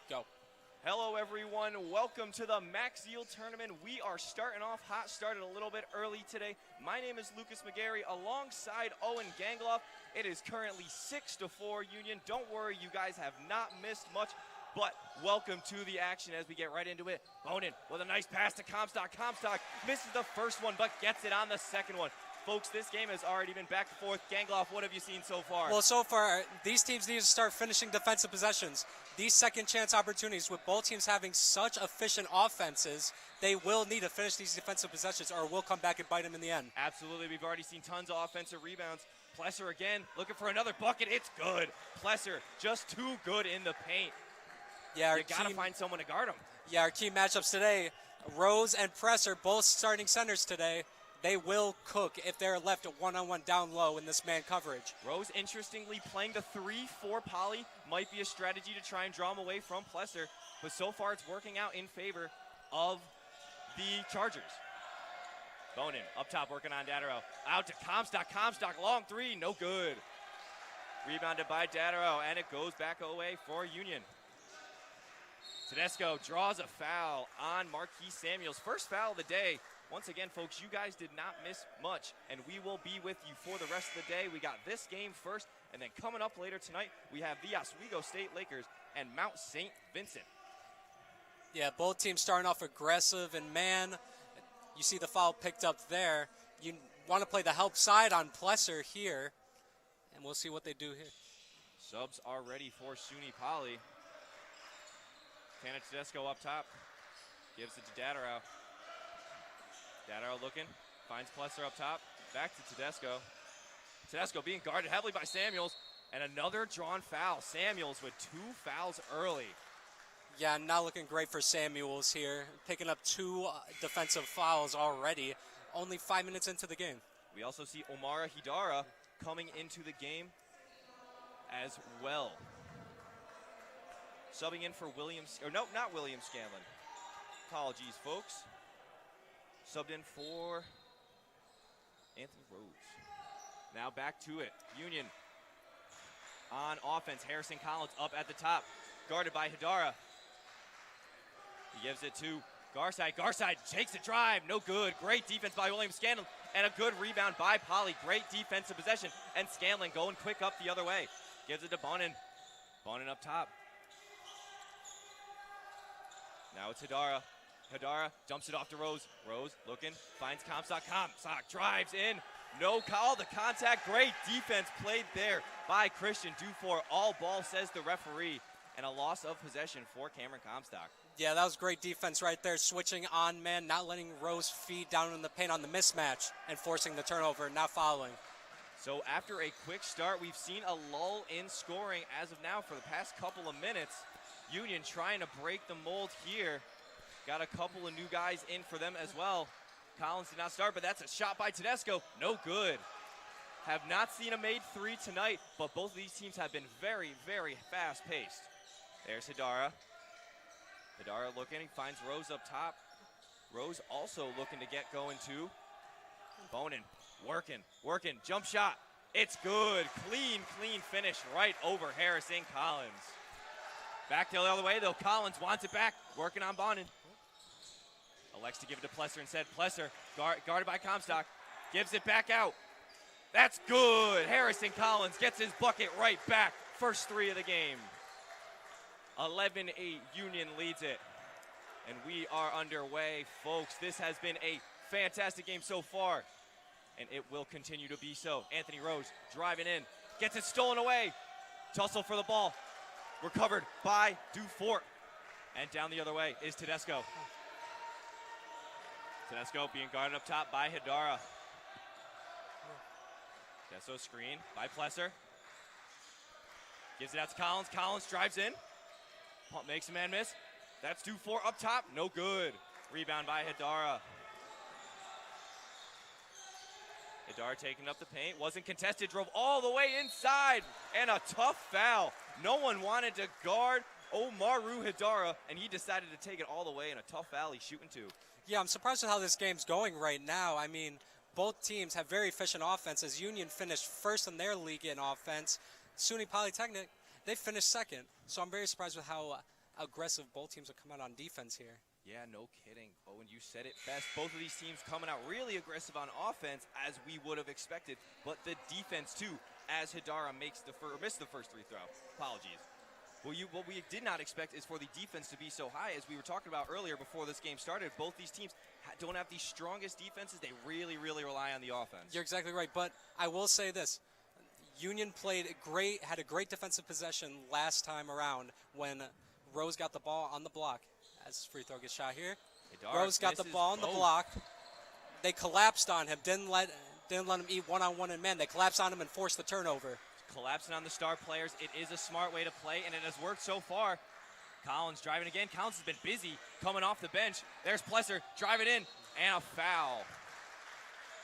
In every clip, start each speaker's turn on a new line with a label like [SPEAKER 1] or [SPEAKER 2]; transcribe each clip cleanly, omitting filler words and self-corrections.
[SPEAKER 1] Go.
[SPEAKER 2] Hello everyone, welcome to the Max Ziel tournament. We are starting off hot, started a little bit early today. My name is Lucas McGarry alongside Owen Gangloff. It is currently 6-4 Union. Don't worry, you guys have not missed much, but welcome to the action as we get right into it. Bonin with a nice pass to Comstock. Comstock misses the first one, but gets it on the second one. Folks, this game has already been back and forth. Gangloff, what have you seen so far?
[SPEAKER 1] Well, so far, these teams need to start finishing defensive possessions. These second chance opportunities, with both teams having such efficient offenses, they will need to finish these defensive possessions or will come back and bite them in the end.
[SPEAKER 2] Absolutely. We've already seen tons of offensive rebounds. Plesser again, looking for another bucket. It's good. Plesser just too good in the paint.
[SPEAKER 1] Yeah,
[SPEAKER 2] you got to find someone to guard him.
[SPEAKER 1] Yeah, our key matchups today, Rose and Presser, both starting centers today. They will cook if they're left one-on-one down low in this man coverage.
[SPEAKER 2] Rose, interestingly, playing the 3-4 poly might be a strategy to try and draw him away from Plesser, but so far it's working out in favor of the Chargers. Bonin up top working on Dattero. Out to Comstock. Comstock, long three, no good. Rebounded by Dattero, and it goes back away for Union. Tedesco draws a foul on Marquis Samuels. First foul of the day. Once again, folks, you guys did not miss much, and we will be with you for the rest of the day. We got this game first, and then coming up later tonight, we have the Oswego State Lakers and Mount St. Vincent.
[SPEAKER 1] Yeah, both teams starting off aggressive, and man, you see the foul picked up there. You want to play the help side on Plesser here, and we'll see what they do here.
[SPEAKER 2] Subs are ready for SUNY Poly. Tana Tedesco up top, gives it to Dattero. Dattero looking, finds Plesser up top, back to Tedesco. Tedesco being guarded heavily by Samuels, and another drawn foul. Samuels with 2 fouls early.
[SPEAKER 1] Yeah, not looking great for Samuels here, picking up 2 defensive fouls already, only 5 minutes into the game.
[SPEAKER 2] We also see Omara Hidara coming into the game as well. Subbing in for Williams, or no, not William Scanlon. Apologies, folks. Subbed in for Anthony Rhodes. Now back to it. Union on offense. Harrison Collins up at the top. Guarded by Hidara. He gives it to Garside. Garside takes a drive. No good. Great defense by William Scanlon. And a good rebound by Poly. Great defensive possession. And Scanlon going quick up the other way. Gives it to Bonin. Bonin up top. Now it's Hidara. Hidara dumps it off to Rose. Rose looking, finds Comstock. Comstock drives in. No call, the contact. Great defense played there by Christian Dufour. All ball, says the referee. And a loss of possession for Cameron Comstock.
[SPEAKER 1] Yeah, that was great defense right there. Switching on man, not letting Rose feed down in the paint on the mismatch and forcing the turnover, not fouling.
[SPEAKER 2] So after a quick start, we've seen a lull in scoring as of now for the past couple of minutes. Union trying to break the mold here. Got a couple of new guys in for them as well. Collins did not start, but that's a shot by Tedesco. No good. Have not seen a made 3 tonight, but both of these teams have been very, very fast-paced. There's Hidara. Hidara looking, he finds Rose up top. Rose also looking to get going too. Bonin working, jump shot. It's good, clean finish right over Harrison Collins. Back the other way though, Collins wants it back, working on Bonin. Elects to give it to Plesser instead. Plesser, guarded by Comstock, gives it back out. That's good. Harrison Collins gets his bucket right back. First 3 of the game. 11-8, Union leads it. And we are underway, folks. This has been a fantastic game so far, and it will continue to be so. Anthony Rose driving in, gets it stolen away. Tussle for the ball. Recovered by Dufour. And down the other way is Tedesco. Tedesco being guarded up top by Hidara. Tedesco screen by Plesser. Gives it out to Collins. Collins drives in. Pump makes a man miss. That's Dufour up top. No good. Rebound by Hidara. Hidara taking up the paint. Wasn't contested. Drove all the way inside. And a tough foul. No one wanted to guard Omaru Hidara, and he decided to take it all the way in a tough foul. He's shooting 2.
[SPEAKER 1] Yeah, I'm surprised with how this game's going right now. I mean, both teams have very efficient offenses. Union finished first in their league in offense. SUNY Polytechnic, they finished second. So I'm very surprised with how aggressive both teams will come out on defense here.
[SPEAKER 2] Yeah, no kidding. Owen, you said it best. Both of these teams coming out really aggressive on offense, as we would have expected. But the defense, too, as Hidara missed the first free throw. Apologies. What we did not expect is for the defense to be so high. As we were talking about earlier before this game started, both these teams don't have the strongest defenses. They really, really rely on the offense.
[SPEAKER 1] You're exactly right. But I will say this. Union had a great defensive possession last time around when Rose got the ball on the block. As free throw gets shot here. Rose got the ball on the block. They collapsed on him. Didn't let him eat one-on-one and man. They collapsed on him and forced the turnover.
[SPEAKER 2] Collapsing on the star players. It is a smart way to play, and it has worked so far. Collins driving again. Collins has been busy coming off the bench. There's Plesser driving in, and a foul.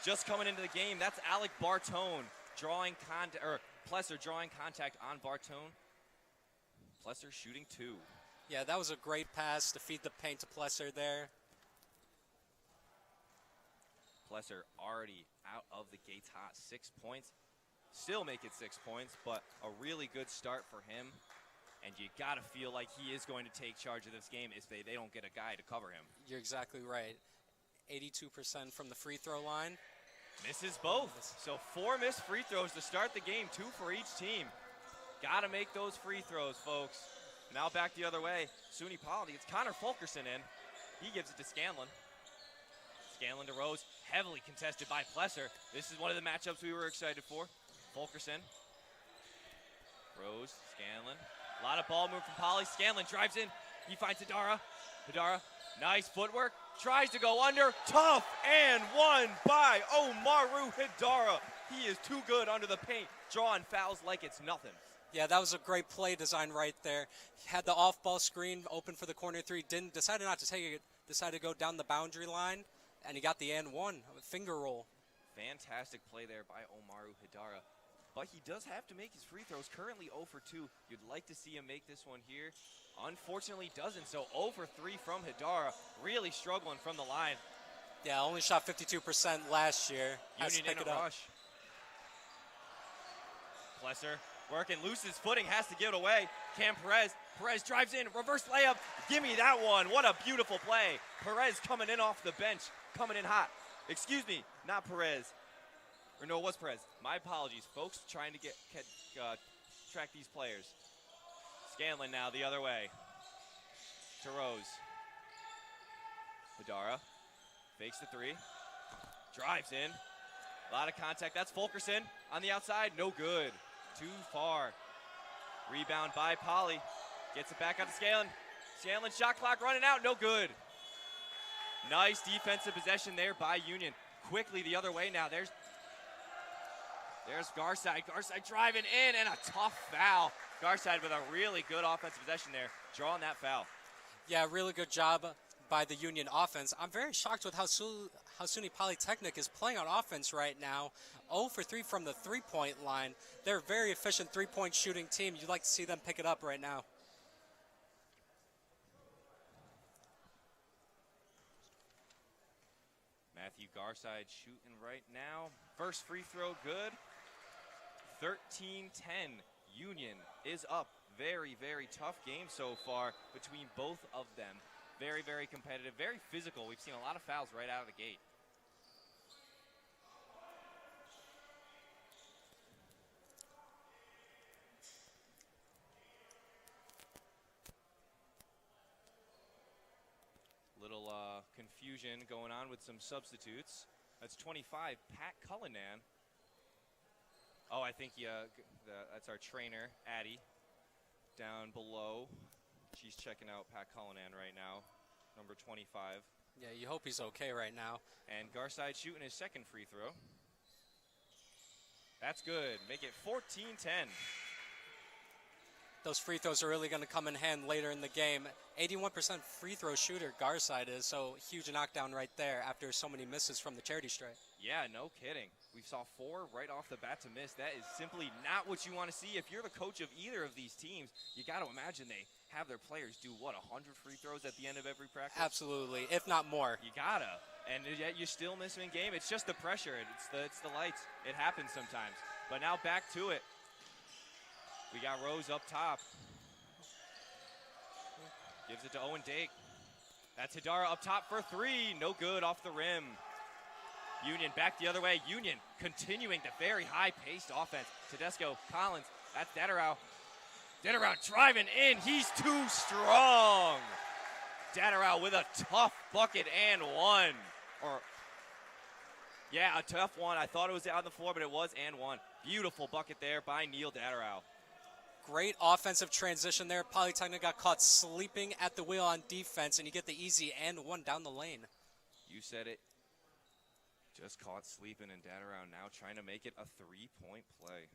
[SPEAKER 2] Just coming into the game, that's Alec Bartone Plesser drawing contact on Bartone. Plesser shooting 2.
[SPEAKER 1] Yeah, that was a great pass to feed the paint to Plesser there.
[SPEAKER 2] Plesser already out of the gates hot. 6 points. Still make it 6 points, but a really good start for him. And you got to feel like he is going to take charge of this game if they don't get a guy to cover him.
[SPEAKER 1] You're exactly right. 82% from the free throw line.
[SPEAKER 2] Misses both. So 4 missed free throws to start the game, 2 for each team. Got to make those free throws, folks. Now back the other way. SUNY Poly, it's Connor Fulkerson in. He gives it to Scanlon. Scanlon to Rose, heavily contested by Plesser. This is one of the matchups we were excited for. Fulkerson. Rose, Scanlon. A lot of ball move from Poly. Scanlon drives in. He finds Hidara. Hidara, nice footwork. Tries to go under. Tough and one by Omaru Hidara. He is too good under the paint, drawing fouls like it's nothing.
[SPEAKER 1] Yeah, that was a great play design right there. He had the off-ball screen open for the corner 3. Decided not to take it. Decided to go down the boundary line, and he got the and one, finger roll.
[SPEAKER 2] Fantastic play there by Omaru Hidara. But he does have to make his free throws. Currently 0 for 2. You'd like to see him make this one here. Unfortunately doesn't, so 0 for 3 from Hidara. Really struggling from the line.
[SPEAKER 1] Yeah, only shot 52% last year.
[SPEAKER 2] Union in a rush. Plesser working, loses footing, has to give it away. Cam Perez. Perez drives in, reverse layup. Give me that one. What a beautiful play. Perez coming in off the bench, coming in hot. Excuse me, not Perez. Or no, it was Perez. My apologies, folks, trying to track these players. Scanlon now the other way. To Rose. Hidara fakes the 3. Drives in. A lot of contact. That's Fulkerson on the outside. No good. Too far. Rebound by Poly. Gets it back out to Scanlon. Scanlon shot clock running out. No good. Nice defensive possession there by Union. Quickly the other way now. There's Garside. Garside driving in, and a tough foul. Garside with a really good offensive possession there, drawing that foul.
[SPEAKER 1] Yeah, really good job by the Union offense. I'm very shocked with how SUNY Polytechnic is playing on offense right now. 0 for 3 from the three-point line. They're a very efficient three-point shooting team. You'd like to see them pick it up right now.
[SPEAKER 2] Matthew Garside shooting right now. First free throw good. 13-10. Union is up. Very, very tough game so far between both of them. Very, very competitive, very physical. We've seen a lot of fouls right out of the gate. Little confusion going on with some substitutes. That's 25, Pat Cullinan. Oh, I think that's our trainer, Addie, down below. She's checking out Pat Cullinan right now, number 25.
[SPEAKER 1] Yeah, you hope he's okay right now.
[SPEAKER 2] And Garside shooting his second free throw. That's good. Make it 14-10.
[SPEAKER 1] Those free throws are really going to come in hand later in the game. 81% free throw shooter Garside is, so huge knockdown right there after so many misses from the charity stripe.
[SPEAKER 2] Yeah, no kidding. We saw 4 right off the bat to miss. That is simply not what you want to see. If you're the coach of either of these teams, you got to imagine they have their players do, what, 100 free throws at the end of every practice?
[SPEAKER 1] Absolutely, if not more.
[SPEAKER 2] You got to. And yet you still miss them in game. It's just the pressure. It's the lights. It happens sometimes. But now back to it. We got Rose up top. Gives it to Owen Dake. That's Hidara up top for three. No good off the rim. Union back the other way. Union continuing the very high-paced offense. Tedesco, Collins, that's Datterow. Datterow driving in. He's too strong. Datterow with a tough bucket and one. Yeah, a tough one. I thought it was on the floor, but it was and one. Beautiful bucket there by Neil Datterow.
[SPEAKER 1] Great offensive transition there. Polytechnic got caught sleeping at the wheel on defense, and you get the easy and one down the lane.
[SPEAKER 2] You said it. Just caught sleeping, and Datterow now trying to make it a three-point play.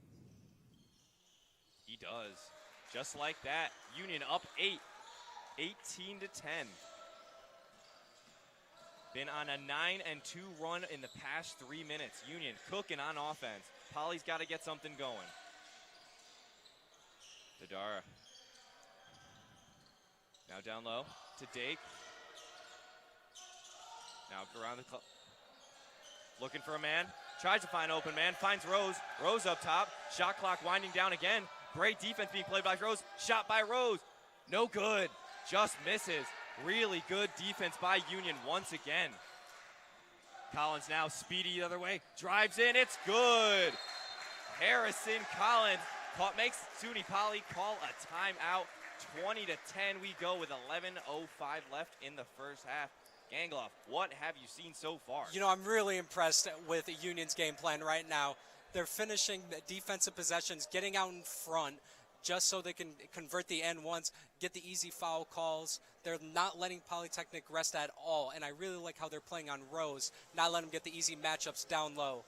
[SPEAKER 2] He does. Just like that. Union up 8, 18-10. Been on a 9-2 run in the past 3 minutes. Union cooking on offense. Poly's got to get something going. Hidara. Now down low to Dake. Now around the club. Looking for a man. Tries to find open man. Finds Rose. Rose up top. Shot clock winding down again. Great defense being played by Rose. Shot by Rose. No good. Just misses. Really good defense by Union once again. Collins now speedy the other way. Drives in. It's good. Harrison Collins makes SUNY Poly call a timeout. 20-10 we go with 11:05 left in the first half. Gangloff, what have you seen so far?
[SPEAKER 1] You know, I'm really impressed with Union's game plan right now. They're finishing the defensive possessions, getting out in front just so they can convert the N1s, get the easy foul calls. They're not letting Polytechnic rest at all, and I really like how they're playing on Rose, not letting them get the easy matchups down low.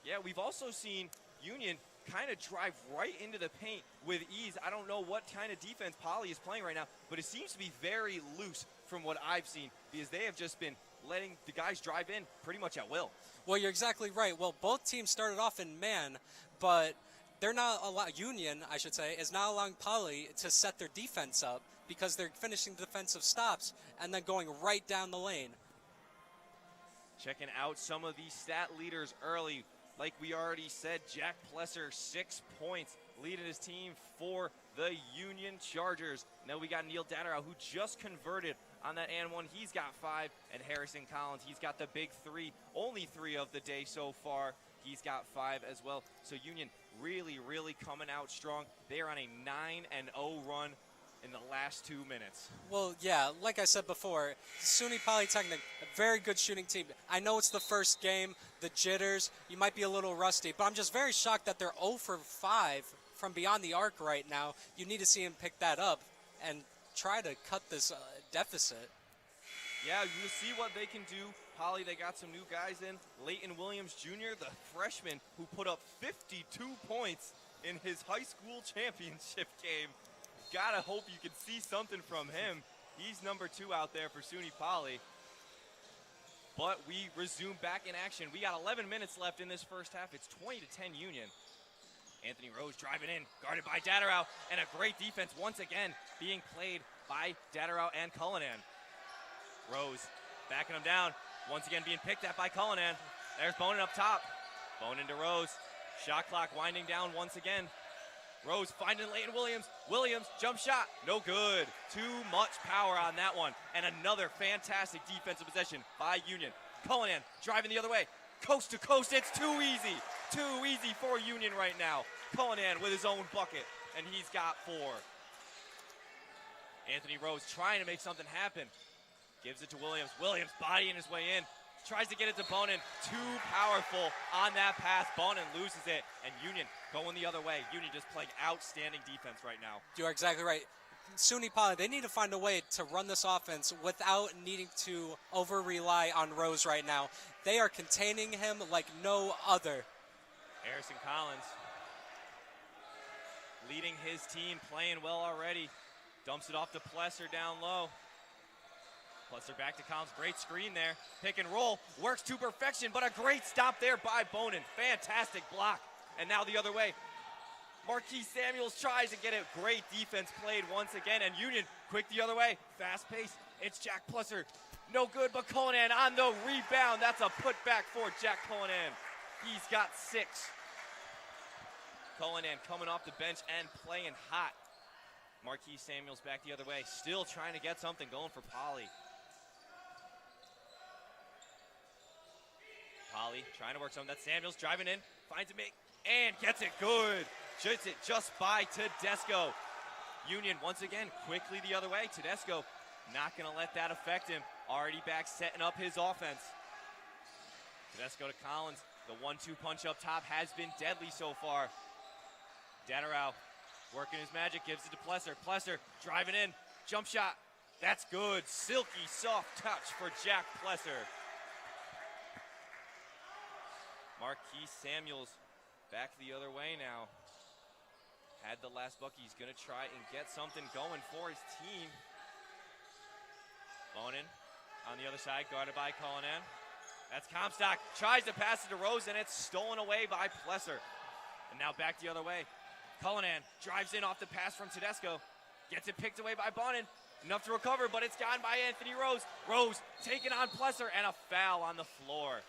[SPEAKER 2] Yeah, we've also seen Union kind of drive right into the paint with ease. I don't know what kind of defense Poly is playing right now, but it seems to be very loose from what I've seen because they have just been letting the guys drive in pretty much at will.
[SPEAKER 1] Well, you're exactly right. Well, both teams started off in man, but they're not Union, I should say, is not allowing Poly to set their defense up because they're finishing defensive stops and then going right down the lane.
[SPEAKER 2] Checking out some of these stat leaders early. Like we already said, Jack Plesser, 6 points, leading his team for the Union Chargers. Now we got Neil Datterow, who just converted on that and one. He's got 5, and Harrison Collins, he's got the big 3, only 3 of the day so far. He's got 5 as well. So Union really, really coming out strong. They are on a 9-0 run in the last 2 minutes.
[SPEAKER 1] Well, yeah, like I said before, SUNY Polytechnic, a very good shooting team. I know it's the first game, the jitters, you might be a little rusty, but I'm just very shocked that they're 0 for 5 from beyond the arc right now. You need to see him pick that up and try to cut this deficit.
[SPEAKER 2] Yeah, you see what they can do. Poly, they got some new guys in. Leighton Williams Jr., the freshman who put up 52 points in his high school championship game. Gotta hope you can see something from him. He's number 2 out there for SUNY Poly. But we resume back in action. We got 11 minutes left in this first half. It's 20-10 Union. Anthony Rose driving in, guarded by Datterow, and a great defense once again being played by Datterow and Cullinan. Rose backing him down, once again being picked at by Cullinan. There's Bonin up top. Bonin to Rose. Shot clock winding down once again. Rose finding Leighton Williams. Williams, jump shot, no good. Too much power on that one. And another fantastic defensive possession by Union. Cullinan driving the other way. Coast to coast, it's too easy. Too easy for Union right now. Cullinan with his own bucket, and he's got 4. Anthony Rose trying to make something happen. Gives it to Williams. Williams bodying his way in. Tries to get it to Bonin. Too powerful on that pass. Bonin loses it, and Union going the other way. Union just playing outstanding defense right now.
[SPEAKER 1] You're exactly right. SUNY Poly, they need to find a way to run this offense without needing to over-rely on Rose right now. They are containing him like no other.
[SPEAKER 2] Harrison Collins leading his team, playing well already. Dumps it off to Plesser down low. Plesser back to Collins, great screen there. Pick and roll, works to perfection, but a great stop there by Bonin. Fantastic block. And now the other way. Marquis Samuels tries to get it. Great defense played once again, and Union quick the other way. Fast pace. It's Jack Plesser. No good, but Cullinan on the rebound. That's a putback for Jack Cullinan. He's got 6. Cullinan coming off the bench and playing hot. Marquise Samuels back the other way, still trying to get something going for Polly. Polly trying to work something. That's Samuels driving in, finds a make, and gets it good. Shoots it just by Tedesco. Union once again quickly the other way. Tedesco not going to let that affect him. Already back setting up his offense. Tedesco to Collins. The 1-2 punch up top has been deadly so far. Datterow working his magic, gives it to Plesser. Plesser driving in, jump shot. That's good. Silky soft touch for Jack Plesser. Marquise Samuels back the other way now. Had the last bucket. He's going to try and get something going for his team. Bonin on the other side, guarded by Cullinan. That's Comstock. Tries to pass it to Rose, and it's stolen away by Plesser. And now back the other way. Cullinan drives in off the pass from Tedesco. Gets it picked away by Bonin. Enough to recover, but it's gone by Anthony Rose. Rose taking on Plesser, and a foul on the floor.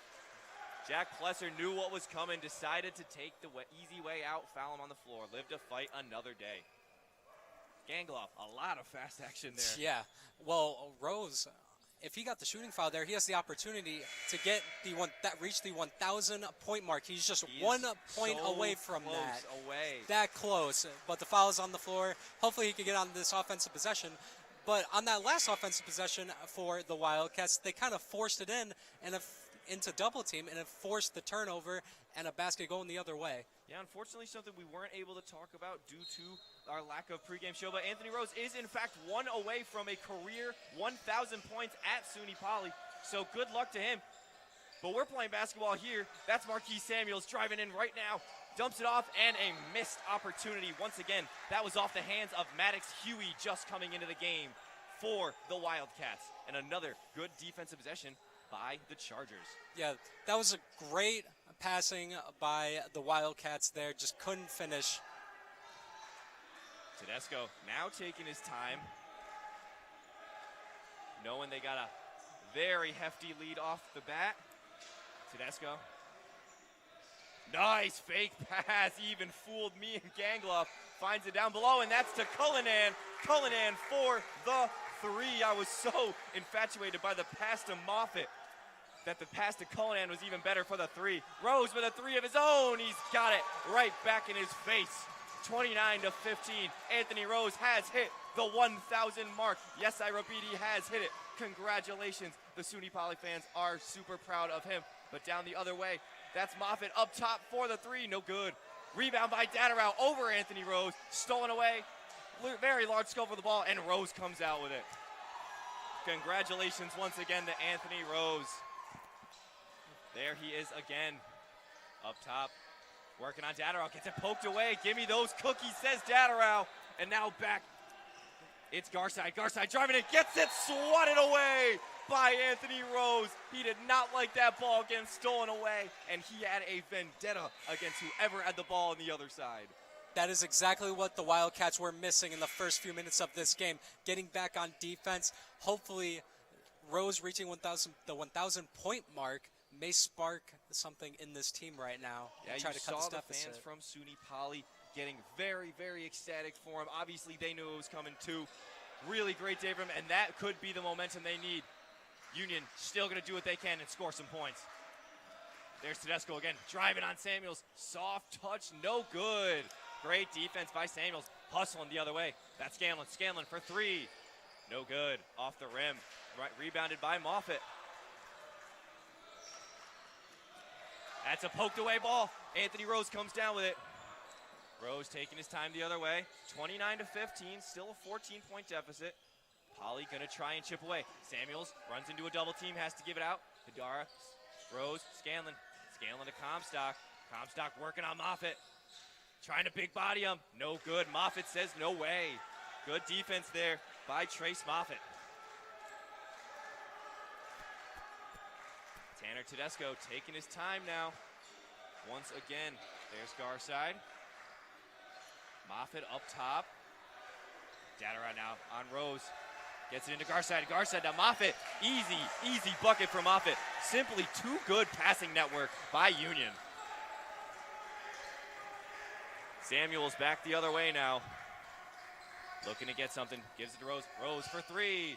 [SPEAKER 2] Jack Plesser knew what was coming, decided to take the easy way out, foul him on the floor. Live to fight another day. Gangloff, a lot of fast action there.
[SPEAKER 1] Yeah, well, Rose, if he got the shooting foul there, he has the opportunity to get reach the 1,000 point mark. He's just 1 point
[SPEAKER 2] so
[SPEAKER 1] away from
[SPEAKER 2] close
[SPEAKER 1] that.
[SPEAKER 2] Away.
[SPEAKER 1] That close, but the foul is on the floor. Hopefully he can get on this offensive possession. But on that last offensive possession for the Wildcats, they kind of forced it in and into double team, and it forced the turnover and a basket going the other way.
[SPEAKER 2] Yeah, unfortunately something we weren't able to talk about due to our lack of pregame show, but Anthony Rose is in fact 1 away from a career 1,000 points at SUNY Poly, so good luck to him. But we're playing basketball here. That's Marquise Samuels driving in right now, dumps it off, and a missed opportunity once again. That was off the hands of Maddox Huey just coming into the game for the Wildcats, and another good defensive possession by the Chargers.
[SPEAKER 1] Yeah, that was a great passing by the Wildcats there. Just couldn't finish.
[SPEAKER 2] Tedesco now taking his time, knowing they got a very hefty lead off the bat. Tedesco. Nice fake pass, even fooled me and Gangloff. Finds it down below, and that's to Cullinan. Cullinan for the 3. I was so infatuated by the pass to Moffitt that the pass to Cullinan was even better for the 3. Rose with a 3 of his own. He's got it right back in his face. 29-15. Anthony Rose has hit the 1,000 mark. Yes, I repeat, he has hit it. Congratulations. The SUNY Poly fans are super proud of him. But down the other way, that's Moffitt up top for the 3. No good. Rebound by Datterow over Anthony Rose. Stolen away. Very large scope of the ball, and Rose comes out with it. Congratulations once again to Anthony Rose. There he is again, up top, working on Datterow, gets it poked away. Give me those cookies, says Datterow. And now back, it's Garside. Garside driving it, gets it swatted away by Anthony Rose. He did not like that ball getting stolen away, and he had a vendetta against whoever had the ball on the other side.
[SPEAKER 1] That is exactly what the Wildcats were missing in the first few minutes of this game. Getting back on defense, hopefully Rose reaching the 1,000 point mark may spark something in this team right now.
[SPEAKER 2] Yeah,
[SPEAKER 1] try
[SPEAKER 2] you
[SPEAKER 1] to cut
[SPEAKER 2] saw
[SPEAKER 1] this
[SPEAKER 2] the
[SPEAKER 1] deficit.
[SPEAKER 2] fans from SUNY Poly getting very, very ecstatic for him. Obviously, they knew it was coming too. Really great day for him, and that could be the momentum they need. Union still going to do what they can and score some points. There's Tedesco again, driving on Samuels. Soft touch, no good. Great defense by Samuels. Hustling the other way. That's Scanlon. Scanlon for 3. No good. Off the rim. Right, rebounded by Moffitt. That's a poked away ball. Anthony Rose comes down with it. Rose taking his time the other way. 29-15, still a 14-point deficit. Poly gonna try and chip away. Samuels runs into a double team, has to give it out. Hidara, Rose, Scanlon. Scanlon to Comstock. Comstock working on Moffitt. Trying to big body him. No good. Moffitt says no way. Good defense there by Trace Moffitt. Tanner Tedesco taking his time now. Once again, there's Garside. Moffitt up top. Datterow now on Rose. Gets it into Garside. Garside to Moffitt. Easy bucket for Moffitt. Simply too good passing network by Union. Samuels back the other way now. Looking to get something. Gives it to Rose. Rose for three.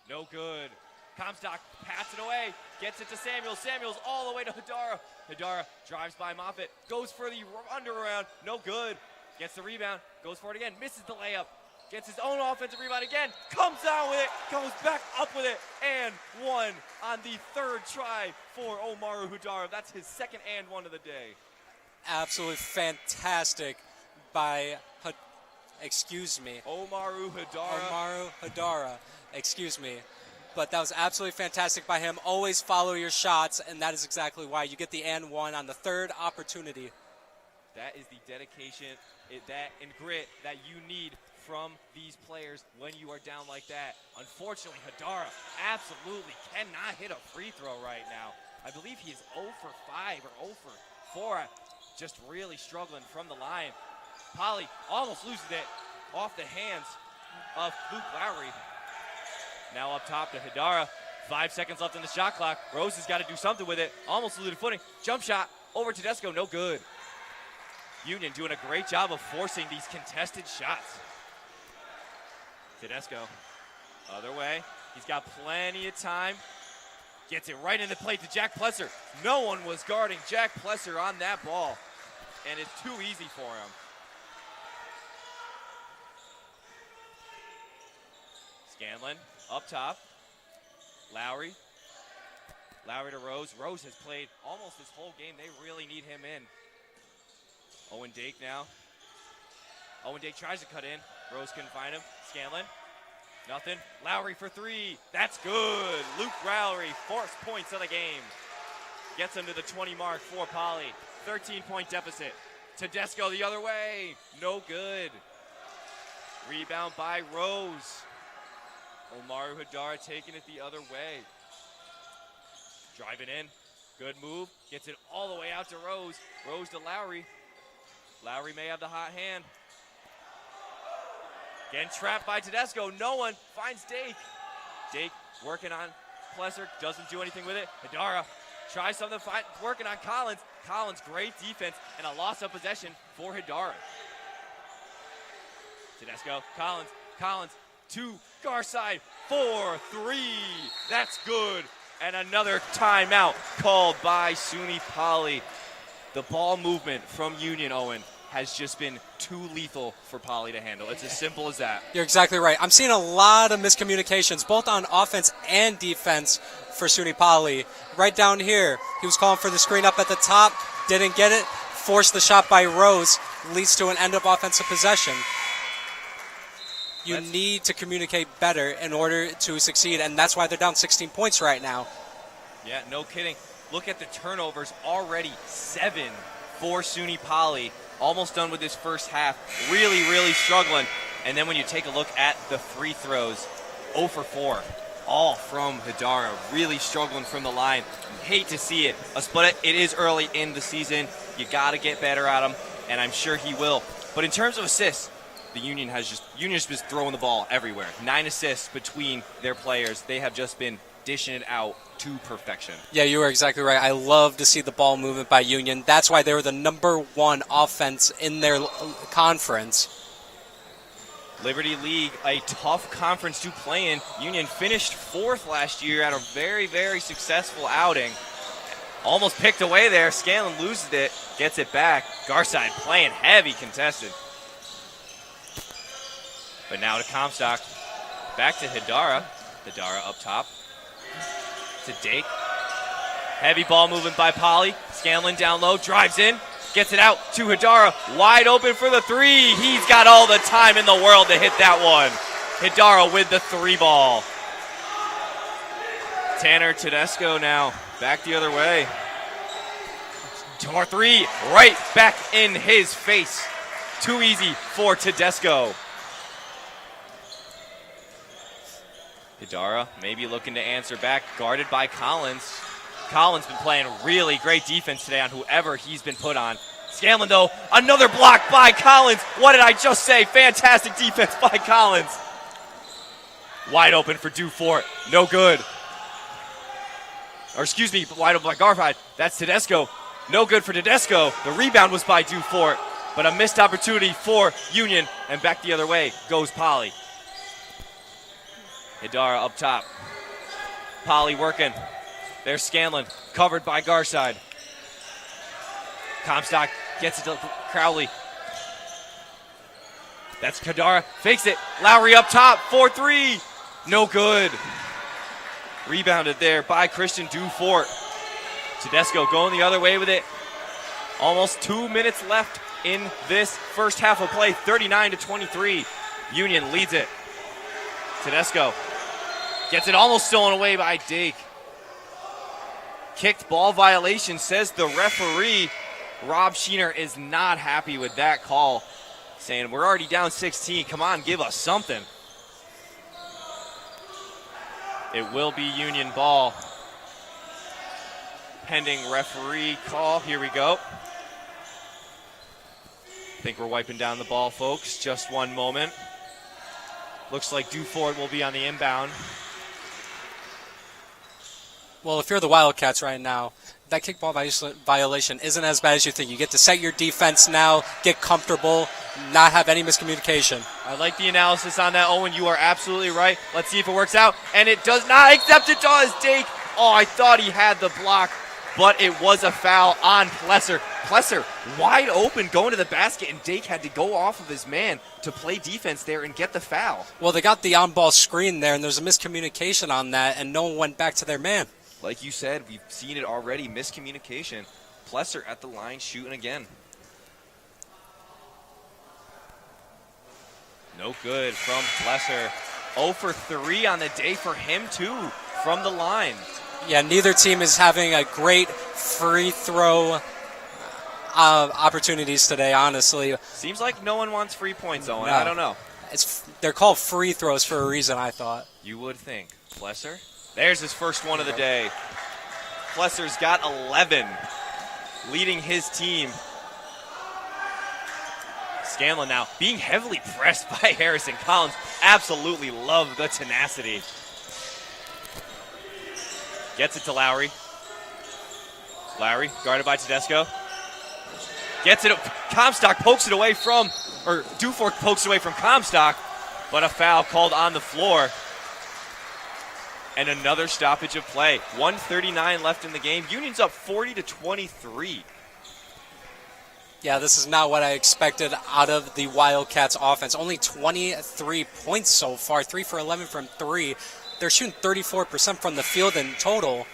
[SPEAKER 2] No good. Comstock pats it away. Gets it to Samuels. Samuels all the way to Hidara. Hidara drives by Moffitt. Goes for the under around. No good. Gets the rebound. Goes for it again. Misses the layup. Gets his own offensive rebound again. Comes out with it. Goes back up with it. And one on the third try for Omaru Hidara. That's his second and one of the day.
[SPEAKER 1] Absolutely fantastic by
[SPEAKER 2] Omaru
[SPEAKER 1] Hidara. But that was absolutely fantastic by him. Always follow your shots, and that is exactly why you get the and one on the third opportunity.
[SPEAKER 2] That is the dedication and grit that you need from these players when you are down like that. Unfortunately, Hidara absolutely cannot hit a free throw right now. I believe he is 0 for 5 or 0 for 4. Just really struggling from the line. Poly almost loses it off the hands of Luke Lowry. Now up top to Hidara. 5 seconds left on the shot clock. Rose has got to do something with it. Almost eluded footing. Jump shot over to Tedesco. No good. Union doing a great job of forcing these contested shots. Tedesco, other way. He's got plenty of time. Gets it right in the plate to Jack Plesser. No one was guarding Jack Plesser on that ball. And it's too easy for him. Scanlon up top. Lowry. Lowry to Rose. Rose has played almost this whole game. They really need him in. Owen Dake now. Owen Dake tries to cut in. Rose couldn't find him. Scanlon. Nothing. Lowry for three. That's good. Luke Lowry, 4 points of the game. Gets him to the 20 mark for Poly. 13-point deficit. Tedesco the other way. No good. Rebound by Rose. Omaru Hidara taking it the other way. Driving in. Good move. Gets it all the way out to Rose. Rose to Lowry. Lowry may have the hot hand. Getting trapped by Tedesco. No one finds Dake. Dake working on Plesser. Doesn't do anything with it. Hidara tries something, working on Collins. Collins, great defense and a loss of possession for Hidara. Tedesco, Collins, to Garside, 4-3. That's good. And another timeout called by SUNY Poly. The ball movement from Union, Owen, has just been too lethal for Poly to handle. It's as simple as that.
[SPEAKER 1] You're exactly right. I'm seeing a lot of miscommunications, both on offense and defense for SUNY Poly. Right down here, he was calling for the screen up at the top, didn't get it, forced the shot by Rose, leads to an end of offensive possession. You need to communicate better in order to succeed, and that's why they're down 16 points right now.
[SPEAKER 2] Yeah, no kidding. Look at the turnovers, already 7 for SUNY Poly. Almost done with this first half. Really, really struggling. And then when you take a look at the free throws, 0 for 4. All from Hidara. Really struggling from the line. Hate to see it. But it is early in the season. You got to get better at him, and I'm sure he will. But in terms of assists, the Union has just been throwing the ball everywhere. 9 assists between their players. They have just been dishing it out to perfection.
[SPEAKER 1] Yeah, you were exactly right. I love to see the ball movement by Union. That's why they were the #1 offense in their conference.
[SPEAKER 2] Liberty League, a tough conference to play in. Union finished 4th last year at a very, very successful outing. Almost picked away there. Scanlon loses it, gets it back. Garside playing heavy contested. But now to Comstock. Back to Hidara. Hidara up top. To Dake. Heavy ball movement by Poly. Scanlon down low, drives in, gets it out to Hidara. Wide open for the 3. He's got all the time in the world to hit that one. Hidara with the 3 ball. Tanner Tedesco now back the other way. 2-3, right back in his face. Too easy for Tedesco. Hidara maybe looking to answer back, guarded by Collins. Collins been playing really great defense today on whoever he's been put on. Scanlon, though, another block by Collins. What did I just say? Fantastic defense by Collins. Wide open for Dufort. No good. Or excuse me, wide open by Garfide. That's Tedesco. No good for Tedesco. The rebound was by Dufort. but a missed opportunity for Union, and back the other way goes Polly. Hidara up top. Polly working. There's Scanlon, covered by Garside. Comstock gets it to Crowley. That's Kadara, fakes it. Lowry up top, 4-3. No good. Rebounded there by Christian Dufort. Tedesco going the other way with it. Almost 2 minutes left in this first half of play, 39-23. Union leads it. Tedesco gets it almost stolen away by Dake. Kicked ball violation, says the referee. Rob Sheener is not happy with that call, saying we're already down 16. Come on, give us something. It will be Union ball. Pending referee call. Here we go. I think we're wiping down the ball, folks. Just one moment. Looks like Dufort will be on the inbound.
[SPEAKER 1] Well, if you're the Wildcats right now, that kickball violation isn't as bad as you think. You get to set your defense now, get comfortable, not have any miscommunication.
[SPEAKER 2] I like the analysis on that, Owen. You are absolutely right. Let's see if it works out. And it does not, except it does. Dake, oh, I thought he had the block, but it was a foul on Plesser. Plesser wide open going to the basket, and Dake had to go off of his man to play defense there and get the foul.
[SPEAKER 1] Well, they got the on-ball screen there, and there's a miscommunication on that, and no one went back to their man.
[SPEAKER 2] Like you said, we've seen it already, miscommunication. Plesser at the line shooting again. No good from Plesser. 0 for 3 on the day for him, too, from the line.
[SPEAKER 1] Yeah, neither team is having a great free throw opportunities today, honestly.
[SPEAKER 2] Seems like no one wants free points, Owen.
[SPEAKER 1] No.
[SPEAKER 2] I don't know.
[SPEAKER 1] They're called free throws for a reason, I thought.
[SPEAKER 2] You would think. Plesser? There's his first one of the day. Plesser's got 11, leading his team. Scanlon now being heavily pressed by Harrison Collins. Absolutely love the tenacity. Gets it to Lowry. Lowry guarded by Tedesco. Gets it. Comstock pokes it away from, or Dufort pokes it away from Comstock, but a foul called on the floor. And another stoppage of play. 1:39 left in the game. Union's up 40-23.
[SPEAKER 1] Yeah, this is not what I expected out of the Wildcats offense. Only 23 points so far, 3 for 11 from 3. They're shooting 34% from the field in total.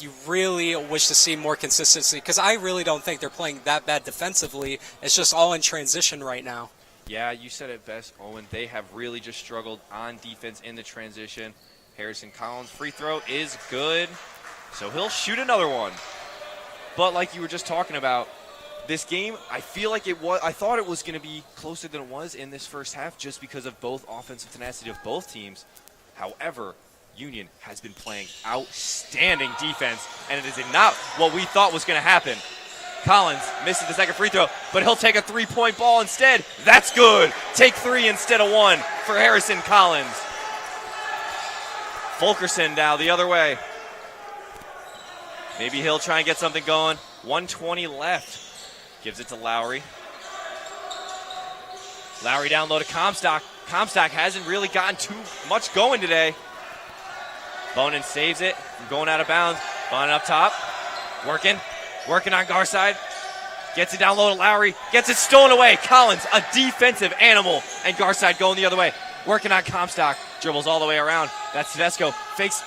[SPEAKER 1] You really wish to see more consistency, because I really don't think they're playing that bad defensively. It's just all in transition right now.
[SPEAKER 2] Yeah, you said it best, Owen. They have really just struggled on defense in the transition. Harrison Collins' free throw is good, so he'll shoot another one. But like you were just talking about, this game, I feel like I thought it was going to be closer than it was in this first half just because of both offensive tenacity of both teams. However, Union has been playing outstanding defense, and it is not what we thought was going to happen. Collins misses the second free throw, but he'll take a three-point ball instead. That's good. Take 3 instead of 1 for Harrison Collins. Fulkerson now the other way. Maybe he'll try and get something going. 1:20 left. Gives it to Lowry. Lowry down low to Comstock. Comstock hasn't really gotten too much going today. Bonin saves it from going out of bounds. Bonin up top. Working on Garside. Gets it down low to Lowry. Gets it stolen away. Collins, a defensive animal. And Garside going the other way. Working on Comstock. Dribbles all the way around. That's Tedesco. Fakes.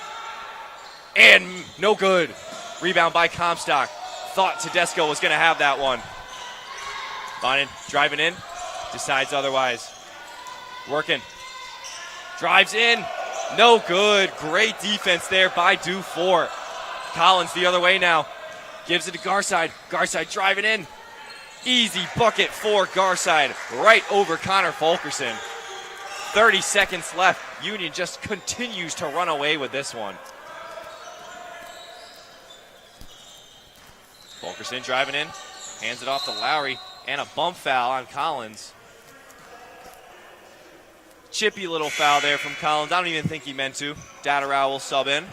[SPEAKER 2] And no good. Rebound by Comstock. Thought Tedesco was going to have that one. Bonin driving in. Decides otherwise. Working. Drives in. No good. Great defense there by Dufort. Collins the other way now. Gives it to Garside. Garside driving in. Easy bucket for Garside. Right over Connor Fulkerson. 30 seconds left. Union just continues to run away with this one. Fulkerson driving in. Hands it off to Lowry. And a bump foul on Collins. Chippy little foul there from Collins. I don't even think he meant to. Datterow will sub in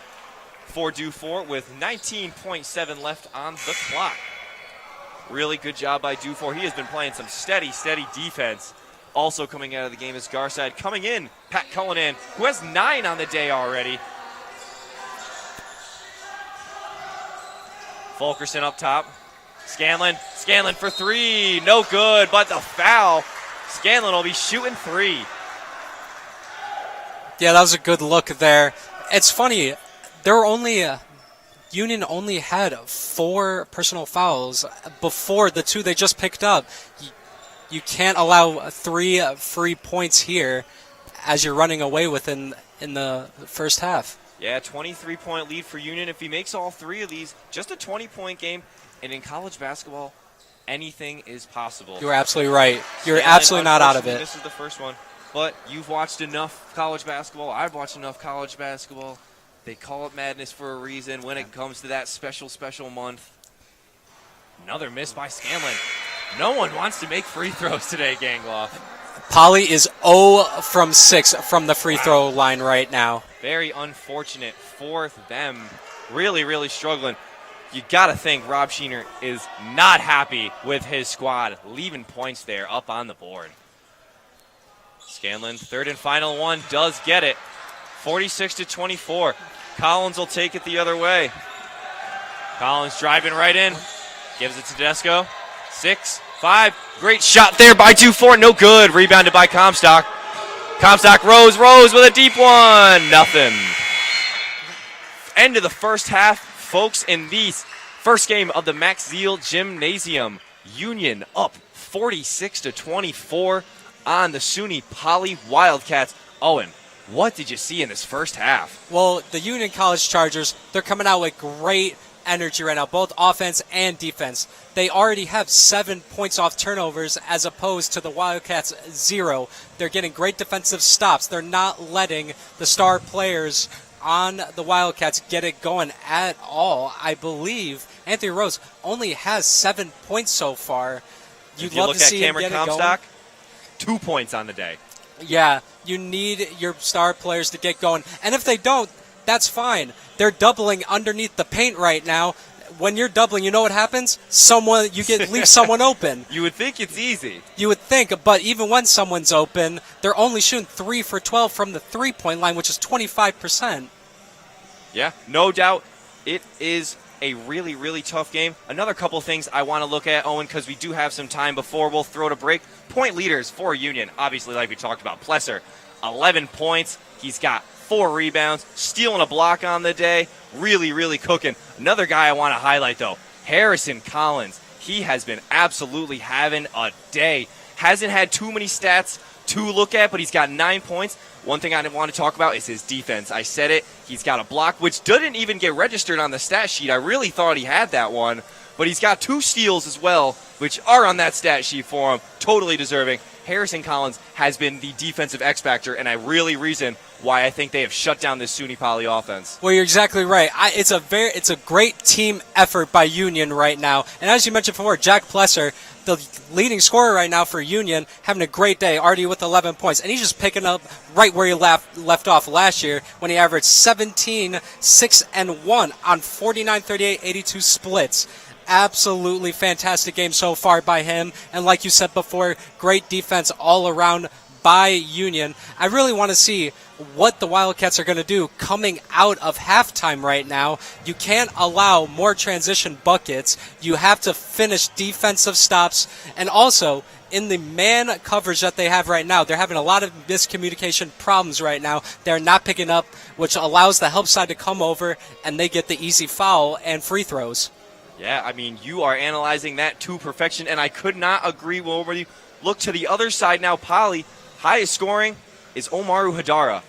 [SPEAKER 2] for Dufort with 19.7 left on the clock. Really good job by Dufour. He has been playing some steady defense. Also coming out of the game is Garside. Coming in, Pat Cullinan, who has 9 on the day already. Fulkerson up top. Scanlon for 3. No good, but the foul. Scanlon will be shooting 3.
[SPEAKER 1] Yeah, that was a good look there. It's funny, there were only Union only had 4 personal fouls before the 2 they just picked up. You can't allow 3 free points here as you're running away with in the first half.
[SPEAKER 2] Yeah, 23-point lead for Union. If he makes all 3 of these, just a 20-point game. And in college basketball, anything is possible.
[SPEAKER 1] You're absolutely right. You're absolutely not out of it.
[SPEAKER 2] This is the first one. But you've watched enough college basketball. I've watched enough college basketball. They call it madness for a reason when it comes to that special month. Another miss by Scanlon. No one wants to make free throws today, Gangloff.
[SPEAKER 1] Poly is 0 from 6 from the free throw line right now.
[SPEAKER 2] Very unfortunate for them. Really struggling. You got to think Rob Sheener is not happy with his squad, leaving points there up on the board. Scanlon, third and final one, does get it. 46-24. Collins will take it the other way. Collins driving right in. Gives it to Tedesco. 6, 5. Great shot there by Dufour. No good. Rebounded by Comstock. Comstock rose with a deep one. Nothing. End of the first half, folks, in the first game of the Max Ziel Gymnasium. Union up 46-24 on the SUNY Poly Wildcats. Owen, what did you see in this first half?
[SPEAKER 1] Well, the Union College Chargers, they're coming out with great energy right now, both offense and defense. They already have 7 points off turnovers as opposed to the Wildcats 0. They're getting great defensive stops. They're not letting the star players on the Wildcats get it going at all. I believe Anthony Rose only has 7 points so far.
[SPEAKER 2] If you look at Cameron Comstock, 2 points on the day.
[SPEAKER 1] Yeah, you need your star players to get going. And if they don't, that's fine. They're doubling underneath the paint right now. When you're doubling, you know what happens? Leave someone open.
[SPEAKER 2] You would think it's easy.
[SPEAKER 1] You would think, but even when someone's open, they're only shooting 3 for 12 from the three-point line, which is 25%.
[SPEAKER 2] Yeah, no doubt. It is a really tough game. Another couple things I want to look at, Owen, because we do have some time before we'll throw to break. Point leaders for Union, obviously, like we talked about. Plesser, 11 points. He's got 4 rebounds, stealing a block on the day. Really cooking. Another guy I want to highlight, though, Harrison Collins. He has been absolutely having a day. Hasn't had too many stats to look at, but he's got 9 points. One thing I want to talk about is his defense. I said it. He's got a block, which didn't even get registered on the stat sheet. I really thought he had that one. But he's got 2 steals as well, which are on that stat sheet for him. Totally deserving. Harrison Collins has been the defensive X factor, and reason why I think they have shut down this SUNY Poly offense.
[SPEAKER 1] Well, you're exactly right. It's a great team effort by Union right now. And as you mentioned before, Jack Plesser, the leading scorer right now for Union, having a great day, already with 11 points. And he's just picking up right where he left off last year when he averaged 17, 6, and 1 on 49, 38, 82 splits. Absolutely fantastic game so far by him. And like you said before, great defense all around by Union. I really want to see what the Wildcats are going to do coming out of halftime right now. You can't allow more transition buckets. You have to finish defensive stops. And also, in the man coverage that they have right now, they're having a lot of miscommunication problems right now. They're not picking up, which allows the help side to come over, and they get the easy foul and free throws.
[SPEAKER 2] Yeah, I mean, you are analyzing that to perfection, and I could not agree more with you. Look to the other side now, Poly. Highest scoring is Omaru Hadara,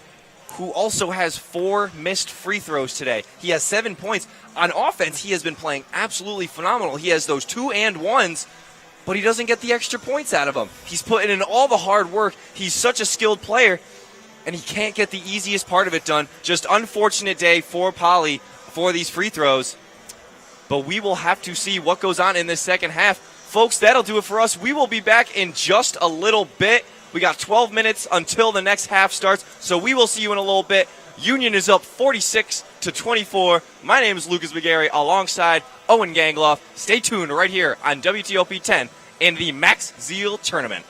[SPEAKER 2] who also has 4 missed free throws today. He has 7 points. On offense, he has been playing absolutely phenomenal. He has those 2 and 1s, but he doesn't get the extra points out of them. He's putting in all the hard work. He's such a skilled player, and he can't get the easiest part of it done. Just unfortunate day for Poly for these free throws. But we will have to see what goes on in this second half. Folks, that'll do it for us. We will be back in just a little bit We got 12 minutes until the next half starts, so we will see you in a little bit. Union is up 46-24. My name is Lucas McGarry alongside Owen Gangloff. Stay tuned right here on WTOP 10 in the Max Ziel Tournament.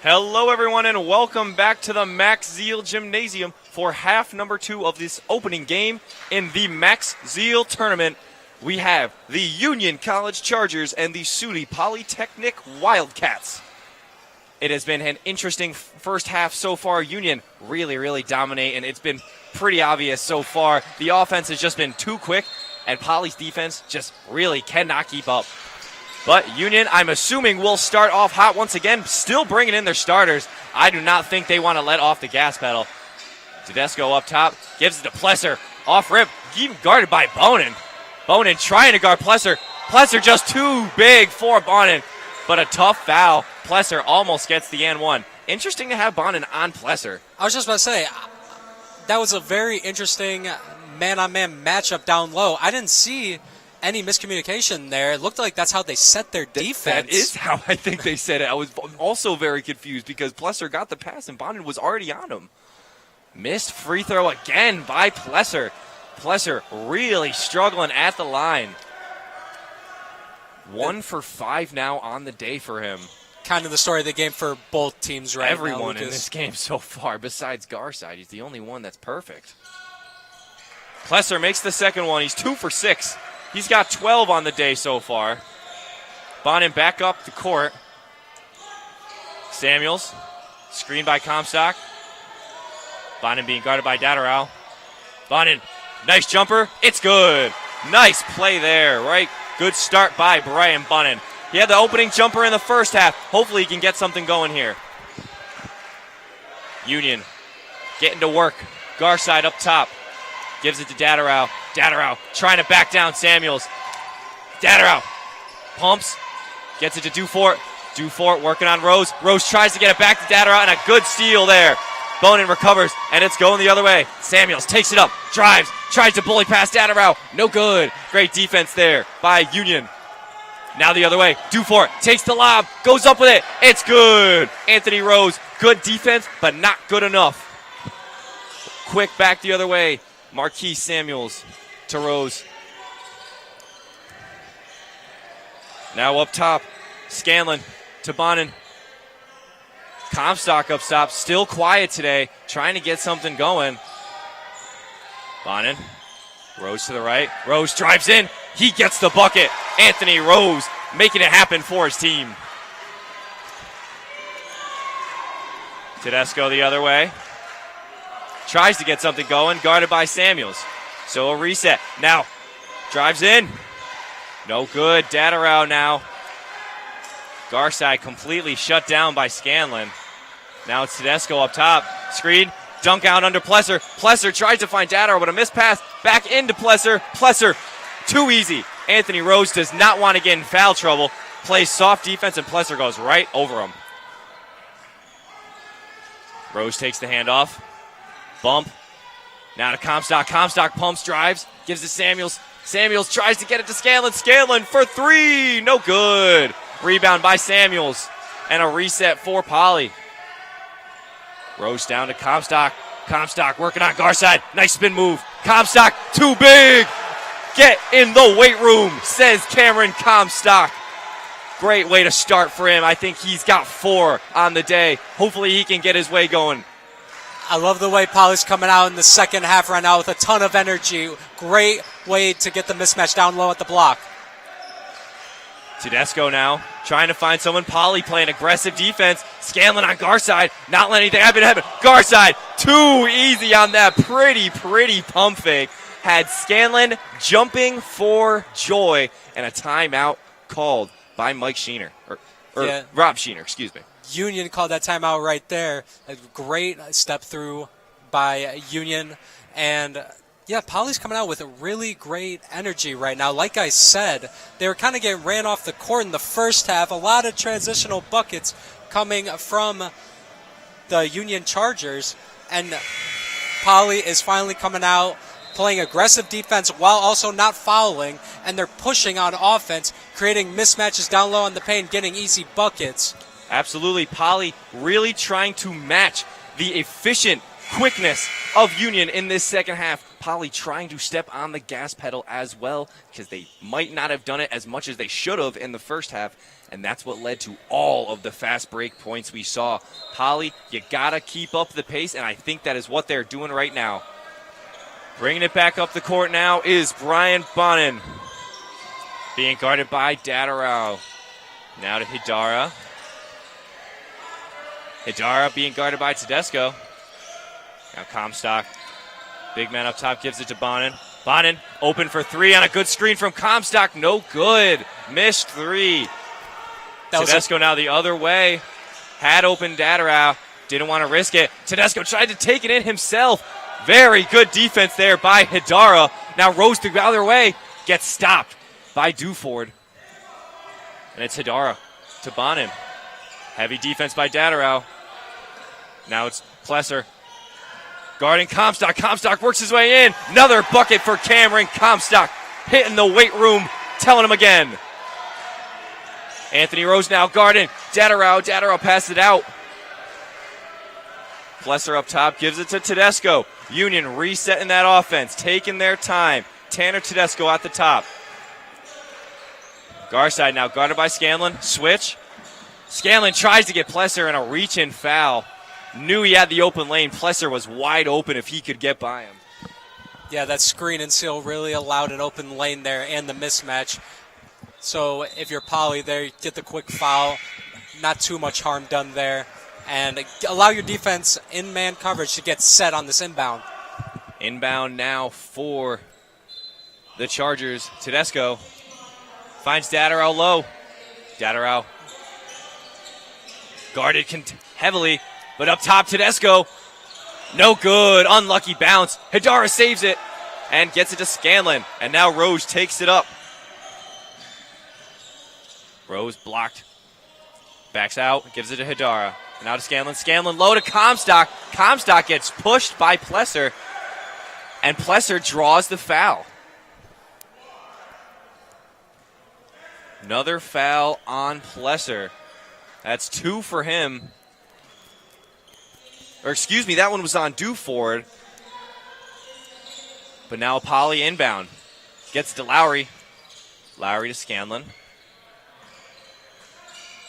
[SPEAKER 2] Hello, everyone, and welcome back to the Max Ziel Gymnasium for half number 2 of this opening game in the Max Ziel tournament. We have the Union College Chargers and the SUNY Polytechnic Wildcats. It has been an interesting first half so far. Union really dominate, and it's been pretty obvious so far. The offense has just been too quick, and Poly's defense just really cannot keep up. But Union, I'm assuming, will start off hot once again, still bringing in their starters. I do not think they want to let off the gas pedal. Tedesco up top, gives it to Plesser. Off rip, even guarded by Bonin. Bonin trying to guard Plesser. Plesser just too big for Bonin, but a tough foul. Plesser almost gets the and one. Interesting to have Bonin on Plesser.
[SPEAKER 1] I was just about to say, that was a very interesting man-on-man matchup down low. I didn't see any miscommunication there. It looked like that's how they set their defense.
[SPEAKER 2] That is how I think they said it. I was also very confused because Plesser got the pass and Bonin was already on him. Missed free throw again by Plesser. Plesser really struggling at the line. 1 for 5 now on the day for him.
[SPEAKER 1] Kind of the story of the game for both teams right now.
[SPEAKER 2] Everyone in this game so far, besides Garside. He's the only one that's perfect. Plesser makes the second one. He's 2 for 6. He's got 12 on the day so far. Bonin back up the court. Samuels, screened by Comstock. Bonin being guarded by Dadarau. Bonin, nice jumper. It's good. Nice play there, right? Good start by Brian Bonin. He had the opening jumper in the first half. Hopefully he can get something going here. Union getting to work. Garside up top. Gives it to Dadarau. Dadarau trying to back down Samuels. Dadarau pumps. Gets it to Dufort. Dufort working on Rose. Rose tries to get it back to Dadarau, and a good steal there. Bonin recovers, and it's going the other way. Samuels takes it up, drives, tries to bully past Dadarau. No good. Great defense there by Union. Now the other way. Dufort takes the lob, goes up with it. It's good. Anthony Rose. Good defense, but not good enough. Quick back the other way. Marquise Samuels to Rose. Now up top. Scanlon to Bonin. Comstock up top. Still quiet today. Trying to get something going. Bonin. Rose to the right. Rose drives in. He gets the bucket. Anthony Rose making it happen for his team. Tedesco the other way. Tries to get something going, guarded by Samuels. So a reset. Now, drives in. No good. Dadarau now. Garside completely shut down by Scanlon. Now it's Tedesco up top. Screen. Dunk out under Plesser. Plesser tries to find Dadarau, but a missed pass. Back into Plesser. Plesser, too easy. Anthony Rose does not want to get in foul trouble. Plays soft defense, and Plesser goes right over him. Rose takes the handoff. Bump. Now to Comstock. Comstock pumps, drives, gives to Samuels. Samuels tries to get it to Scanlon. Scanlon for 3. No good. Rebound by Samuels. And a reset for Poly. Rose down to Comstock. Comstock working on Garside. Nice spin move. Comstock, too big. Get in the weight room, says Cameron Comstock. Great way to start for him. I think he's got 4 on the day. Hopefully he can get his way going.
[SPEAKER 1] I love the way Poly's coming out in the second half right now with a ton of energy. Great way to get the mismatch down low at the block.
[SPEAKER 2] Tedesco now trying to find someone. Poly playing aggressive defense. Scanlon on Garside. Not letting anything happen. Garside too easy on that pretty pump fake. Had Scanlon jumping for joy, and a timeout called by Mike Sheener. Rob Sheener, excuse me.
[SPEAKER 1] Union called that timeout right there. A great step through by Union. And yeah, Poly's coming out with a really great energy right now. Like I said, they were kind of getting ran off the court in the first half. A lot of transitional buckets coming from the Union Chargers. And Poly is finally coming out, playing aggressive defense while also not fouling. And they're pushing on offense, creating mismatches down low on the paint, getting easy buckets.
[SPEAKER 2] Absolutely. Poly really trying to match the efficient quickness of Union in this second half. Poly trying to step on the gas pedal as well, because they might not have done it as much as they should have in the first half, and that's what led to all of the fast break points we saw. Poly, you gotta keep up the pace, and I think that is what they're doing right now. Bringing it back up the court now is Brian Bonin, being guarded by Dadarau. Now to Hidara. Hidara being guarded by Tedesco. Now Comstock. Big man up top gives it to Bonin. Bonin open for three on a good screen from Comstock. No good. Missed three. Tedesco now the other way. Had open Dadarau. Didn't want to risk it. Tedesco tried to take it in himself. Very good defense there by Hidara. Now Rose the other way. Gets stopped by Duford. And it's Hidara to Bonin. Heavy defense by Dadarau. Now it's Plesser. Guarding Comstock. Comstock works his way in. Another bucket for Cameron Comstock. Hitting the weight room. Telling him again. Anthony Rose now guarding Dadarau. Dadarau passes it out. Plesser up top gives it to Tedesco. Union resetting that offense. Taking their time. Tanner Tedesco at the top. Garside now guarded by Scanlon. Switch. Scanlon tries to get Plesser in a reach-in foul. Knew he had the open lane. Plesser was wide open if he could get by him.
[SPEAKER 1] Yeah, that screen and seal really allowed an open lane there and the mismatch. So if you're Poly there, you get the quick foul. Not too much harm done there. And allow your defense in man coverage to get set on this inbound.
[SPEAKER 2] Inbound now for the Chargers. Tedesco finds Dadarau low. Dadarau guarded heavily. But up top, Tedesco, no good, unlucky bounce. Hidara saves it and gets it to Scanlon. And now Rose takes it up. Rose blocked, backs out, gives it to Hidara. Now to Scanlon. Scanlon low to Comstock. Comstock gets pushed by Plesser, and Plesser draws the foul. Another foul on Plesser. That's two for him. Or excuse me, that one was on Duford. But now Poly inbound. Gets to Lowry. Lowry to Scanlon.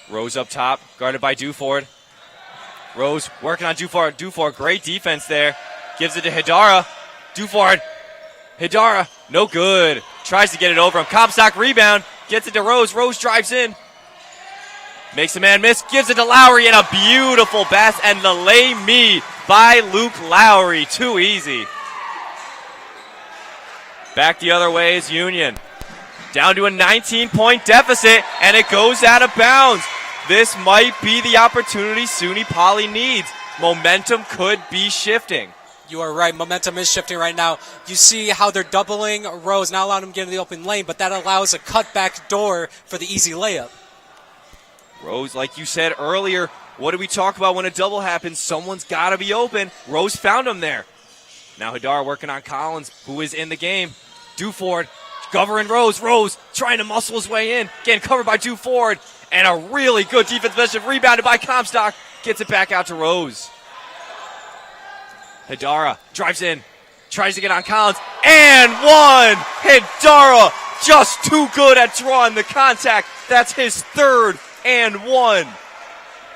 [SPEAKER 2] Rose up top, guarded by Duford. Rose working on Duford. Duford, great defense there. Gives it to Hidara. Duford. Hidara, no good. Tries to get it over him. Comstock rebound. Gets it to Rose. Rose drives in. Makes a man miss. Gives it to Lowry and a beautiful pass. And the lay me by Luke Lowry. Too easy. Back the other way is Union. Down to a 19-point deficit, and it goes out of bounds. This might be the opportunity SUNY Poly needs. Momentum could be shifting.
[SPEAKER 1] You are right. Momentum is shifting right now. You see how they're doubling Rose, not allowing him to get in the open lane, but that allows a cutback door for the easy layup.
[SPEAKER 2] Rose, like you said earlier, what do we talk about when a double happens? Someone's got to be open. Rose found him there. Now Hidara working on Collins, who is in the game. Duford covering Rose. Rose trying to muscle his way in. Getting covered by Duford. And a really good defensive possession rebounded by Comstock. Gets it back out to Rose. Hidara drives in. Tries to get on Collins. And one! Hidara just too good at drawing the contact. That's his third and one.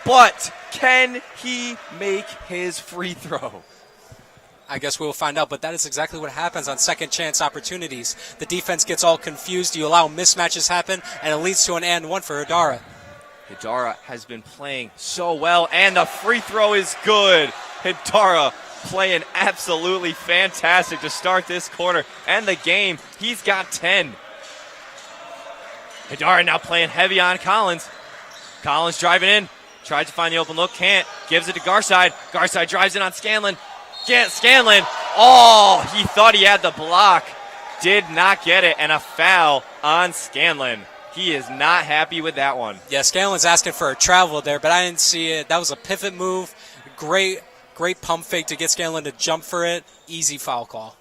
[SPEAKER 2] But can he make his free throw?
[SPEAKER 1] I guess we'll find out, but that is exactly what happens on second chance opportunities. The defense gets all confused. You allow mismatches happen, and it leads to an and one for Hidara.
[SPEAKER 2] Hidara has been playing so well, and the free throw is good. Hidara playing absolutely fantastic to start this quarter and the game. He's got 10. Hidara now playing heavy on Collins. Collins driving in. Tries to find the open look. Can't. Gives it to Garside. Garside drives in on Scanlon. Scanlon. Oh, he thought he had the block. Did not get it. And a foul on Scanlon. He is not happy with that one.
[SPEAKER 1] Yeah, Scanlon's asking for a travel there, but I didn't see it. That was a pivot move. Great pump fake to get Scanlon to jump for it. Easy foul call.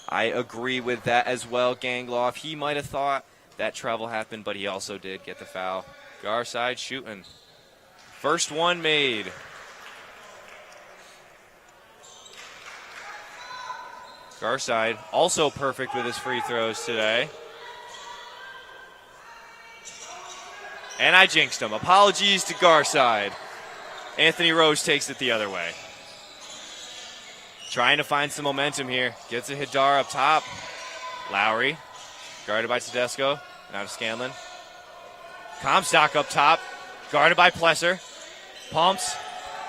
[SPEAKER 2] I agree with that as well, Gangloff. He might have thought that travel happened, but he also did get the foul. Garside shooting. First one made. Garside also perfect with his free throws today. And I jinxed him. Apologies to Garside. Anthony Rose takes it the other way. Trying to find some momentum here. Gets a Hadar up top. Lowry, guarded by Tedesco. Now to Scanlon. Comstock up top, guarded by Plesser. Pumps,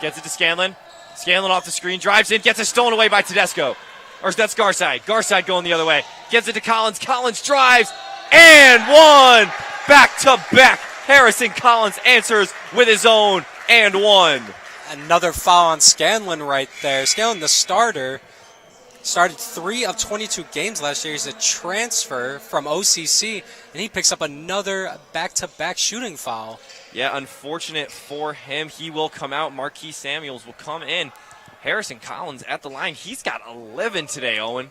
[SPEAKER 2] gets it to Scanlon. Scanlon off the screen, drives in, gets it stolen away by Tedesco. Or that's Garside. Garside going the other way. Gives it to Collins. Collins drives and one. Back to back. Harrison Collins answers with his own and one.
[SPEAKER 1] Another foul on Scanlon right there. Scanlon, the starter, started 3 of 22 games last year. He's a transfer from OCC, and he picks up another back-to-back shooting foul.
[SPEAKER 2] Yeah, unfortunate for him. He will come out. Marquise Samuels will come in. Harrison Collins at the line. He's got 11 today, Owen.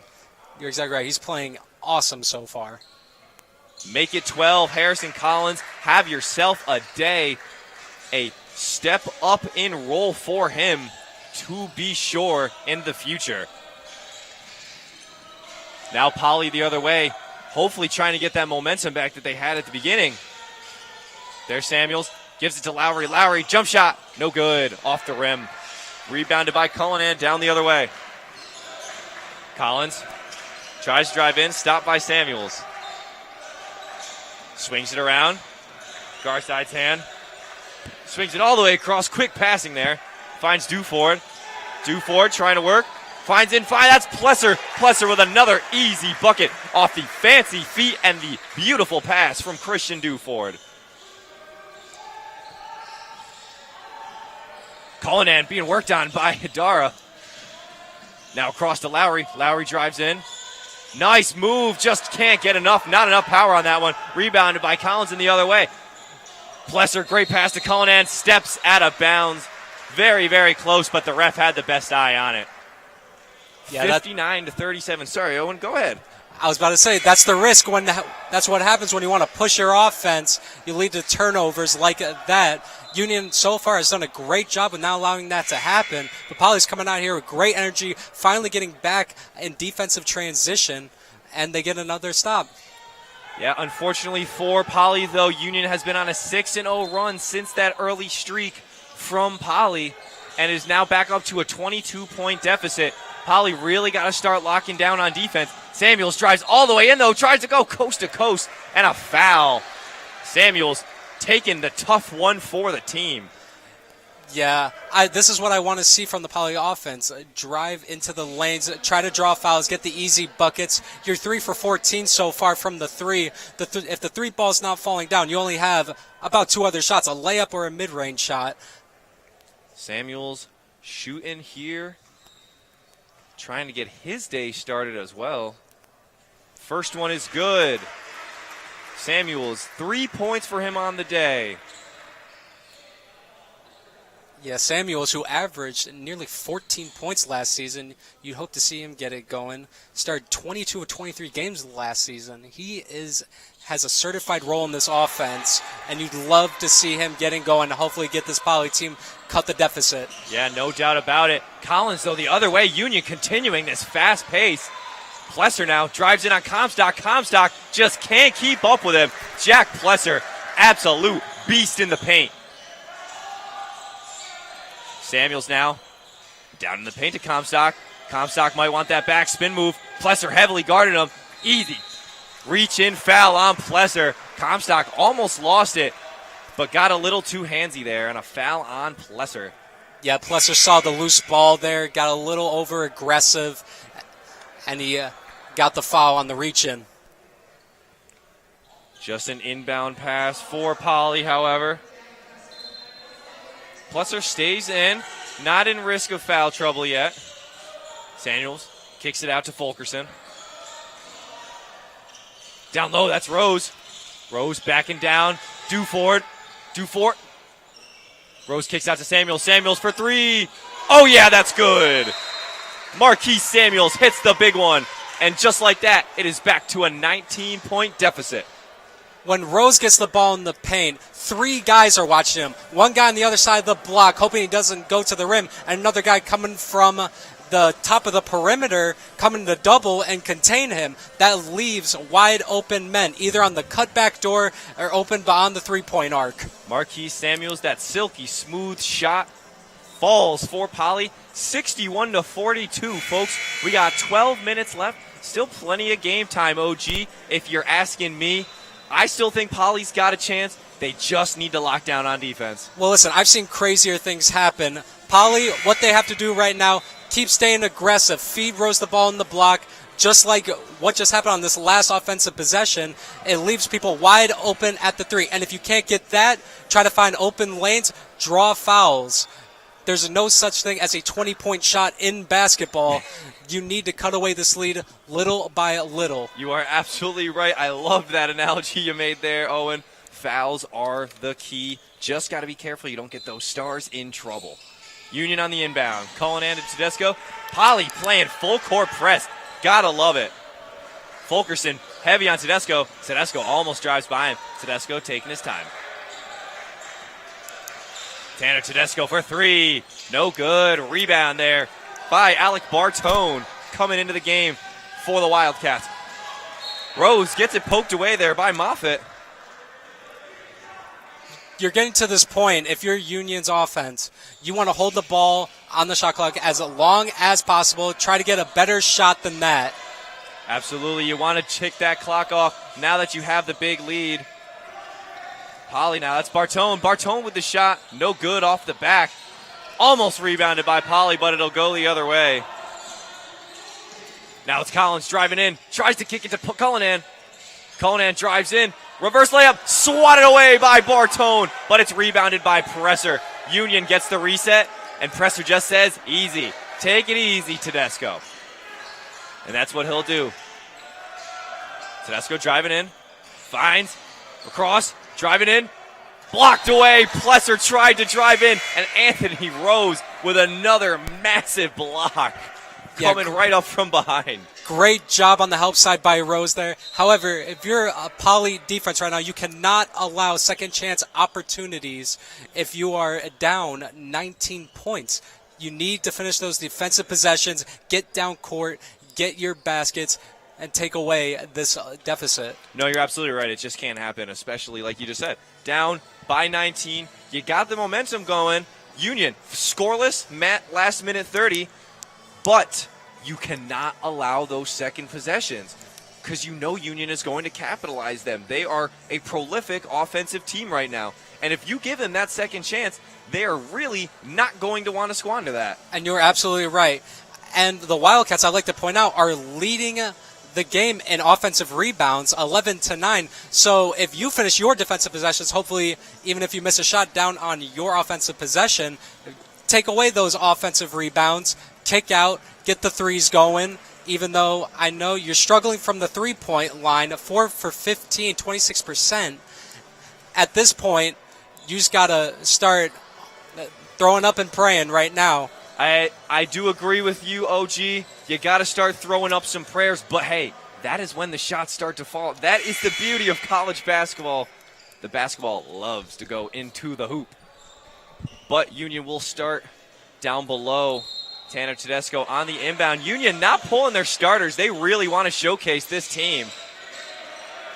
[SPEAKER 1] You're exactly right. He's playing awesome so far.
[SPEAKER 2] Make it 12. Harrison Collins, have yourself a day. A step up in role for him to be sure in the future. Now Poly the other way, hopefully trying to get that momentum back that they had at the beginning. There's Samuels, gives it to Lowry. Lowry, jump shot, no good, off the rim. Rebounded by Cullinan, down the other way. Collins tries to drive in, stopped by Samuels. Swings it around, Garside's hand. Swings it all the way across, quick passing there. Finds Duford. Duford trying to work. Finds in, that's Plesser. Plesser with another easy bucket off the fancy feet and the beautiful pass from Christian Duford. Cullinan being worked on by Hidara. Now across to Lowry. Lowry drives in. Nice move, just can't get enough. Not enough power on that one. Rebounded by Collins in the other way. Plesser, great pass to Cullinan, steps out of bounds. Very, very close, but the ref had the best eye on it. Yeah, 59 to 37. Sorry, Owen, go ahead.
[SPEAKER 1] I was about to say, that's the risk. That's what happens when you want to push your offense. You lead to turnovers like that. Union so far has done a great job of not allowing that to happen. But Poly's coming out here with great energy, finally getting back in defensive transition, and they get another stop.
[SPEAKER 2] Yeah, unfortunately for Poly, though, Union has been on a 6-0 run since that early streak from Poly and is now back up to a 22-point deficit. Poly really got to start locking down on defense. Samuels drives all the way in, though, tries to go coast to coast, and a foul. Samuels taking the tough one for the team.
[SPEAKER 1] Yeah, this is what I want to see from the Poly offense. Drive into the lanes, try to draw fouls, get the easy buckets. You're 3 for 14 so far from the three. If the three ball's not falling down, you only have about 2 other shots, a layup or a mid-range shot.
[SPEAKER 2] Samuels shooting here, trying to get his day started as well. First one is good. Samuels, 3 points for him on the day.
[SPEAKER 1] Yeah, Samuels, who averaged nearly 14 points last season, you hope to see him get it going. Started 22 of 23 games last season. He has a certified role in this offense, and you'd love to see him getting going to hopefully get this Poly team cut the deficit.
[SPEAKER 2] Yeah, no doubt about it. Collins, though, the other way. Union continuing this fast pace. Plesser now drives in on Comstock. Comstock just can't keep up with him. Jack Plesser, absolute beast in the paint. Samuels now down in the paint to Comstock. Comstock might want that back spin move. Plesser heavily guarded him. Easy. Reach in foul on Plesser. Comstock almost lost it, but got a little too handsy there, and a foul on Plesser.
[SPEAKER 1] Yeah, Plesser saw the loose ball there, got a little over aggressive, and he got the foul on the reach in.
[SPEAKER 2] Just an inbound pass for Poly, however. Plesser stays in, not in risk of foul trouble yet. Samuels kicks it out to Fulkerson. Down low, that's Rose. Rose backing down. Duford. Rose kicks out to Samuels. Samuels for 3. Oh, yeah, that's good. Marquise Samuels hits the big one. And just like that, it is back to a 19-point deficit.
[SPEAKER 1] When Rose gets the ball in the paint, 3 guys are watching him. One guy on the other side of the block, hoping he doesn't go to the rim, and another guy coming from the top of the perimeter coming to double and contain him. That leaves wide open men, either on the cutback door or open beyond the three-point arc.
[SPEAKER 2] Marquise Samuels, that silky smooth shot falls for Poly. 61-42, folks. We got 12 minutes left. Still plenty of game time, OG. If you're asking me, I still think Poly's got a chance. They just need to lock down on defense.
[SPEAKER 1] Well, listen, I've seen crazier things happen. Poly, what they have to do right now, keep staying aggressive. Feed Rose the ball in the block, just like what just happened on this last offensive possession. It leaves people wide open at the three. And if you can't get that, try to find open lanes, draw fouls. There's no such thing as a 20-point shot in basketball. You need to cut away this lead little by little.
[SPEAKER 2] You are absolutely right. I love that analogy you made there, Owen. Fouls are the key. Just got to be careful you don't get those stars in trouble. Union on the inbound. Cullinan to Tedesco. Poly playing full court press. Gotta love it. Fulkerson heavy on Tedesco. Tedesco almost drives by him. Tedesco taking his time. Tanner Tedesco for three. No good. Rebound there by Alec Bartone coming into the game for the Wildcats. Rose gets it poked away there by Moffitt.
[SPEAKER 1] You're getting to this point, if you're Union's offense, you want to hold the ball on the shot clock as long as possible. Try to get a better shot than that.
[SPEAKER 2] Absolutely. You want to tick that clock off now that you have the big lead. Poly now. That's Bartone. Bartone with the shot. No good off the back. Almost rebounded by Poly, but it'll go the other way. Now it's Collins driving in. Tries to kick it to Cullinan. Cullinan drives in. Reverse layup. Swatted away by Bartone, but it's rebounded by Presser. Union gets the reset, and Presser just says, easy. Take it easy, Tedesco. And that's what he'll do. Tedesco driving in. Finds. Across. Driving in. Blocked away. Plesser tried to drive in, and Anthony Rose with another massive block coming right up from behind.
[SPEAKER 1] Great job on the help side by Rose there. However, if you're a Poly defense right now, you cannot allow second chance opportunities if you are down 19 points. You need to finish those defensive possessions, get down court, get your baskets, and take away this deficit.
[SPEAKER 2] No, you're absolutely right. It just can't happen, especially like you just said. Down by 19. You got the momentum going. Union, scoreless, last minute 30. But you cannot allow those second possessions because you know Union is going to capitalize them. They are a prolific offensive team right now. And if you give them that second chance, they are really not going to want to squander that.
[SPEAKER 1] And you're absolutely right. And the Wildcats, I'd like to point out, are leading the game in offensive rebounds, 11-9. So if you finish your defensive possessions, hopefully even if you miss a shot down on your offensive possession, take away those offensive rebounds, kick out, get the threes going, even though I know you're struggling from the three-point line, 4 for 15, 26%. At this point, you just got to start throwing up and praying right now.
[SPEAKER 2] I do agree with you, OG. You got to start throwing up some prayers, but hey, that is when the shots start to fall. That is the beauty of college basketball. The basketball loves to go into the hoop. But Union will start down below. Tanner Tedesco on the inbound. Union not pulling their starters. They really want to showcase this team.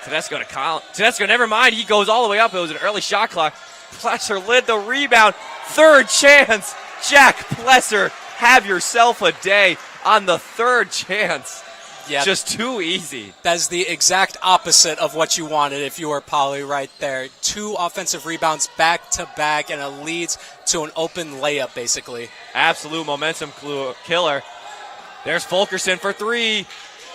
[SPEAKER 2] Tedesco to Collins. Tedesco, never mind. He goes all the way up. It was an early shot clock. Plesser led the rebound. Third chance. Jack Plesser, have yourself a day on the third chance. Yeah, just too easy.
[SPEAKER 1] That's the exact opposite of what you wanted if you were Poly right there. 2 offensive rebounds back to back, and it leads to an open layup, basically.
[SPEAKER 2] Absolute momentum killer. There's Fulkerson for 3.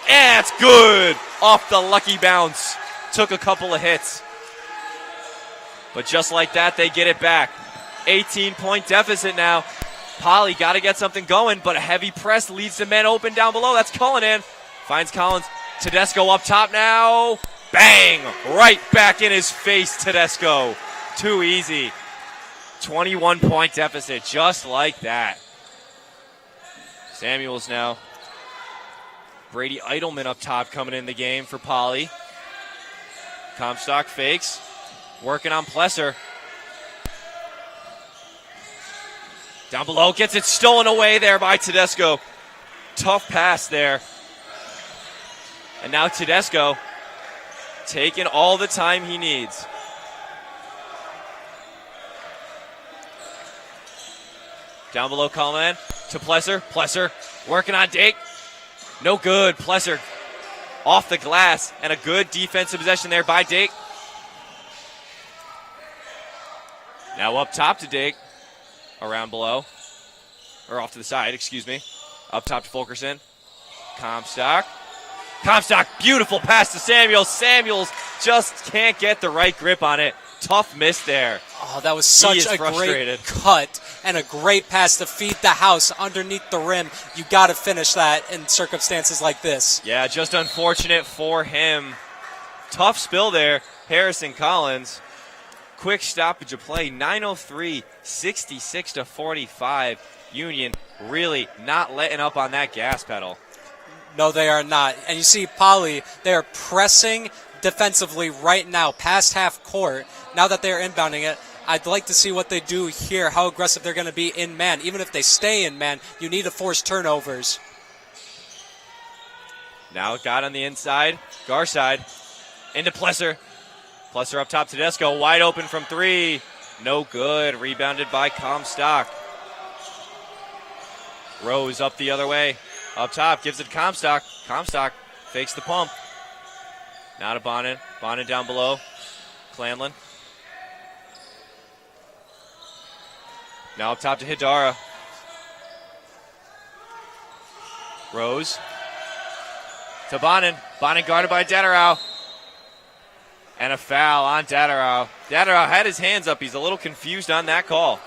[SPEAKER 2] And it's good. Off the lucky bounce. Took a couple of hits. But just like that, they get it back. 18-point deficit now. Poly got to get something going, but a heavy press leads the men open down below. That's Cullinan. Finds Collins. Tedesco up top now. Bang! Right back in his face, Tedesco. Too easy. 21-point deficit, just like that. Samuels now. Brady Eidelman up top coming in the game for Poly. Comstock fakes. Working on Plesser. Down below, gets it stolen away there by Tedesco. Tough pass there. And now Tedesco taking all the time he needs. Down below, Coleman to Plesser. Plesser working on Dake. No good. Plesser off the glass, and a good defensive possession there by Dake. Now up top to Dake. Around below. Or off to the side, excuse me. Up top to Fulkerson. Comstock, beautiful pass to Samuels. Samuels just can't get the right grip on it. Tough miss there.
[SPEAKER 1] Oh, that was such a great cut and a great pass to feed the house underneath the rim. You got to finish that in circumstances like this.
[SPEAKER 2] Yeah, just unfortunate for him. Tough spill there. Harrison Collins. Quick stoppage of play. 9:03, 66-45. Union really not letting up on that gas pedal.
[SPEAKER 1] No, they are not. And you see Poly, they are pressing defensively right now past half court. Now that they're inbounding it, I'd like to see what they do here, how aggressive they're going to be in man. Even if they stay in man, you need to force turnovers.
[SPEAKER 2] Now it got on the inside, Garside, into Plesser. Plesser up top to Tedesco, wide open from three. No good, rebounded by Comstock. Rose up the other way. Up top, gives it to Comstock. Comstock fakes the pump. Now to Bonin. Bonin down below. Clanlin. Now up top to Hidara. Rose. To Bonin. Bonin guarded by Dadarau. And a foul on Dadarau. Dadarau had his hands up. He's a little confused on that call.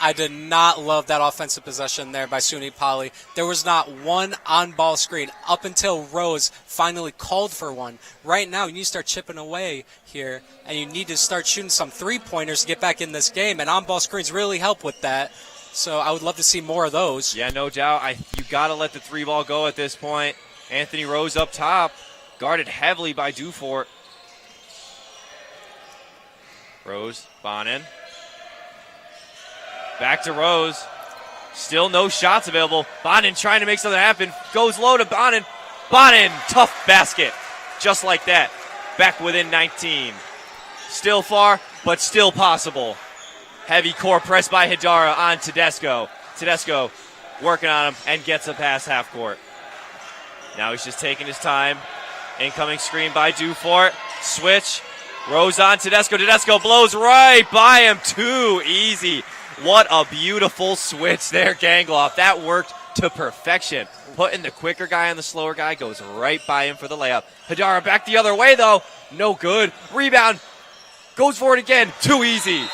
[SPEAKER 1] I did not love that offensive possession there by SUNY Poly. There was not one on-ball screen up until Rose finally called for one. Right now, you need to start chipping away here, and you need to start shooting some three-pointers to get back in this game, and on-ball screens really help with that. So I would love to see more of those.
[SPEAKER 2] Yeah, no doubt. You got to let the three ball go at this point. Anthony Rose up top, guarded heavily by Dufort. Rose, Bonin. Back to Rose. Still no shots available. Bonin trying to make something happen. Goes low to Bonin. Bonin, tough basket. Just like that. Back within 19. Still far, but still possible. Heavy core press by Hidara on Tedesco. Tedesco working on him and gets a pass half court. Now he's just taking his time. Incoming screen by Dufort. Switch. Rose on Tedesco. Tedesco blows right by him. Too easy. What a beautiful switch there, Gangloff. That worked to perfection. Putting the quicker guy on the slower guy, goes right by him for the layup. Hidara back the other way, though. No good. Rebound. Goes for it again. Too easy.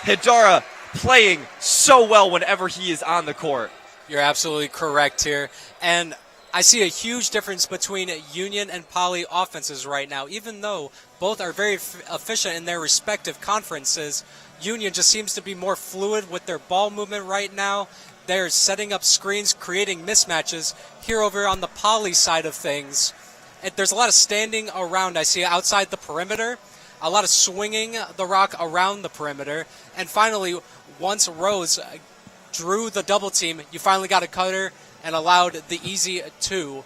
[SPEAKER 2] Hidara playing so well whenever he is on the court.
[SPEAKER 1] You're absolutely correct here. And I see a huge difference between Union and Poly offenses right now. Even though both are very efficient in their respective conferences, Union just seems to be more fluid with their ball movement right now. They're setting up screens, creating mismatches. Here over on the Poly side of things, there's a lot of standing around. I see outside the perimeter, a lot of swinging the rock around the perimeter. And finally, once Rose drew the double team, you finally got a cutter and allowed the easy two.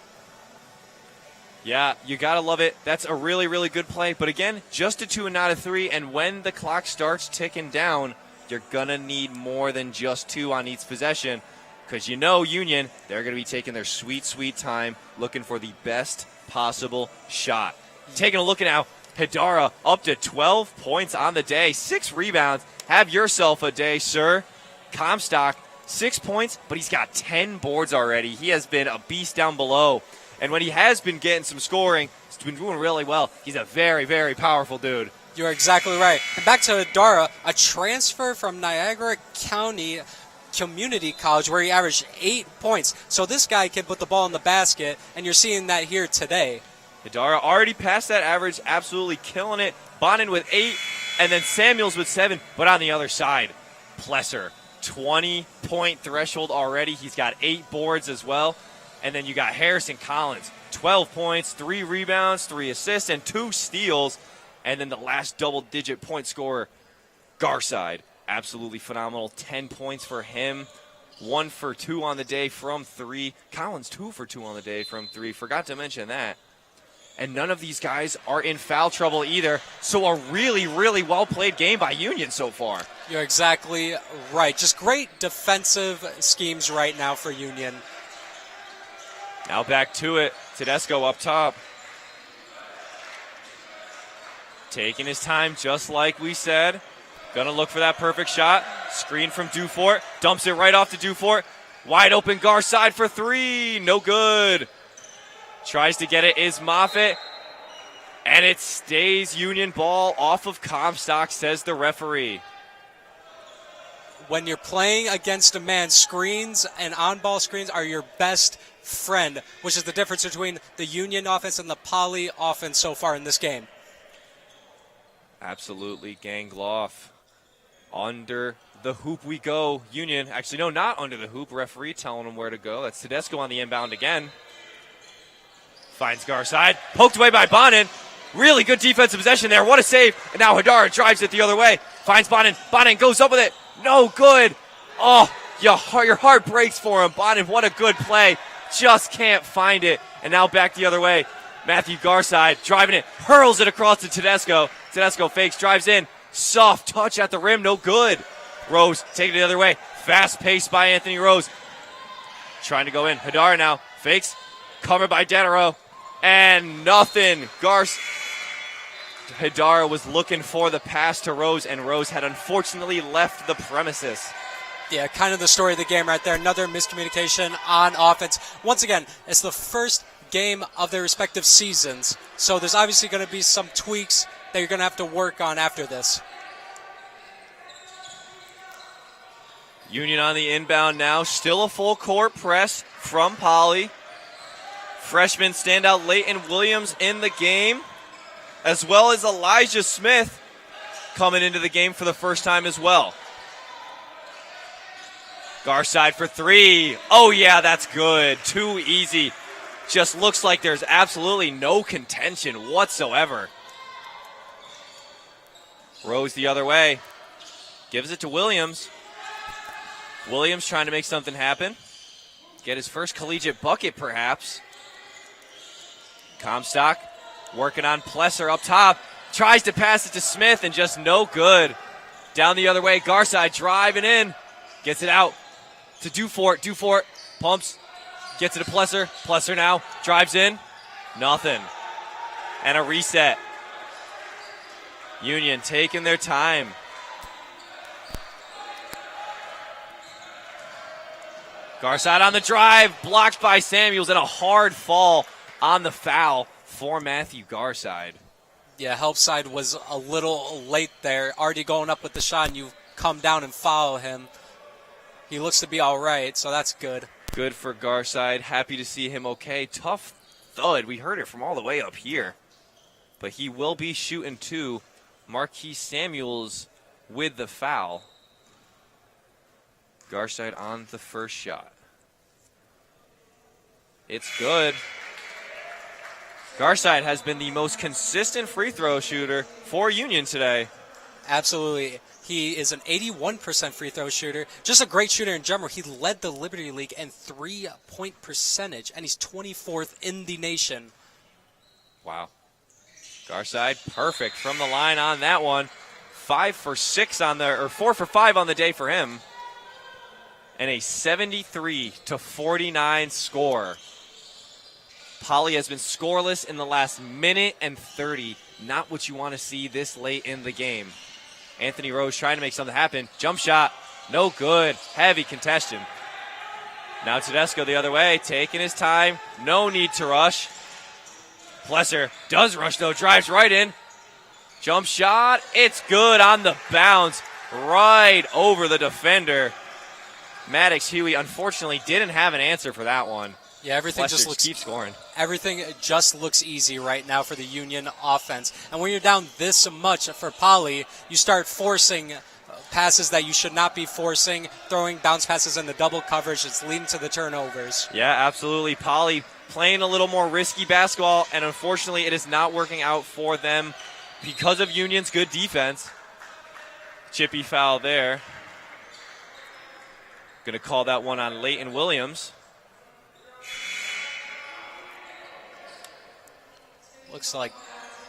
[SPEAKER 2] Yeah, you got to love it. That's a really, really good play. But again, just a two and not a three. And when the clock starts ticking down, you're going to need more than just two on each possession. Because you know Union, they're going to be taking their sweet, sweet time looking for the best possible shot. Taking a look at now, Hidara up to 12 points on the day. 6 rebounds. Have yourself a day, sir. Comstock, 6 points, but he's got 10 boards already. He has been a beast down below. And when he has been getting some scoring, he's been doing really well. He's a very, very powerful dude.
[SPEAKER 1] You're exactly right. And back to Hidara, a transfer from Niagara County Community College where he averaged 8 points. So this guy can put the ball in the basket, and you're seeing that here today.
[SPEAKER 2] Hidara already passed that average, absolutely killing it. Bonin with 8, and then Samuels with 7. But on the other side, Plesser, 20-point threshold already. He's got 8 boards as well. And then you got Harrison Collins, 12 points, 3 rebounds, 3 assists, and 2 steals. And then the last double-digit point scorer, Garside, absolutely phenomenal. 10 points for him. 1 for 2 on the day from 3. Collins 2 for 2 on the day from 3. Forgot to mention that. And none of these guys are in foul trouble either. So a really, really well-played game by Union so far.
[SPEAKER 1] You're exactly right. Just great defensive schemes right now for Union.
[SPEAKER 2] Now back to it. Tedesco up top. Taking his time just like we said. Gonna look for that perfect shot. Screen from Dufort. Dumps it right off to Dufort. Wide open Garside for 3. No good. Tries to get it is Moffitt. And it stays Union ball off of Comstock, says the referee.
[SPEAKER 1] When you're playing against a man, screens and on-ball screens are your best friend, which is the difference between the Union offense and the Poly offense so far in this game.
[SPEAKER 2] Absolutely, Gangloff. Under the hoop we go. Union, actually, no, not under the hoop. Referee telling him where to go. That's Tedesco on the inbound again. Finds Garside. Poked away by Bonin. Really good defensive possession there. What a save. And now Hadara drives it the other way. Finds Bonin. Bonin goes up with it. No good. Oh, your heart breaks for him. Bonin, what a good play. Just can't find it. And now back the other way. Matthew Garside driving it. Hurls it across to Tedesco. Tedesco fakes, drives in. Soft touch at the rim. No good. Rose taking it the other way. Fast pace by Anthony Rose. Trying to go in. Hadara now. Fakes. Covered by Denaro. And nothing. Hadara was looking for the pass to Rose, and Rose had unfortunately left the premises.
[SPEAKER 1] Yeah, kind of the story of the game right there. Another miscommunication on offense. Once again, it's the first game of their respective seasons, so there's obviously going to be some tweaks that you're going to have to work on after this.
[SPEAKER 2] Union on the inbound now. Still a full court press from Poly. Freshman standout Leighton Williams in the game, as well as Elijah Smith coming into the game for the first time as well. Garside for 3. Oh, yeah, that's good. Too easy. Just looks like there's absolutely no contention whatsoever. Rose the other way. Gives it to Williams. Williams trying to make something happen. Get his first collegiate bucket, perhaps. Comstock working on Plesser up top. Tries to pass it to Smith and just no good. Down the other way, Garside driving in. Gets it out to Dufort. Dufort pumps. Gets it to Plesser. Plesser now drives in. Nothing. And a reset. Union taking their time. Garside on the drive. Blocked by Samuels and a hard fall on the foul for Matthew Garside.
[SPEAKER 1] Yeah, help side was a little late there. Already going up with the shot, and you come down and follow him. He looks to be all right, so that's good.
[SPEAKER 2] Good for Garside. Happy to see him okay. Tough thud. We heard it from all the way up here. But he will be shooting 2. Marquise Samuels with the foul. Garside on the first shot. It's good. Garside has been the most consistent free throw shooter for Union today.
[SPEAKER 1] Absolutely. He is an 81% free throw shooter. Just a great shooter in general. He led the Liberty League in 3-point percentage, and he's 24th in the nation.
[SPEAKER 2] Wow. Garside, perfect from the line on that one. 4 for 5 on the day for him. And a 73-49 score. Poly has been scoreless in the last minute and 30. Not what you want to see this late in the game. Anthony Rose trying to make something happen. Jump shot, no good. Heavy contention. Now Tedesco the other way, taking his time. No need to rush. Plesser does rush though, drives right in. Jump shot, it's good on the bounce. Right over the defender. Maddox Huey unfortunately didn't have an answer for that one.
[SPEAKER 1] Yeah, everything
[SPEAKER 2] Plesser
[SPEAKER 1] just looks
[SPEAKER 2] keeps scoring.
[SPEAKER 1] Everything just looks easy right now for the Union offense. And when you're down this much for Poly, you start forcing passes that you should not be forcing, throwing bounce passes into double coverage. It's leading to the turnovers.
[SPEAKER 2] Yeah, absolutely. Poly playing a little more risky basketball, and unfortunately it is not working out for them because of Union's good defense. Chippy foul there. Going to call that one on Leighton Williams.
[SPEAKER 1] Looks like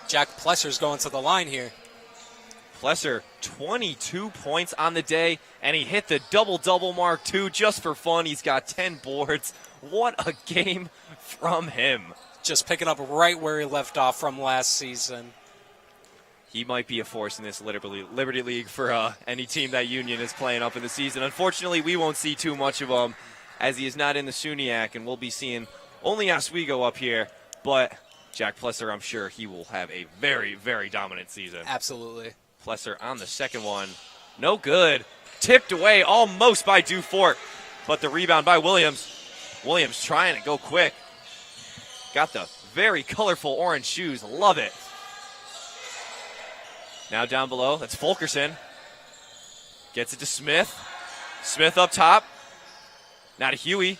[SPEAKER 1] Jack Plesser's going to the line here.
[SPEAKER 2] Plesser, 22 points on the day, and he hit the double-double mark, too, just for fun. He's got 10 boards. What a game from him.
[SPEAKER 1] Just picking up right where he left off from last season.
[SPEAKER 2] He might be a force in this Liberty League for any team that Union is playing up in the season. Unfortunately, we won't see too much of him as he is not in the SUNY, and we'll be seeing only Oswego up here. But Jack Plesser, I'm sure he will have a very, very dominant season.
[SPEAKER 1] Absolutely.
[SPEAKER 2] Plesser on the second one. No good. Tipped away almost by Dufort, but the rebound by Williams. Williams trying to go quick. Got the very colorful orange shoes. Love it. Now down below, that's Fulkerson. Gets it to Smith. Smith up top. Now to Huey.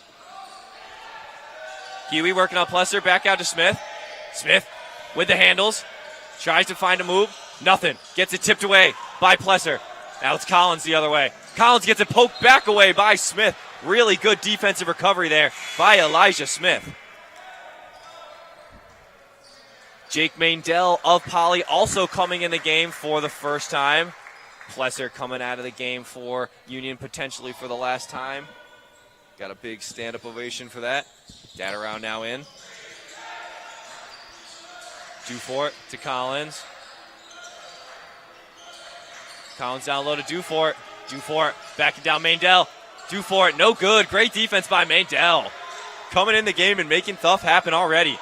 [SPEAKER 2] Huey working on Plesser. Back out to Smith. Smith with the handles. Tries to find a move. Nothing. Gets it tipped away by Plesser. Now it's Collins the other way. Collins gets it poked back away by Smith. Really good defensive recovery there by Elijah Smith. Jake Maindell of Poly also coming in the game for the first time. Plesser coming out of the game for Union potentially for the last time. Got a big stand-up ovation for that. Datarow now in. Dufort to Collins. Collins down low to Dufort. Dufort backing down Maindell. Dufort, no good. Great defense by Maindell. Coming in the game and making stuff happen already.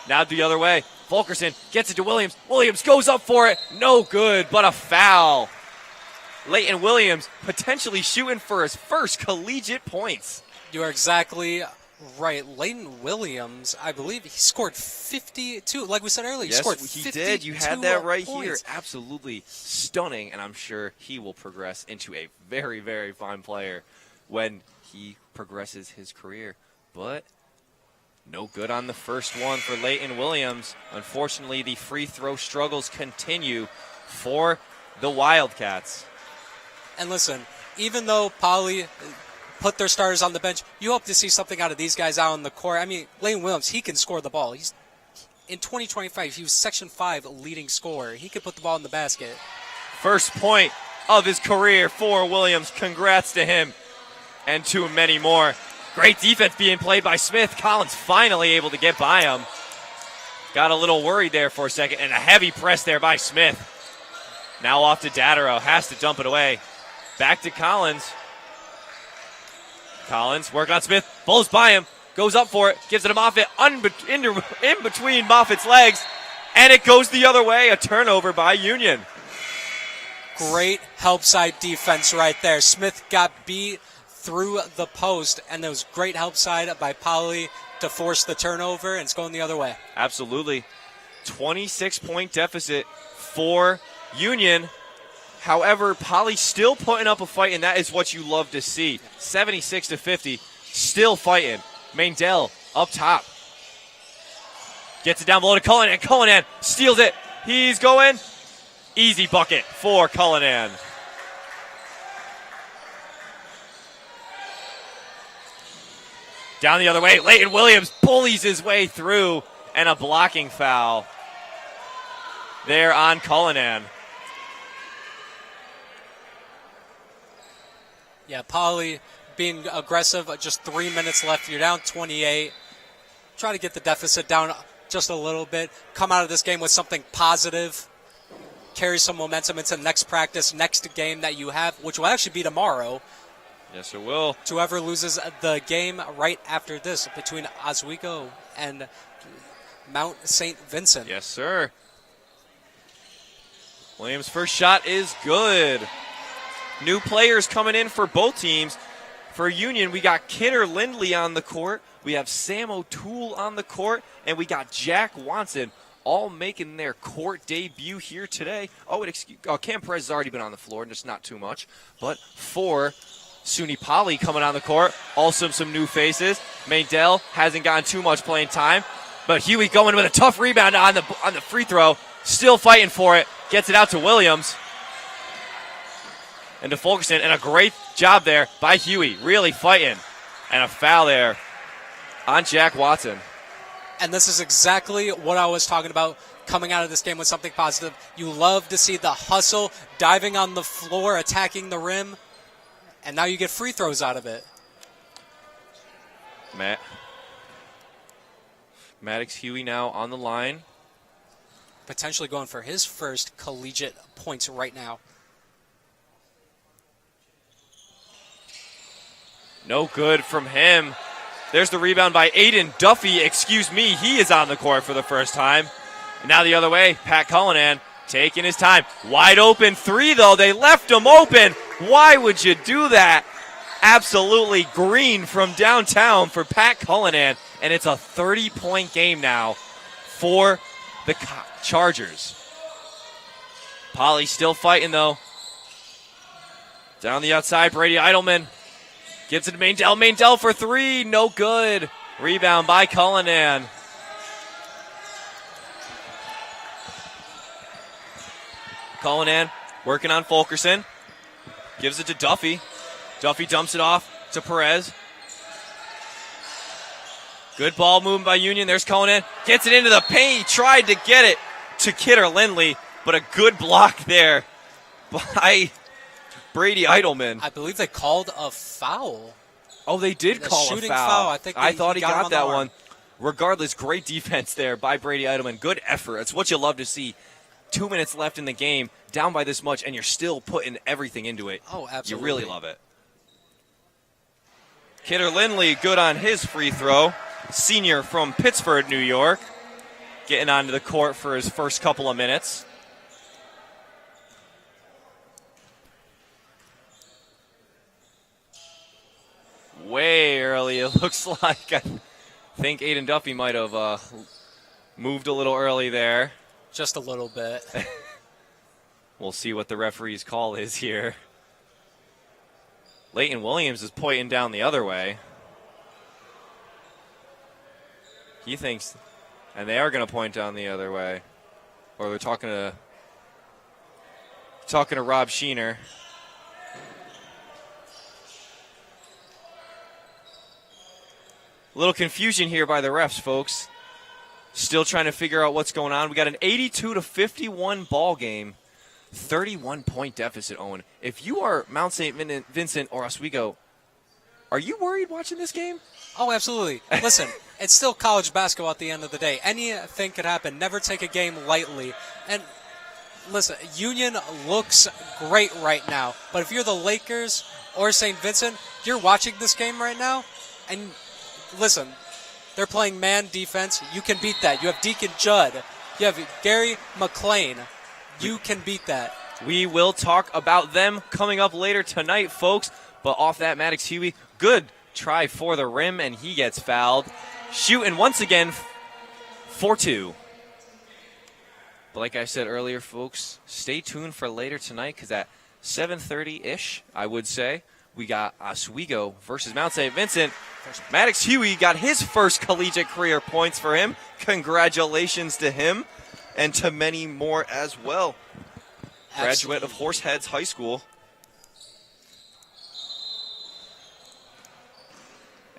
[SPEAKER 2] Now the other way. Fulkerson gets it to Williams. Williams goes up for it. No good, but a foul. Leighton Williams potentially shooting for his first collegiate points.
[SPEAKER 1] You are exactly right. Leighton Williams, I believe he scored 52. Like we said earlier, he scored 52
[SPEAKER 2] he did. You had that right
[SPEAKER 1] points.
[SPEAKER 2] here. Absolutely stunning, and I'm sure he will progress into a very, very fine player when he progresses his career. But no good on the first one for Leighton Williams. Unfortunately, the free throw struggles continue for the Wildcats.
[SPEAKER 1] And listen, even though Poly put their starters on the bench, you hope to see something out of these guys out on the court. I mean, Leighton Williams, he can score the ball. He's in 2025, he was Section 5 leading scorer. He could put the ball in the basket.
[SPEAKER 2] First point of his career for Williams. Congrats to him and to many more. Great defense being played by Smith. Collins finally able to get by him. Got a little worried there for a second, and a heavy press there by Smith. Now off to Datarow. Has to dump it away. Back to Collins. Collins working on Smith. Blows by him. Goes up for it. Gives it to Moffitt. In between Moffitt's legs. And it goes the other way. A turnover by Union.
[SPEAKER 1] Great help side defense right there. Smith got beat through the post, and there was great help side by Poly to force the turnover, and it's going the other way.
[SPEAKER 2] Absolutely. 26-point deficit for Union. However, Poly still putting up a fight, and that is what you love to see. 76-50, still fighting. Maindell up top. Gets it down below to Cullinan, and Cullinan steals it. He's going. Easy bucket for Cullinan. Down the other way, Leighton Williams bullies his way through, and a blocking foul there on Cullinan.
[SPEAKER 1] Yeah, Poly being aggressive, just 3 minutes left. You're down 28. Try to get the deficit down just a little bit. Come out of this game with something positive. Carry some momentum into next practice, next game that you have, which will actually be tomorrow.
[SPEAKER 2] Yes, it will.
[SPEAKER 1] Whoever loses the game right after this between Oswego and Mount St. Vincent.
[SPEAKER 2] Yes, sir. Williams' first shot is good. New players coming in for both teams. For Union, we got Kidder Lindley on the court. We have Sam O'Toole on the court. And we got Jack Watson all making their court debut here today. Cam Perez has already been on the floor, just not too much. But for SUNY Poly coming on the court, also some new faces. Maindell hasn't gotten too much playing time, but Huey going with a tough rebound on the free throw, still fighting for it, gets it out to Williams. into Fulkerson, and a great job there by Huey, really fighting. And a foul there on Jack Watson.
[SPEAKER 1] And this is exactly what I was talking about coming out of this game with something positive. You love to see the hustle, diving on the floor, attacking the rim, and now you get free throws out of it.
[SPEAKER 2] Maddox Huey now on the line.
[SPEAKER 1] Potentially going for his first collegiate points right now.
[SPEAKER 2] No good from him. There's the rebound by Aiden Duffy. Excuse me, he is on the court for the first time. And now the other way, Pat Cullinan taking his time. Wide open three, though. They left him open. Why would you do that? Absolutely green from downtown for Pat Cullinan. And it's a 30-point game now for the Chargers. Polly still fighting, though. Down the outside, Brady Eidelman gives it to Maindell. Maindell for three. No good. Rebound by Cullinan. Cullinan working on Fulkerson. Gives it to Duffy. Duffy dumps it off to Perez. Good ball movement by Union. There's Cullinan. Gets it into the paint. He tried to get it to Kidder Lindley, but a good block there by Brady Eidelman.
[SPEAKER 1] I believe they called a foul.
[SPEAKER 2] Oh, they did call a
[SPEAKER 1] shooting
[SPEAKER 2] foul.
[SPEAKER 1] foul.
[SPEAKER 2] I thought he got that one. Regardless, great defense there by Brady Eidelman. Good effort. It's what you love to see. 2 minutes left in the game, down by this much, and you're still putting everything into it.
[SPEAKER 1] Oh, absolutely.
[SPEAKER 2] You really love it. Kidder Lindley, good on his free throw. Senior from Pittsford, New York, getting onto the court for his first couple of minutes. Way early, it looks like. I think Aiden Duffy might have moved a little early there.
[SPEAKER 1] Just a little bit.
[SPEAKER 2] We'll see what the referee's call is here. Leighton Williams is pointing down the other way. He thinks, and they are going to point down the other way. Or they're talking to Rob Sheener. A little confusion here by the refs, folks. Still trying to figure out what's going on. We got an 82-51 ball game. 31-point deficit, Owen. If you are Mount St. Vincent or Oswego, are you worried watching this game?
[SPEAKER 1] Oh, absolutely. Listen, it's still college basketball at the end of the day. Anything could happen. Never take a game lightly. And listen, Union looks great right now. But if you're the Lakers or St. Vincent, you're watching this game right now. And listen, they're playing man defense. You can beat that. You have Deacon Judd. You have Gary McLean. You can beat that.
[SPEAKER 2] We will talk about them coming up later tonight, folks. But off that, Maddox Huey, good try for the rim, and he gets fouled. Shooting once again for two. But like I said earlier, folks, stay tuned for later tonight because at 7:30-ish, I would say, we got Oswego versus Mount St. Vincent. Maddox Huey got his first collegiate career points for him. Congratulations to him and to many more as well. Graduate of Horseheads High School.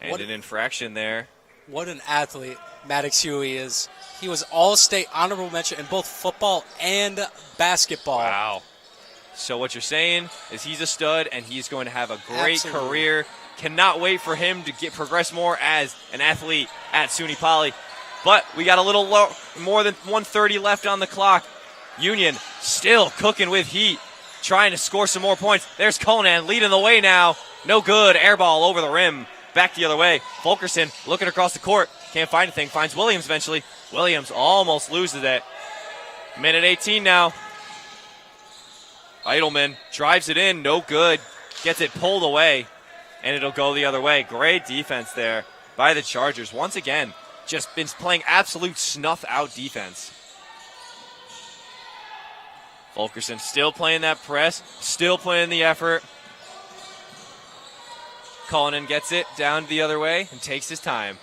[SPEAKER 2] And an infraction there.
[SPEAKER 1] What an athlete Maddox Huey is. He was all-state honorable mention in both football and basketball.
[SPEAKER 2] Wow. So what you're saying is he's a stud and he's going to have a great career. Cannot wait for him to progress more as an athlete at SUNY Poly. But we got a little more than 1:30 left on the clock. Union still cooking with heat, trying to score some more points. There's Cullinan leading the way now. No good. Air ball over the rim. Back the other way. Fulkerson looking across the court. Can't find anything. Finds Williams eventually. Williams almost loses it. Minute 18 now. Eidelman drives it in. No good. Gets it pulled away. And it'll go the other way. Great defense there by the Chargers. Once again, just been playing absolute snuff-out defense. Fulkerson still playing that press. Still playing the effort. Cullinan gets it down the other way and takes his time.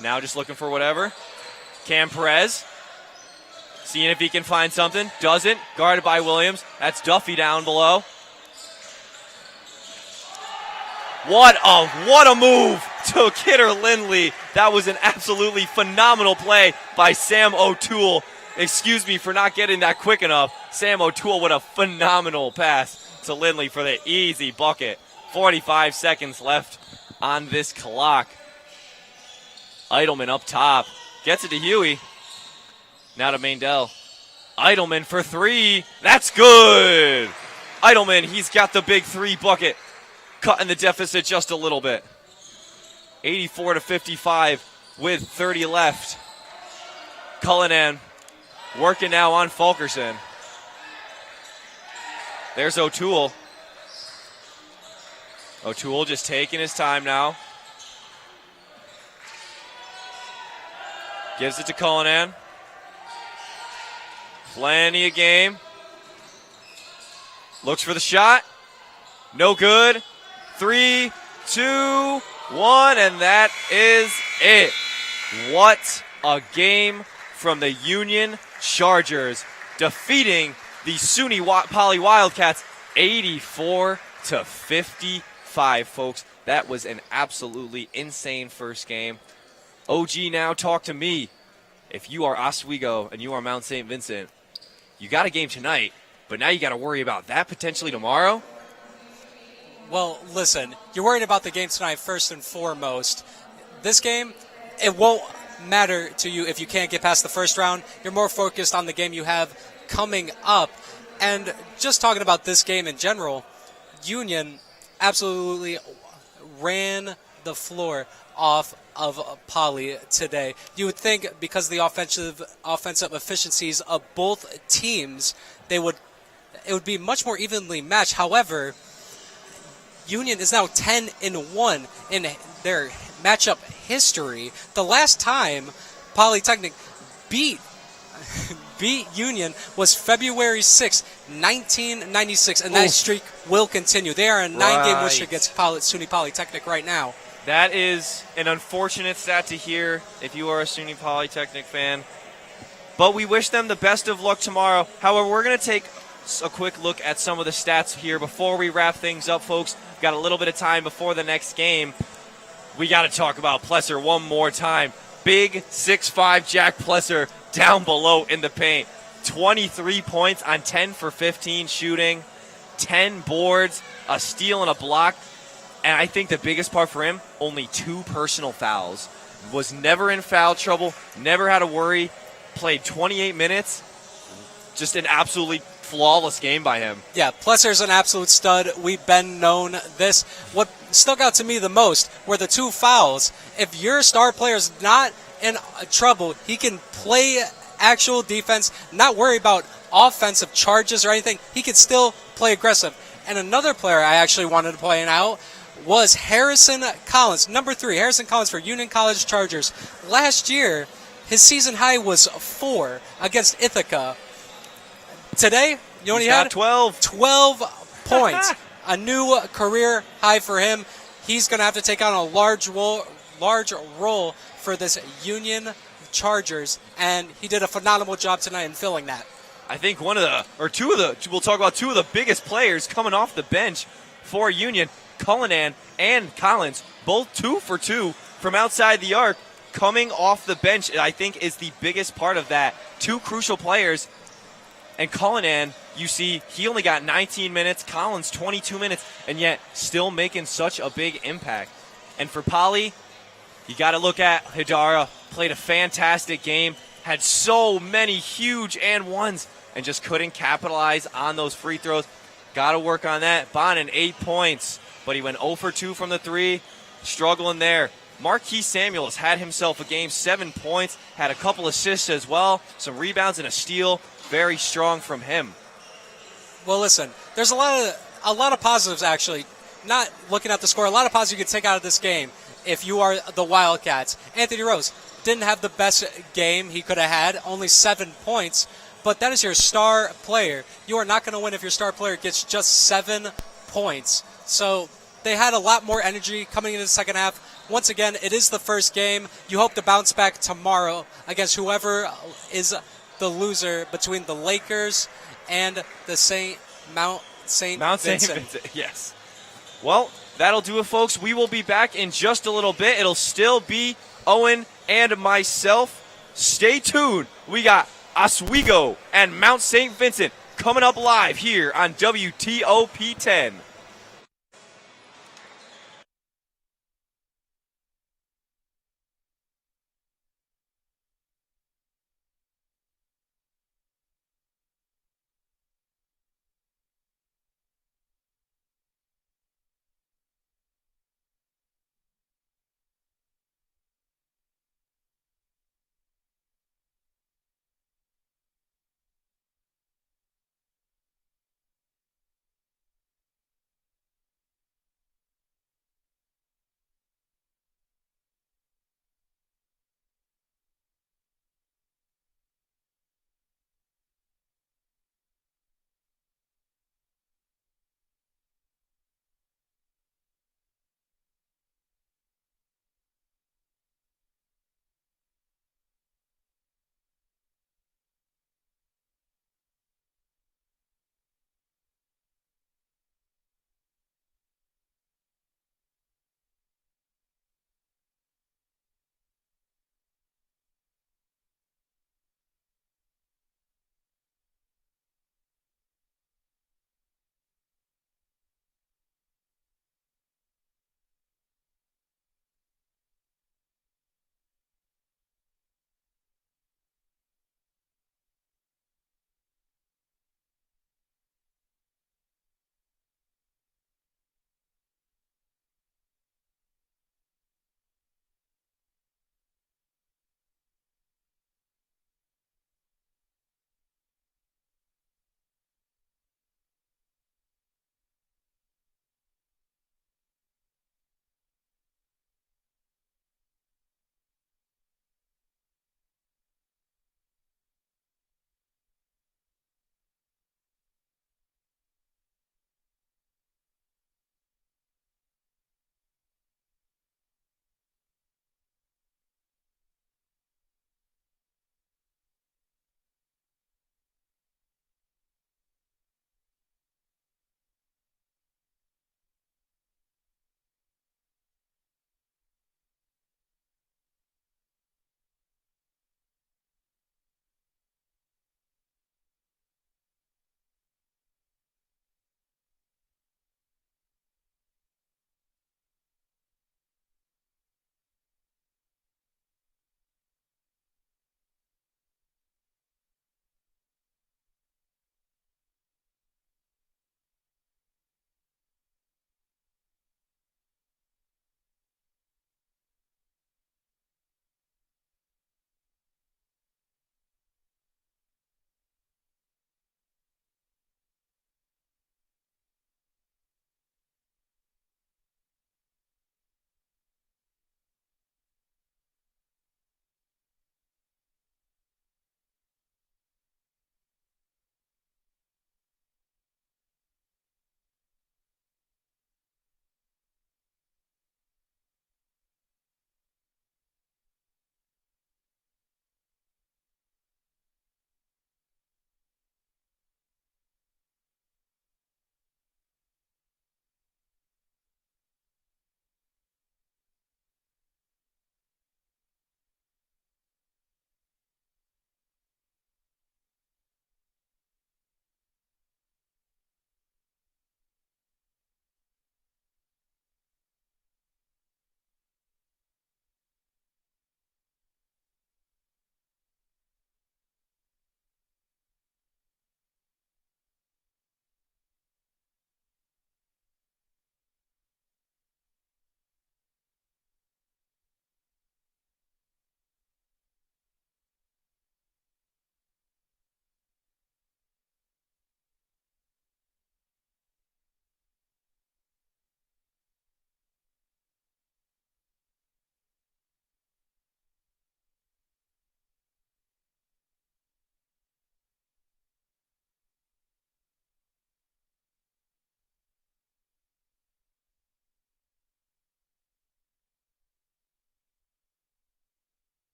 [SPEAKER 2] Now just looking for whatever. Cam Perez. Seeing if he can find something. Doesn't. Guarded by Williams. That's Duffy down below. What a move to Kidder Lindley. That was an absolutely phenomenal play by Sam O'Toole. Excuse me for not getting that quick enough. Sam O'Toole with a phenomenal pass to Lindley for the easy bucket. 45 seconds left on this clock. Eidelman up top. Gets it to Huey. Now to Mandel. Eidelman for three. That's good. Eidelman, he's got the big three bucket. Cutting the deficit just a little bit. 84-55 with 30 left. Cullinan working now on Fulkerson. There's O'Toole. O'Toole just taking his time now. Gives it to Cullinan. Plenty of game. Looks for the shot. No good. 3, 2, 1, and that is it. What a game from the Union Chargers, defeating the SUNY Poly Wildcats 84-55, folks. That was an absolutely insane first game. OG, now talk to me. If you are Oswego and you are Mount St. Vincent, you got a game tonight, but now you got to worry about that potentially tomorrow.
[SPEAKER 1] Well, listen, you're worried about the game tonight first and foremost. This game, it won't matter to you if you can't get past the first round. You're more focused on the game you have coming up. And just talking about this game in general, Union absolutely ran the floor off of Poly today. You would think because of the offensive efficiencies of both teams, it would be much more evenly matched. However, Union is now 10-1 in their matchup history. The last time Polytechnic beat Union was February 6, 1996, and that streak will continue. They are a 9-game win streak against SUNY Polytechnic right now.
[SPEAKER 2] That is an unfortunate stat to hear if you are a SUNY Polytechnic fan. But we wish them the best of luck tomorrow. However, we're going to take a quick look at some of the stats here before we wrap things up, folks. We've got a little bit of time before the next game. We got to talk about Plesser one more time. Big 6'5" Jack Plesser down below in the paint. 23 points on 10 for 15 shooting, 10 boards, a steal and a block. And I think the biggest part for him, only 2 personal fouls. Was never in foul trouble, never had to worry. Played 28 minutes. Just an absolutely flawless game by him. Yeah,
[SPEAKER 1] Plesser's an absolute stud. We've been known this. What stuck out to me the most were the 2 fouls. If your star player's not in trouble, he can play actual defense, not worry about offensive charges or anything. He can still play aggressive. And another player I actually wanted to point out was Harrison Collins, number 3, Harrison Collins for Union College Chargers. Last year, his season high was 4 against Ithaca. Today, you know what he had?
[SPEAKER 2] 12.
[SPEAKER 1] 12 points. A new career high for him. He's going to have to take on a large role for this Union Chargers, and he did a phenomenal job tonight in filling that.
[SPEAKER 2] I think we'll talk about 2 of the biggest players coming off the bench for Union, Cullinan and Collins, both 2 for 2 from outside the arc, coming off the bench, I think is the biggest part of that. 2 crucial players. And Cullinan, you see, he only got 19 minutes, Collins 22 minutes, and yet still making such a big impact. And for Poly, you got to look at Hidara, played a fantastic game, had so many huge and ones, and just couldn't capitalize on those free throws. Got to work on that. Bonin, 8 points, but he went 0 for 2 from the 3, struggling there. Marquis Samuels had himself a game, 7 points, had a couple assists as well, some rebounds and a steal. Very strong from him.
[SPEAKER 1] Well, listen, there's a lot of positives, actually. Not looking at the score, a lot of positives you can take out of this game if you are the Wildcats. Anthony Rose didn't have the best game he could have had, only 7 points, but that is your star player. You are not going to win if your star player gets just 7 points. So they had a lot more energy coming into the second half. Once again, it is the first game. You hope to bounce back tomorrow against whoever is the loser between the Lakers and the Mount St. Vincent.
[SPEAKER 2] Yes. Well, That'll do it, folks. We will be back in just a little bit. It'll still be Owen and myself. Stay tuned. We got Oswego and Mount St. Vincent coming up live here on WTOP 10.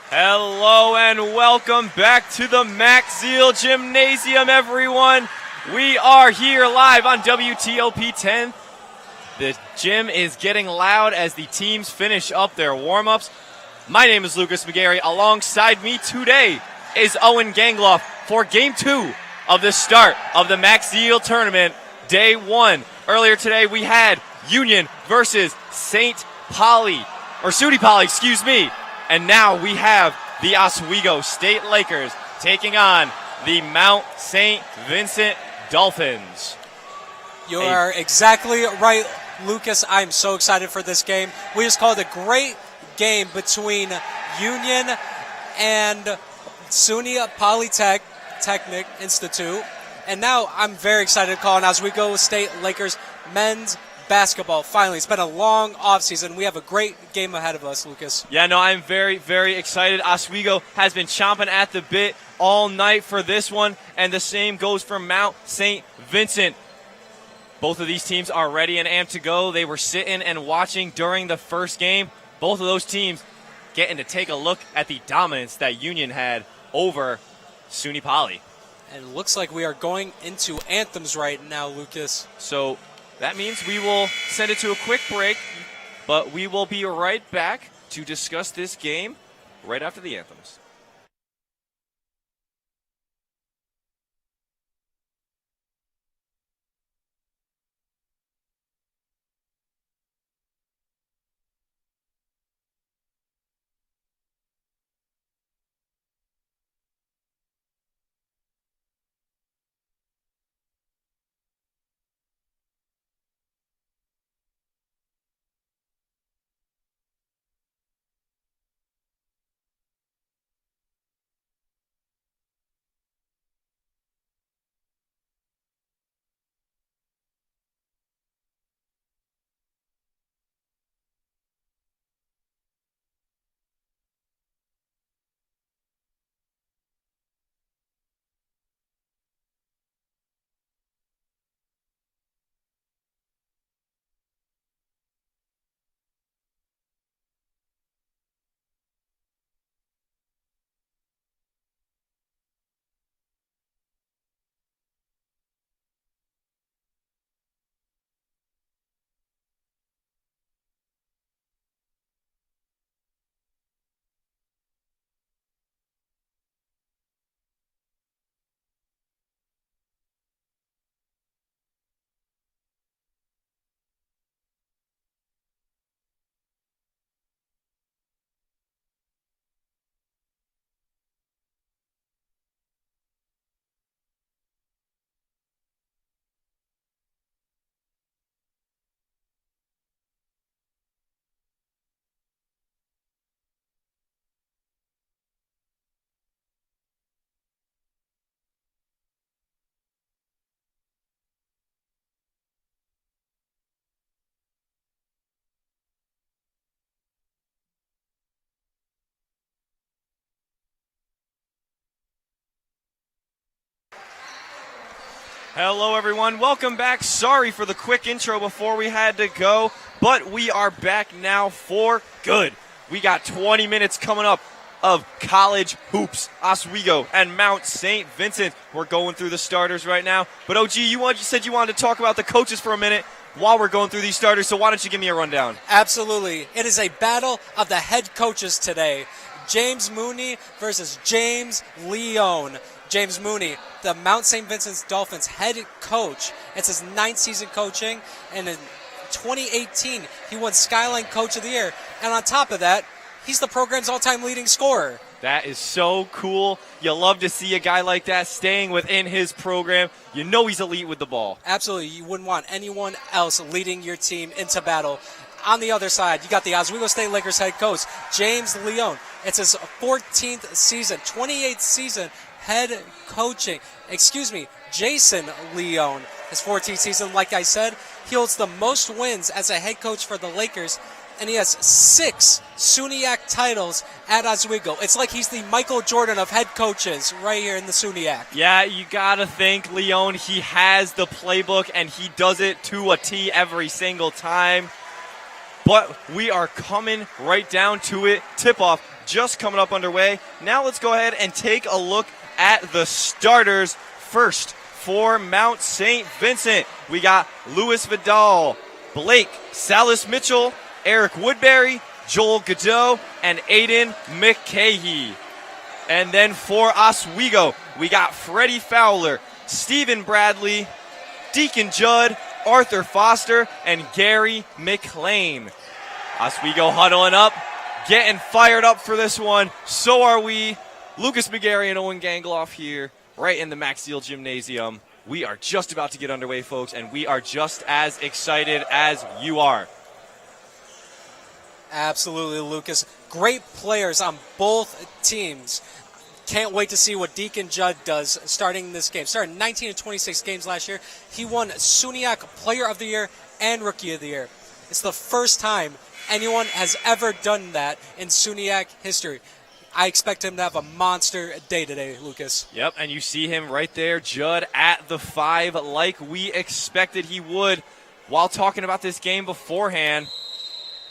[SPEAKER 2] Hello and welcome back to the Max Ziel Gymnasium, everyone. We are here live on WTOP 10. The gym is getting loud as the teams finish up their warm-ups. My name is Lucas McGarry. Alongside me today is Owen Gangloff for Game 2 of the start of the Max Ziel Tournament, Day 1. Earlier today we had Union versus SUNY Poly, excuse me. And now we have the Oswego State Lakers taking on the Mount St. Vincent Dolphins.
[SPEAKER 1] You are exactly right, Lucas. I'm so excited for this game. We just called a great game between Union and SUNY Polytechnic Institute. And now I'm very excited to call an Oswego State Lakers men's basketball. Finally, it's been a long offseason. We have a great game ahead of us, Lucas.
[SPEAKER 2] Yeah, no, I'm very, very excited. Oswego has been chomping at the bit all night for this one, and the same goes for Mount St. Vincent. Both of these teams are ready and amped to go. They were sitting and watching during the first game. Both of those teams getting to take a look at the dominance that Union had over SUNY Poly.
[SPEAKER 1] And it looks like we are going into anthems right now, Lucas.
[SPEAKER 2] So that means we will send it to a quick break, but we will be right back to discuss this game right after the anthems. Hello, everyone. Welcome back. Sorry for the quick intro before we had to go, but we are back now for good. We got 20 minutes coming up of college hoops, Oswego and Mount St. Vincent. We're going through the starters right now. But, OG, you said you wanted to talk about the coaches for a minute while we're going through these starters, so why don't you give me a rundown?
[SPEAKER 1] Absolutely. It is a battle of the head coaches today. James Mooney versus James Leone. James Mooney, the Mount St. Vincent's Dolphins head coach. It's his 9th season coaching, and in 2018, he won Skyline Coach of the Year. And on top of that, he's the program's all-time leading scorer.
[SPEAKER 2] That is so cool. You love to see a guy like that staying within his program. You know he's elite with the ball.
[SPEAKER 1] Absolutely. You wouldn't want anyone else leading your team into battle. On the other side, you got the Oswego State Lakers head coach, James Leone. It's his 14th season, 28th season head coaching. Jason Leone, his 14th season, like I said, he holds the most wins as a head coach for the Lakers, and he has 6 SUNYAC titles at Oswego. It's like he's the Michael Jordan of head coaches right here in the SUNYAC.
[SPEAKER 2] Yeah, you got to think, Leone, he has the playbook, and he does it to a T every single time. But we are coming right down to it. Tip-off, just coming up underway. Now let's go ahead and take a look at the starters. First, for Mount St. Vincent, we got Luis Vidal, Blake Salas Mitchell, Eric Woodbury, Joel Godot, and Aiden McCahey. And then for Oswego, we got Freddie Fowler, Stephen Bradley, Deacon Judd, Arthur Foster, and Gary McLean. Oswego huddling up, getting fired up for this one. So are we. Lucas McGarry and Owen Gangloff here, right in the Max Ziel Gymnasium. We are just about to get underway, folks, and we are just as excited as you are.
[SPEAKER 1] Absolutely, Lucas. Great players on both teams. Can't wait to see what Deacon Judd does starting this game. Started 19 of 26 games last year. He won SUNY Player of the Year and Rookie of the Year. It's the first time anyone has ever done that in SUNY history. I expect him to have a monster day today, Lucas.
[SPEAKER 2] Yep, and you see him right there, Judd at the 5, like we expected he would while talking about this game beforehand.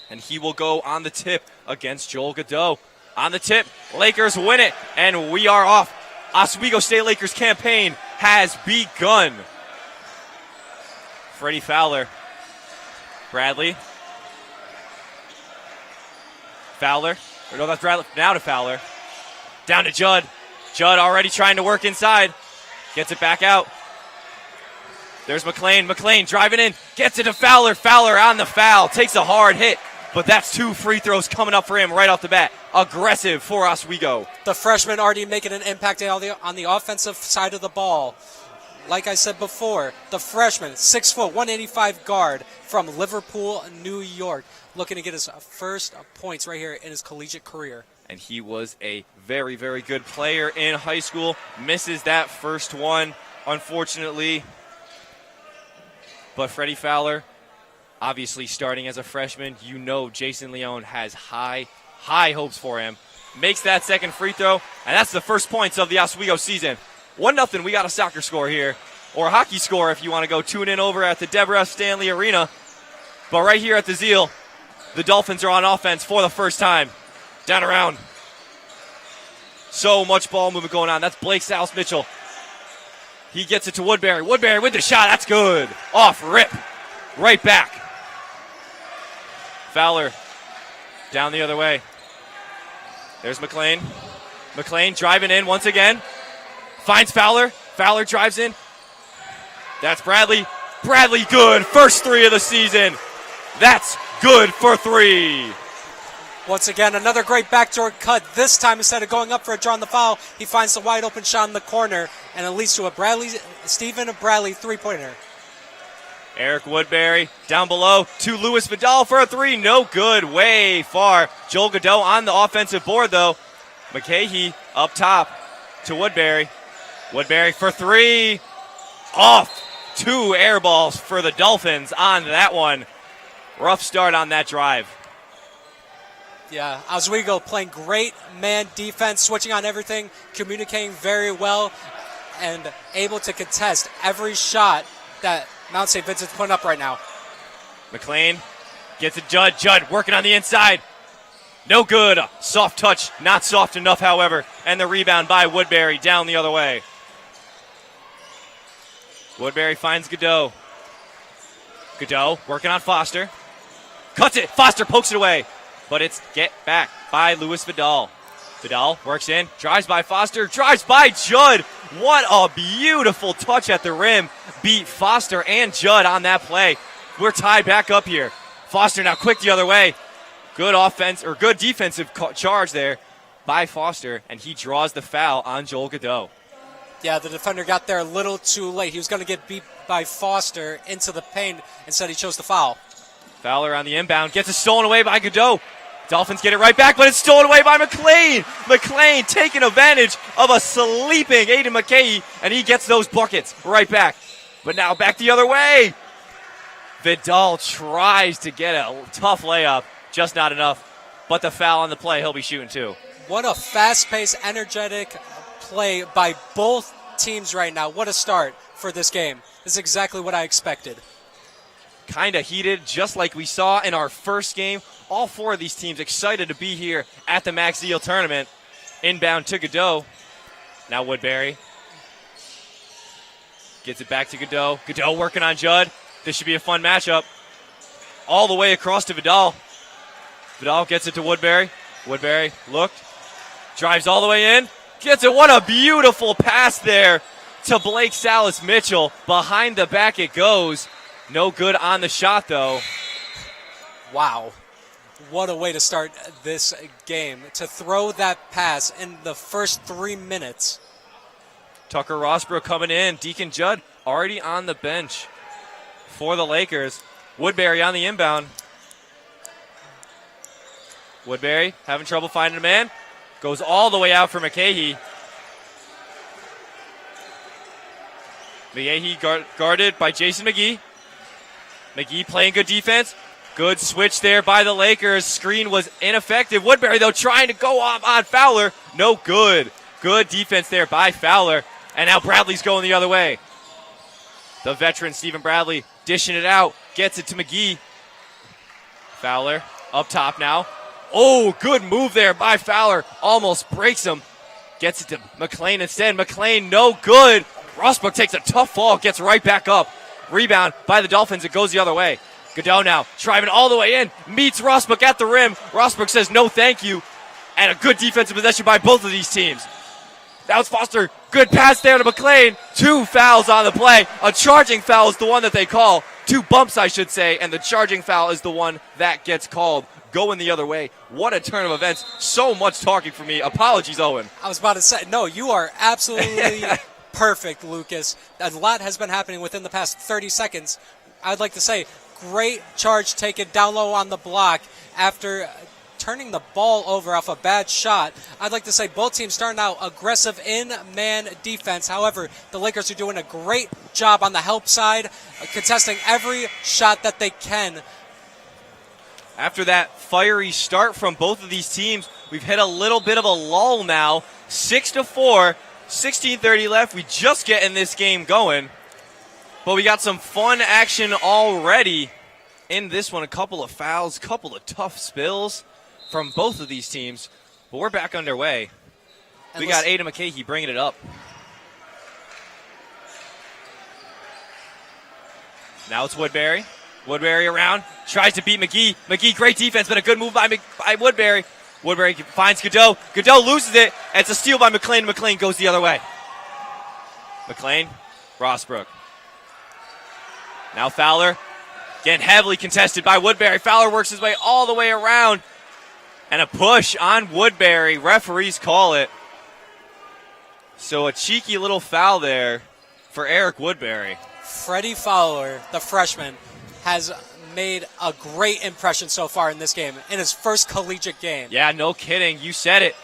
[SPEAKER 2] And he will go on the tip against Joel Godot. On the tip, Lakers win it, and we are off. Oswego State Lakers campaign has begun. Freddie Fowler. Bradley. Fowler. Or no, that's Bradley. Now to Fowler. Down to Judd. Judd already trying to work inside. Gets it back out. There's McLean. McLean driving in. Gets it to Fowler. Fowler on the foul. Takes a hard hit. But that's 2 free throws coming up for him right off the bat. Aggressive for Oswego.
[SPEAKER 1] The freshman already making an impact on the offensive side of the ball. Like I said before, the freshman, 6 foot, 185 guard from Liverpool, New York, looking to get his first points right here in his collegiate career.
[SPEAKER 2] And he was a very, very good player in high school. Misses that first one, unfortunately. But Freddie Fowler, obviously starting as a freshman, you know Jason Leone has high hopes for him. Makes that second free throw, and that's the first points of the Oswego season. 1-0, we got a soccer score here, or a hockey score if you want to go tune in over at the Deborah F. Stanley Arena. But right here at the Ziel, the Dolphins are on offense for the first time. Down around. So much ball movement going on. That's Blake Salas Mitchell. He gets it to Woodbury. Woodbury with the shot. That's good. Off rip. Right back. Fowler down the other way. There's McLean. McLean driving in once again. Finds Fowler. Fowler drives in. That's Bradley. Bradley good. First 3 of the season. That's good for 3.
[SPEAKER 1] Once again, another great backdoor cut. This time, instead of going up for a draw on the foul, he finds the wide open shot in the corner, and it leads to a Stephen Bradley three-pointer.
[SPEAKER 2] Eric Woodbury down below to Luis Vidal for a 3. No good. Way far. Joel Godot on the offensive board, though. McCahey up top to Woodbury. Woodbury for 3. Off. 2 air balls for the Dolphins on that one. Rough start on that drive.
[SPEAKER 1] Yeah, Oswego playing great man defense, switching on everything, communicating very well, and able to contest every shot that Mount St. Vincent's putting up right now.
[SPEAKER 2] McLean gets it. Judd working on the inside. No good. Soft touch. Not soft enough, however. And the rebound by Woodbury down the other way. Woodbury finds Godot. Godot working on Foster. Cuts it. Foster pokes it away. But it's get back by Luis Vidal. Vidal works in. Drives by Foster. Drives by Judd. What a beautiful touch at the rim. Beat Foster and Judd on that play. We're tied back up here. Foster now quick the other way. Good offense or good defensive charge there by Foster, and he draws the foul on Joel Godot.
[SPEAKER 1] Yeah, the defender got there a little too late. He was going to get beat by Foster into the paint. Instead, he chose the foul.
[SPEAKER 2] Fowler on the inbound. Gets it stolen away by Godot. Dolphins get it right back, but it's stolen away by McLean. McLean taking advantage of a sleeping Aiden McCahey, and he gets those buckets right back. But now back the other way. Vidal tries to get a tough layup. Just not enough. But the foul on the play, he'll be shooting too.
[SPEAKER 1] What a fast-paced, energetic play by both teams right now. What a start for this game. This is exactly what I expected.
[SPEAKER 2] Kind of heated, just like we saw in our first game. All four of these teams excited to be here at the Max Ziel tournament. Inbound to Godot. Now Woodbury. Gets it back to Godot. Godot working on Judd. This should be a fun matchup. All the way across to Vidal. Vidal gets it to Woodbury. Woodbury looked. Drives all the way in. Gets it. What a beautiful pass there to Blake Salas Mitchell. Behind the back it goes. No good on the shot, though.
[SPEAKER 1] Wow. What a way to start this game. To throw that pass in the first 3 minutes.
[SPEAKER 2] Tucker Rosbrook coming in. Deacon Judd already on the bench for the Lakers. Woodbury on the inbound. Woodbury having trouble finding a man. Goes all the way out for McCahey. McCahey guarded by Jason McGee. McGee playing good defense. Good switch there by the Lakers. Screen was ineffective. Woodbury, though, trying to go on Fowler. No good. Good defense there by Fowler. And now Bradley's going the other way. The veteran Stephen Bradley dishing it out. Gets it to McGee. Fowler up top now. Oh, good move there by Fowler. Almost breaks him. Gets it to McLean instead. McLean, no good. Rosbrook takes a tough fall. Gets right back up. Rebound by the Dolphins. It goes the other way. Godot now driving all the way in. Meets Rosbrook at the rim. Rosbrook says no thank you. And a good defensive possession by both of these teams. That was Foster. Good pass there to McLean. 2 fouls on the play. A charging foul is the one that they call. 2 bumps, I should say. And the charging foul is the one that gets called. Going the other way. What a turn of events. So much talking for me. Apologies, Owen.
[SPEAKER 1] I was about to say, no, you are absolutely perfect, Lucas. A lot has been happening within the past 30 seconds. I'd like to say, great charge taken down low on the block after turning the ball over off a bad shot. I'd like to say both teams starting out aggressive in-man defense. However, the Lakers are doing a great job on the help side, contesting every shot that they can.
[SPEAKER 2] After that fiery start from both of these teams, we've hit a little bit of a lull now. 6-4, 16:30 left. We just getting this game going. But we got some fun action already in this one. A couple of fouls, couple of tough spills from both of these teams. But we're back underway. We got Aiden McCahey bringing it up. Now it's Woodbury. Woodbury around, tries to beat McGee. McGee, great defense, but a good move by Woodbury. Woodbury finds Godot. Godot loses it, and it's a steal by McLean. McLean goes the other way. McLean, Rosbrook. Now Fowler, getting heavily contested by Woodbury. Fowler works his way all the way around. And a push on Woodbury. Referees call it. So a cheeky little foul there for Eric Woodbury.
[SPEAKER 1] Freddie Fowler, the freshman, has made a great impression so far in this game, in his first collegiate game.
[SPEAKER 2] Yeah, no kidding. You said it.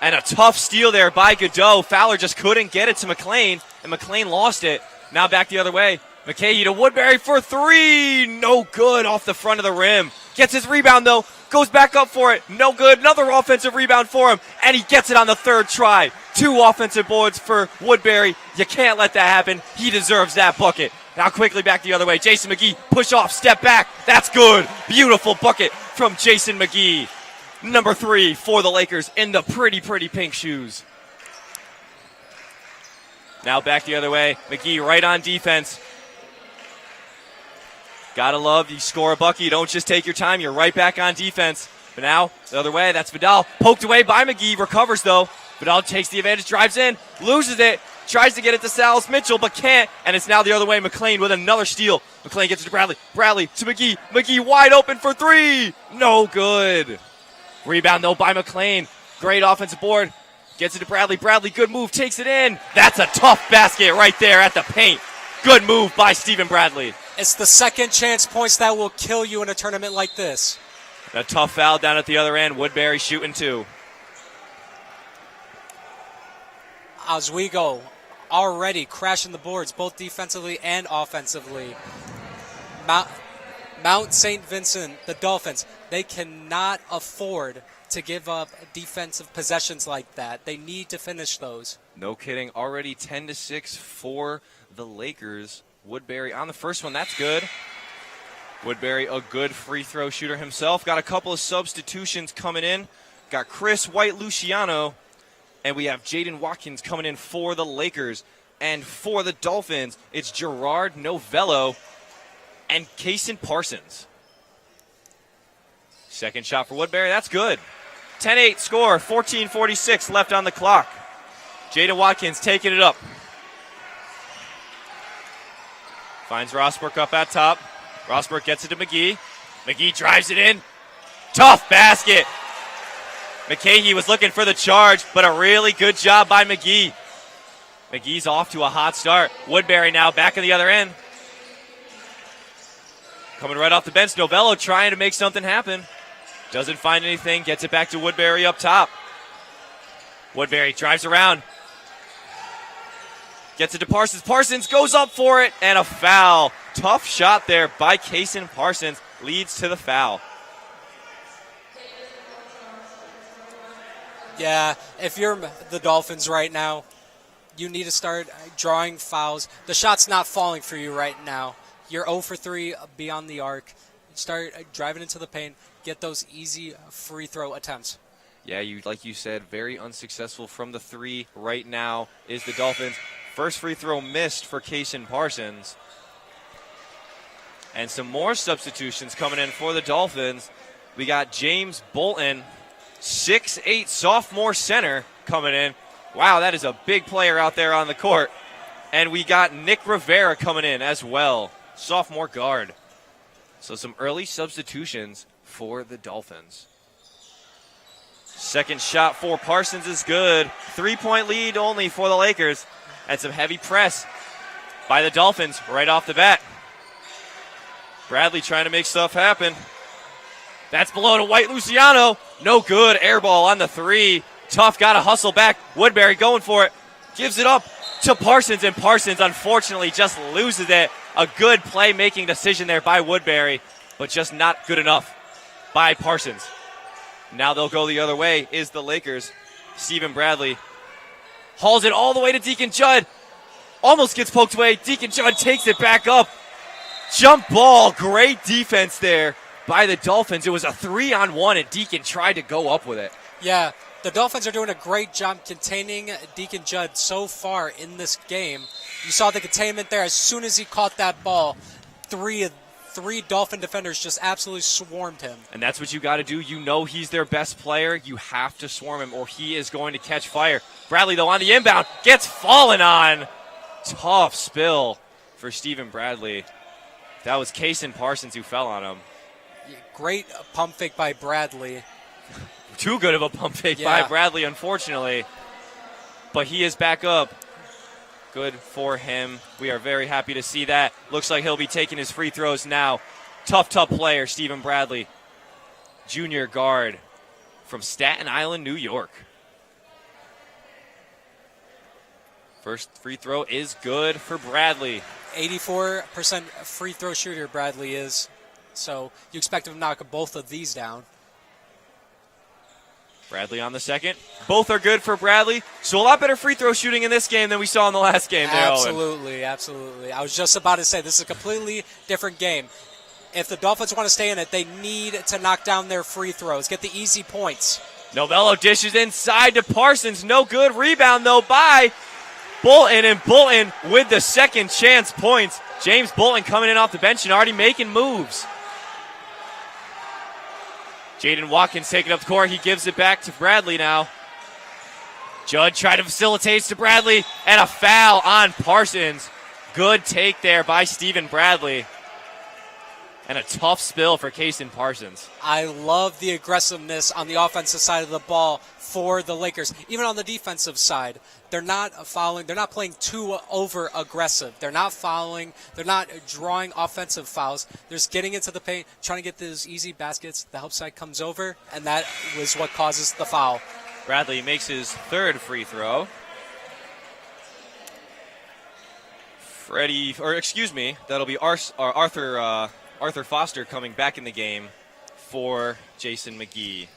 [SPEAKER 2] And a tough steal there by Godot. Fowler just couldn't get it to McLean, and McLean lost it. Now back the other way. McCahey to Woodbury for 3. No good off the front of the rim. Gets his rebound, though. Goes back up for it. No good. Another offensive rebound for him. And he gets it on the 3rd try. 2 offensive boards for Woodbury. You can't let that happen. He deserves that bucket. Now quickly back the other way. Jason McGee, push off, step back. That's good. Beautiful bucket from Jason McGee. Number 3 for the Lakers in the pretty pink shoes. Now back the other way. McGee right on defense. Gotta love, you score a bucket, you don't just take your time, you're right back on defense. But now, the other way, that's Vidal. Poked away by McGee, recovers though. Vidal takes the advantage, drives in, loses it, tries to get it to Salas Mitchell, but can't. And it's now the other way, McLean with another steal. McLean gets it to Bradley. Bradley to McGee. McGee wide open for 3. No good. Rebound though by McLean. Great offensive board. Gets it to Bradley. Bradley, good move, takes it in. That's a tough basket right there at the paint. Good move by Stephen Bradley.
[SPEAKER 1] It's the second chance points that will kill you in a tournament like this.
[SPEAKER 2] A tough foul down at the other end. Woodbury shooting 2.
[SPEAKER 1] Oswego already crashing the boards, both defensively and offensively. Mount St. Vincent, the Dolphins, they cannot afford to give up defensive possessions like that. They need to finish those.
[SPEAKER 2] No kidding. Already 10-6 for the Lakers. Woodbury on the first one. That's good. Woodbury, a good free throw shooter himself. Got a couple of substitutions coming in. Got Chris White-Luciano, and we have Jaden Watkins coming in for the Lakers. And for the Dolphins, it's Gerard Novello and Kaysen Parsons. Second shot for Woodbury, that's good. 10-8 score, 14:46 left on the clock. Jaden Watkins taking it up. Finds Rosberg up at top. Rosberg gets it to McGee. McGee drives it in. Tough basket. McCahey was looking for the charge, but a really good job by McGee. McGee's off to a hot start. Woodbury now back on the other end. Coming right off the bench, Novello trying to make something happen. Doesn't find anything, gets it back to Woodbury up top. Woodbury drives around. Gets it to Parsons. Parsons goes up for it, and a foul. Tough shot there by Kaysen Parsons. Leads to the foul.
[SPEAKER 1] Yeah, if you're the Dolphins right now, you need to start drawing fouls. The shot's not falling for you right now. You're 0 for 3 beyond the arc. Start driving into the paint. Get those easy free throw attempts.
[SPEAKER 2] Yeah, like you said, very unsuccessful from the three right now is the Dolphins. First free throw missed for Kaysen Parsons. And some more substitutions coming in for the Dolphins. We got James Bolton, 6'8" sophomore center coming in. Wow, that is a big player out there on the court. And we got Nick Rivera coming in as well, sophomore guard. So some early substitutions for the Dolphins. Second shot for Parsons is good. 3-point lead only for the Lakers. And some heavy press by the Dolphins right off the bat. Bradley trying to make stuff happen. That's below to White-Luciano. No good. Air ball on the three. Tough got to hustle back. Woodbury going for it. Gives it up to Parsons, and Parsons unfortunately just loses it. A good play-making decision there by Woodbury, but just not good enough by Parsons. Now they'll go the other way is the Lakers. Stephen Bradley hauls it all the way to Deacon Judd. Almost gets poked away. Deacon Judd takes it back up. Jump ball. Great defense there by the Dolphins. It was a 3-on-1, and Deacon tried to go up with it.
[SPEAKER 1] Yeah, the Dolphins are doing a great job containing Deacon Judd so far in this game. You saw the containment there. As soon as he caught that ball, three Dolphin defenders just absolutely swarmed him.
[SPEAKER 2] And that's what you got to do. You know he's their best player. You have to swarm him or he is going to catch fire. Bradley, though, on the inbound, gets fallen on. Tough spill for Stephen Bradley. That was Kaysen Parsons who fell on him.
[SPEAKER 1] Great pump fake by Bradley.
[SPEAKER 2] Too good of a pump fake by Bradley, unfortunately. But he is back up. Good for him. We are very happy to see that. Looks like he'll be taking his free throws now. Tough player, Stephen Bradley. Junior guard from Staten Island, New York. First free throw is good for Bradley.
[SPEAKER 1] 84% free throw shooter Bradley is. So you expect him to knock both of these down.
[SPEAKER 2] Bradley on the second. Both are good for Bradley. So a lot better free throw shooting in this game than we saw in the last game.
[SPEAKER 1] Absolutely, absolutely. I was just about to say, this is a completely different game. If the Dolphins want to stay in it, they need to knock down their free throws, get the easy points.
[SPEAKER 2] Novello dishes inside to Parsons. No good. Rebound, though, by Bolton. And Bolton with the second chance points. James Bolton coming in off the bench and already making moves. Jaden Watkins taking up the court. He gives it back to Bradley now. Judd tried to facilitate to Bradley, and a foul on Parsons. Good take there by Stephen Bradley. And a tough spill for Kaysen Parsons.
[SPEAKER 1] I love the aggressiveness on the offensive side of the ball for the Lakers. Even on the defensive side, they're not fouling. They're not playing too over-aggressive. They're not fouling. They're not drawing offensive fouls. They're just getting into the paint, trying to get those easy baskets. The help side comes over, and that was what causes the foul.
[SPEAKER 2] Bradley makes his third free throw. That'll be Arthur Foster coming back in the game for Jason McGee.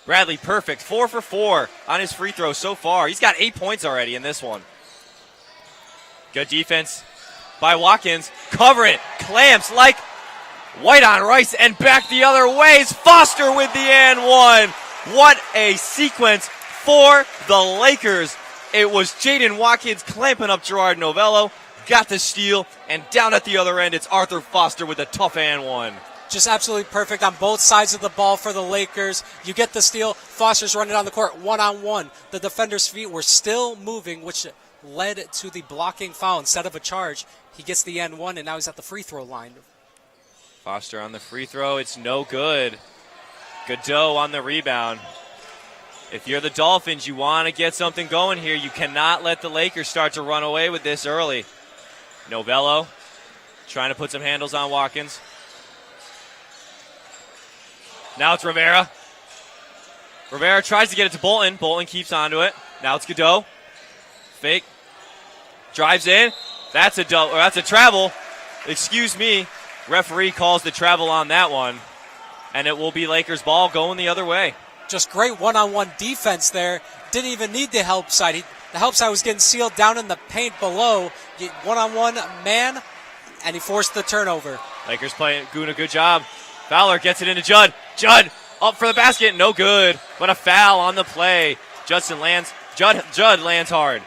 [SPEAKER 2] Bradley, perfect. 4 for 4 on his free throw so far. He's got 8 points already in this one. Good defense by Watkins. Cover it. Clamps like White on Rice and back the other way is Foster with the and one. What a sequence for the Lakers. It was Jaden Watkins clamping up Gerard Novello, got the steal, and down at the other end, it's Arthur Foster with a tough and one.
[SPEAKER 1] Just absolutely perfect on both sides of the ball for the Lakers. You get the steal. Foster's running down the court one-on-one. The defender's feet were still moving, which led to the blocking foul instead of a charge. He gets the and one, and now he's at the free throw line.
[SPEAKER 2] Foster on the free throw. It's no good. Godot on the rebound. If you're the Dolphins, you want to get something going here. You cannot let the Lakers start to run away with this early. Novello trying to put some handles on Watkins. Now it's Rivera. Rivera tries to get it to Bolton. Bolton keeps onto it. Now it's Godot. Fake. Drives in. That's a travel. Excuse me. Referee calls the travel on that one. And it will be Lakers ball going the other way.
[SPEAKER 1] Just great one-on-one defense there. Didn't even need the help side. The help side was getting sealed down in the paint below. One-on-one man, and he forced the turnover.
[SPEAKER 2] Lakers doing a good job. Fowler gets it into Judd. Judd up for the basket. No good. But a foul on the play. Judd lands hard.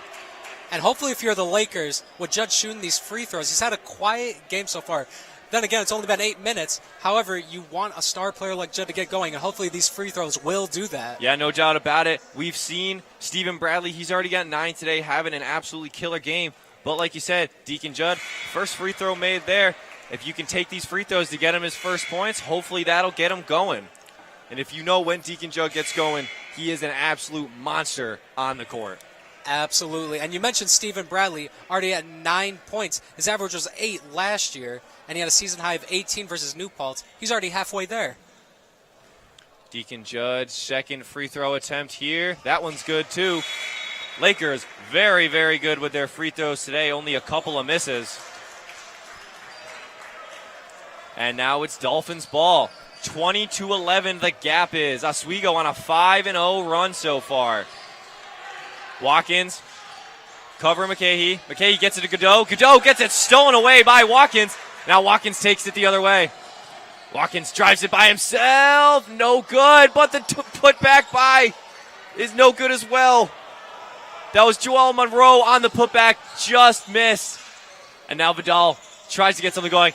[SPEAKER 1] And hopefully if you're the Lakers, with Judd shooting these free throws, he's had a quiet game so far. Then again, it's only been 8 minutes. However, you want a star player like Judd to get going, and hopefully these free throws will do that.
[SPEAKER 2] Yeah, no doubt about it. We've seen Stephen Bradley. He's already got 9 today, having an absolutely killer game. But like you said, Deacon Judd, first free throw made there. If you can take these free throws to get him his first points, hopefully that'll get him going. And if you know when Deacon Judd gets going, he is an absolute monster on the court.
[SPEAKER 1] Absolutely. And you mentioned Stephen Bradley, already at 9 points. His average was 8 last year, and he had a season high of 18 versus New Paltz. He's already halfway there.
[SPEAKER 2] Deacon Judd, second free throw attempt here. That one's good too. Lakers very, very good with their free throws today. Only a couple of misses. And now it's Dolphins ball. 20-11 the gap is. Oswego on a 5-0 run so far. Watkins, cover McKahey. McKahey gets it to Godot. Godot gets it stolen away by Watkins. Now Watkins takes it the other way. Watkins drives it by himself. No good, but the put back by is no good as well. That was Joel Monroe on the putback. Just missed. And now Vidal tries to get something going.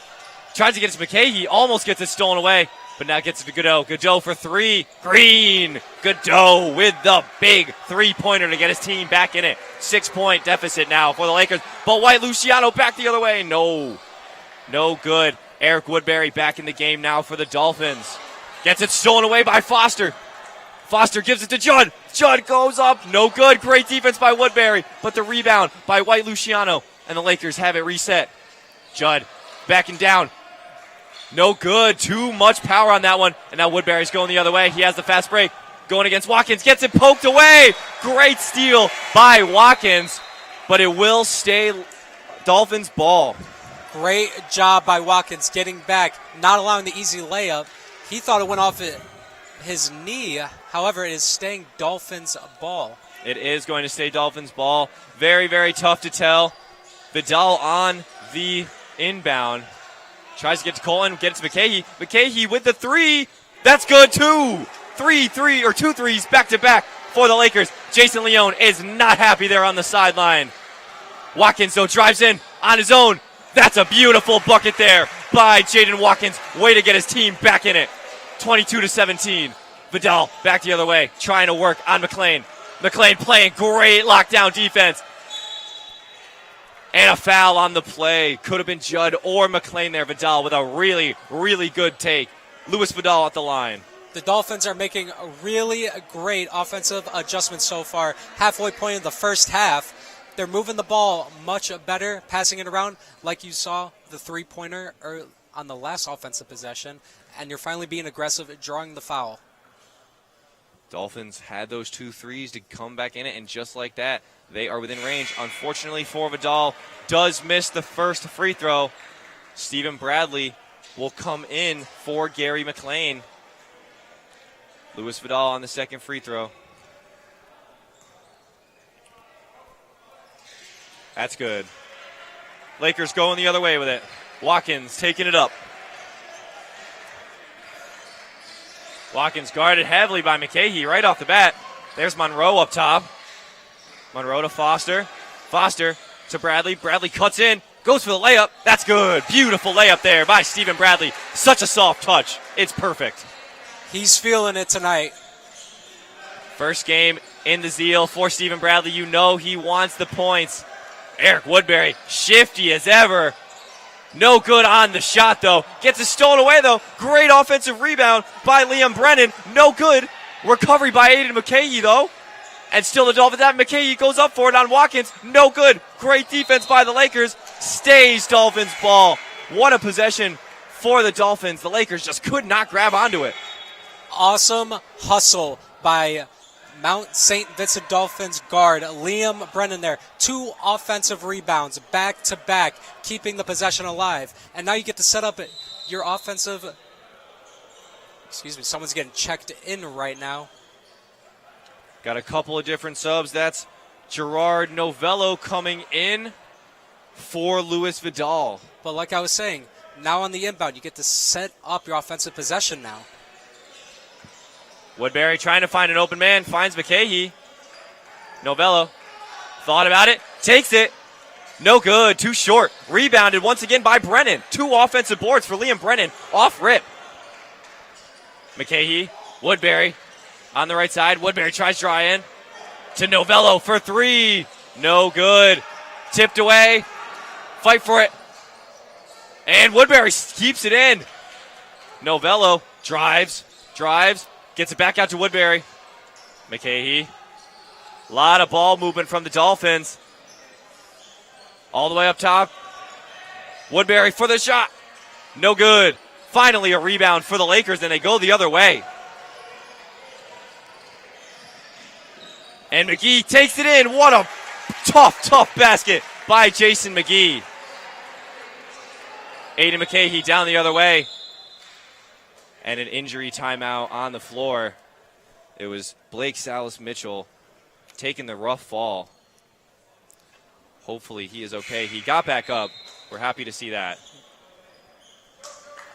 [SPEAKER 2] Tries to get it to McKahey. Almost gets it stolen away. But now gets it to Godot. Godot for 3. Green. Godot with the big three-pointer to get his team back in it. 6-point deficit now for the Lakers. But White Luciano back the other way. No good. Eric Woodbury back in the game now for the Dolphins. Gets it stolen away by Foster. Foster gives it to Judd. Judd goes up. No good. Great defense by Woodbury. But the rebound by White Luciano. And the Lakers have it reset. Judd backing down. No good. Too much power on that one. And now Woodbury's going the other way. He has the fast break. Going against Watkins. Gets it poked away. Great steal by Watkins. But it will stay Dolphins ball.
[SPEAKER 1] Great job by Watkins getting back, not allowing the easy layup. He thought it went off his knee. However, it is staying Dolphins ball.
[SPEAKER 2] It is going to stay Dolphins ball. Very, very tough to tell. Vidal on the inbound. Tries to get to Colin, get it to McKahey. McKahey with the 3. That's good too. 2 threes back to back for the Lakers. Jason Leone is not happy there on the sideline. Watkins though drives in on his own. That's a beautiful bucket there by Jaden Watkins. Way to get his team back in it. 22-17. Vidal back the other way, trying to work on McLean. McLean playing great lockdown defense. And a foul on the play. Could have been Judd or McLean there. Vidal with a really, really good take. Louis Vidal at the line.
[SPEAKER 1] The Dolphins are making a really great offensive adjustments so far. Halfway point in the first half. They're moving the ball much better, passing it around like you saw the three-pointer on the last offensive possession. And you're finally being aggressive at drawing the foul.
[SPEAKER 2] Dolphins had those 2 threes to come back in it, and just like that, they are within range. Unfortunately for Vidal, does miss the first free throw. Stephen Bradley will come in for Gary McLean. Louis Vidal on the second free throw. That's good. Lakers going the other way with it. Watkins taking it up. Watkins guarded heavily by McKahee right off the bat. There's Monroe up top. Monroe to Foster. Foster to Bradley. Bradley cuts in, goes for the layup. That's good. Beautiful layup there by Stephen Bradley. Such a soft touch. It's perfect.
[SPEAKER 1] He's feeling it tonight.
[SPEAKER 2] First game in the Ziel for Stephen Bradley. You know he wants the points. Eric Woodbury, shifty as ever. No good on the shot, though. Gets it stolen away, though. Great offensive rebound by Liam Brennan. No good. Recovery by Aiden McKahee, though. And still the Dolphins have McKahee goes up for it on Watkins. No good. Great defense by the Lakers. Stays Dolphins ball. What a possession for the Dolphins. The Lakers just could not grab onto it.
[SPEAKER 1] Awesome hustle by Mount St. Vincent Dolphins guard Liam Brennan there. 2 offensive rebounds back to back, keeping the possession alive. And now you get to set up your offensive. Excuse me, someone's getting checked in right now.
[SPEAKER 2] Got a couple of different subs. That's Gerard Novello coming in for Luis Vidal.
[SPEAKER 1] But like I was saying, now on the inbound, you get to set up your offensive possession now.
[SPEAKER 2] Woodbury trying to find an open man, finds McKahee. Novello thought about it, takes it. No good, too short. Rebounded once again by Brennan. 2 offensive boards for Liam Brennan, off rip. McKahee, Woodbury on the right side. Woodbury tries to draw in to Novello for 3. No good. Tipped away. Fight for it. And Woodbury keeps it in. Novello drives. Gets it back out to Woodbury. McKahee. A lot of ball movement from the Dolphins. All the way up top. Woodbury for the shot. No good. Finally a rebound for the Lakers, and they go the other way. And McGee takes it in. What a tough basket by Jason McGee. Aiden McKahee down the other way. And an injury timeout on the floor. It was Blake Salas Mitchell taking the rough fall. Hopefully he is okay. He got back up. We're happy to see that.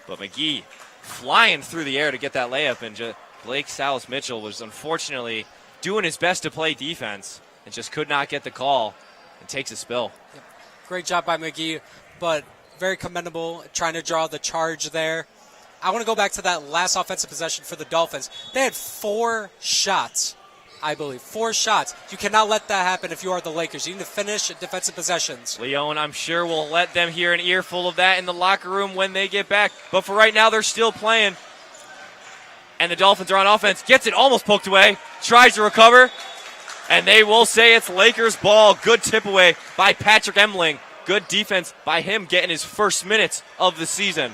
[SPEAKER 2] But McGee flying through the air to get that layup, and Blake Salas Mitchell was unfortunately doing his best to play defense and just could not get the call and takes a spill.
[SPEAKER 1] Yep. Great job by McGee, but very commendable trying to draw the charge there. I want to go back to that last offensive possession for the Dolphins. They had 4 shots, I believe. 4 shots. You cannot let that happen if you are the Lakers. You need to finish defensive possessions.
[SPEAKER 2] Leon, I'm sure, will let them hear an earful of that in the locker room when they get back. But for right now, they're still playing. And the Dolphins are on offense. Gets it almost poked away. Tries to recover. And they will say it's Lakers ball. Good tip away by Patrick Emling. Good defense by him getting his first minutes of the season.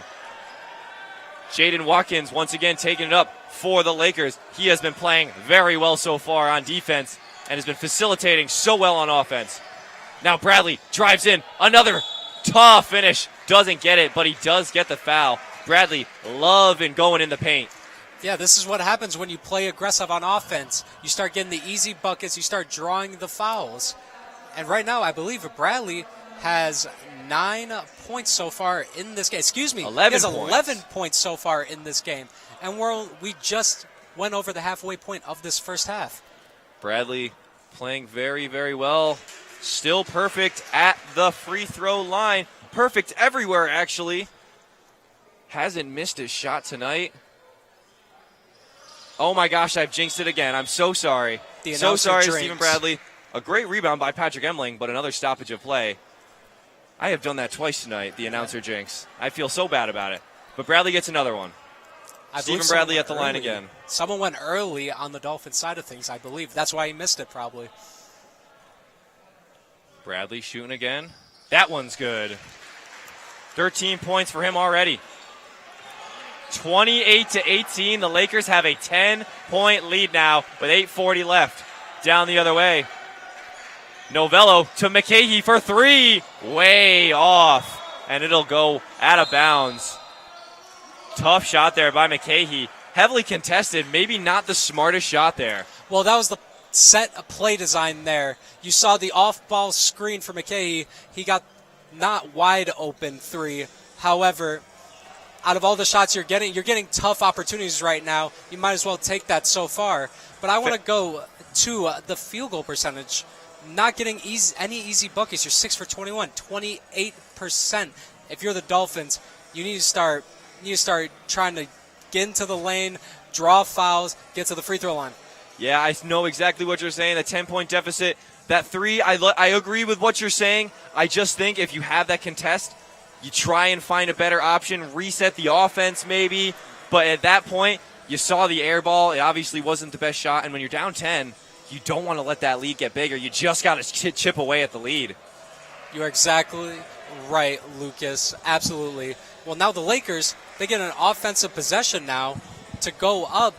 [SPEAKER 2] Jaden Watkins once again taking it up for the Lakers. He has been playing very well so far on defense and has been facilitating so well on offense. Now Bradley drives in. Another tough finish. Doesn't get it, but he does get the foul. Bradley loving going in the paint.
[SPEAKER 1] Yeah, this is what happens when you play aggressive on offense. You start getting the easy buckets. You start drawing the fouls. And right now, I believe Bradley has 9 points so far in this game. Excuse me,
[SPEAKER 2] 11
[SPEAKER 1] he has
[SPEAKER 2] points.
[SPEAKER 1] 11 points so far in this game. And we just went over the halfway point of this first half.
[SPEAKER 2] Bradley playing very, very well. Still perfect at the free throw line. Perfect everywhere, actually. Hasn't missed a shot tonight. Oh my gosh, I've jinxed it again. I'm so sorry. So sorry, Stephen Bradley. A great rebound by Patrick Emling, but another stoppage of play. I have done that twice tonight, the announcer jinx. I feel so bad about it. But Bradley gets another one. Stephen Bradley at the line again.
[SPEAKER 1] Someone went early on the Dolphins side of things, I believe. That's why he missed it, probably.
[SPEAKER 2] Bradley shooting again. That one's good. 13 points for him already. 28-18. The Lakers have a 10-point lead now with 8:40 left. Down the other way. Novello to McKahee for 3. Way off. And it'll go out of bounds. Tough shot there by McKahee. Heavily contested. Maybe not the smartest shot there.
[SPEAKER 1] Well, that was the set play design there. You saw the off-ball screen for McKahee. He got not wide open 3. However, out of all the shots you're getting tough opportunities right now. You might as well take that so far. But I want to go to the field goal percentage. Not getting any easy buckets. You're 6 for 21, 28%. If you're the Dolphins, you need to start trying to get into the lane, draw fouls, get to the free throw line.
[SPEAKER 2] Yeah, I know exactly what you're saying. The 10-point deficit, that three, I agree with what you're saying. I just think if you have that contest, you try and find a better option, reset the offense maybe. But at that point, you saw the air ball. It obviously wasn't the best shot. And when you're down 10, you don't want to let that lead get bigger. You just got to chip away at the lead.
[SPEAKER 1] You're exactly right, Lucas. Absolutely. Well, now the Lakers, they get an offensive possession now to go up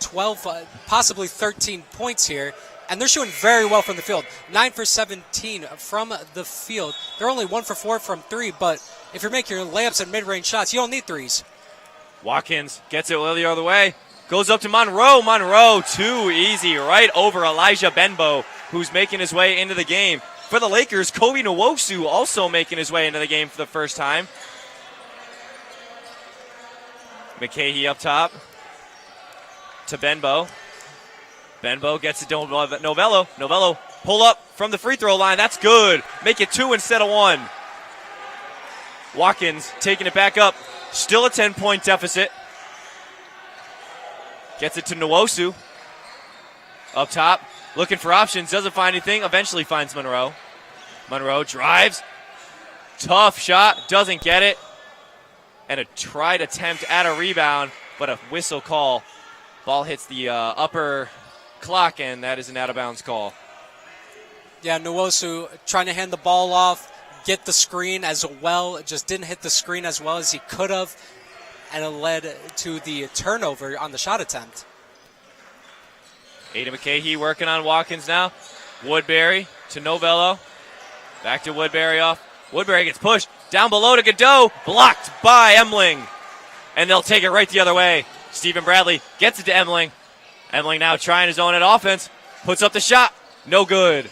[SPEAKER 1] 12, possibly 13 points here. And they're shooting very well from the field. 9 for 17 from the field. They're only 1 for 4 from 3, but if you're making your layups and mid-range shots, you don't need threes.
[SPEAKER 2] Watkins gets it the other way. Goes up to Monroe. Monroe, too easy. Right over Elijah Benbow, who's making his way into the game. For the Lakers, Kobe Nwosu also making his way into the game for the first time. McKahee up top to Benbow. Benbow gets it to Novello. Novello, pull up from the free throw line. That's good. Make it 2 instead of 1. Watkins taking it back up. Still a 10-point deficit. Gets it to Nwosu. Up top, looking for options. Doesn't find anything. Eventually finds Monroe. Monroe drives. Tough shot. Doesn't get it. And a tried attempt at a rebound, but a whistle call. Ball hits the upper clock, and that is an out-of-bounds call.
[SPEAKER 1] Yeah, Nwosu trying to hand the ball off, get the screen as well. Just didn't hit the screen as well as he could have, and it led to the turnover on the shot attempt.
[SPEAKER 2] Aiden McKahee working on Watkins now. Woodbury to Novello. Back to Woodbury off. Woodbury gets pushed down below to Godot. Blocked by Emling. And they'll take it right the other way. Stephen Bradley gets it to Emling. Emling now trying his own at offense. Puts up the shot. No good.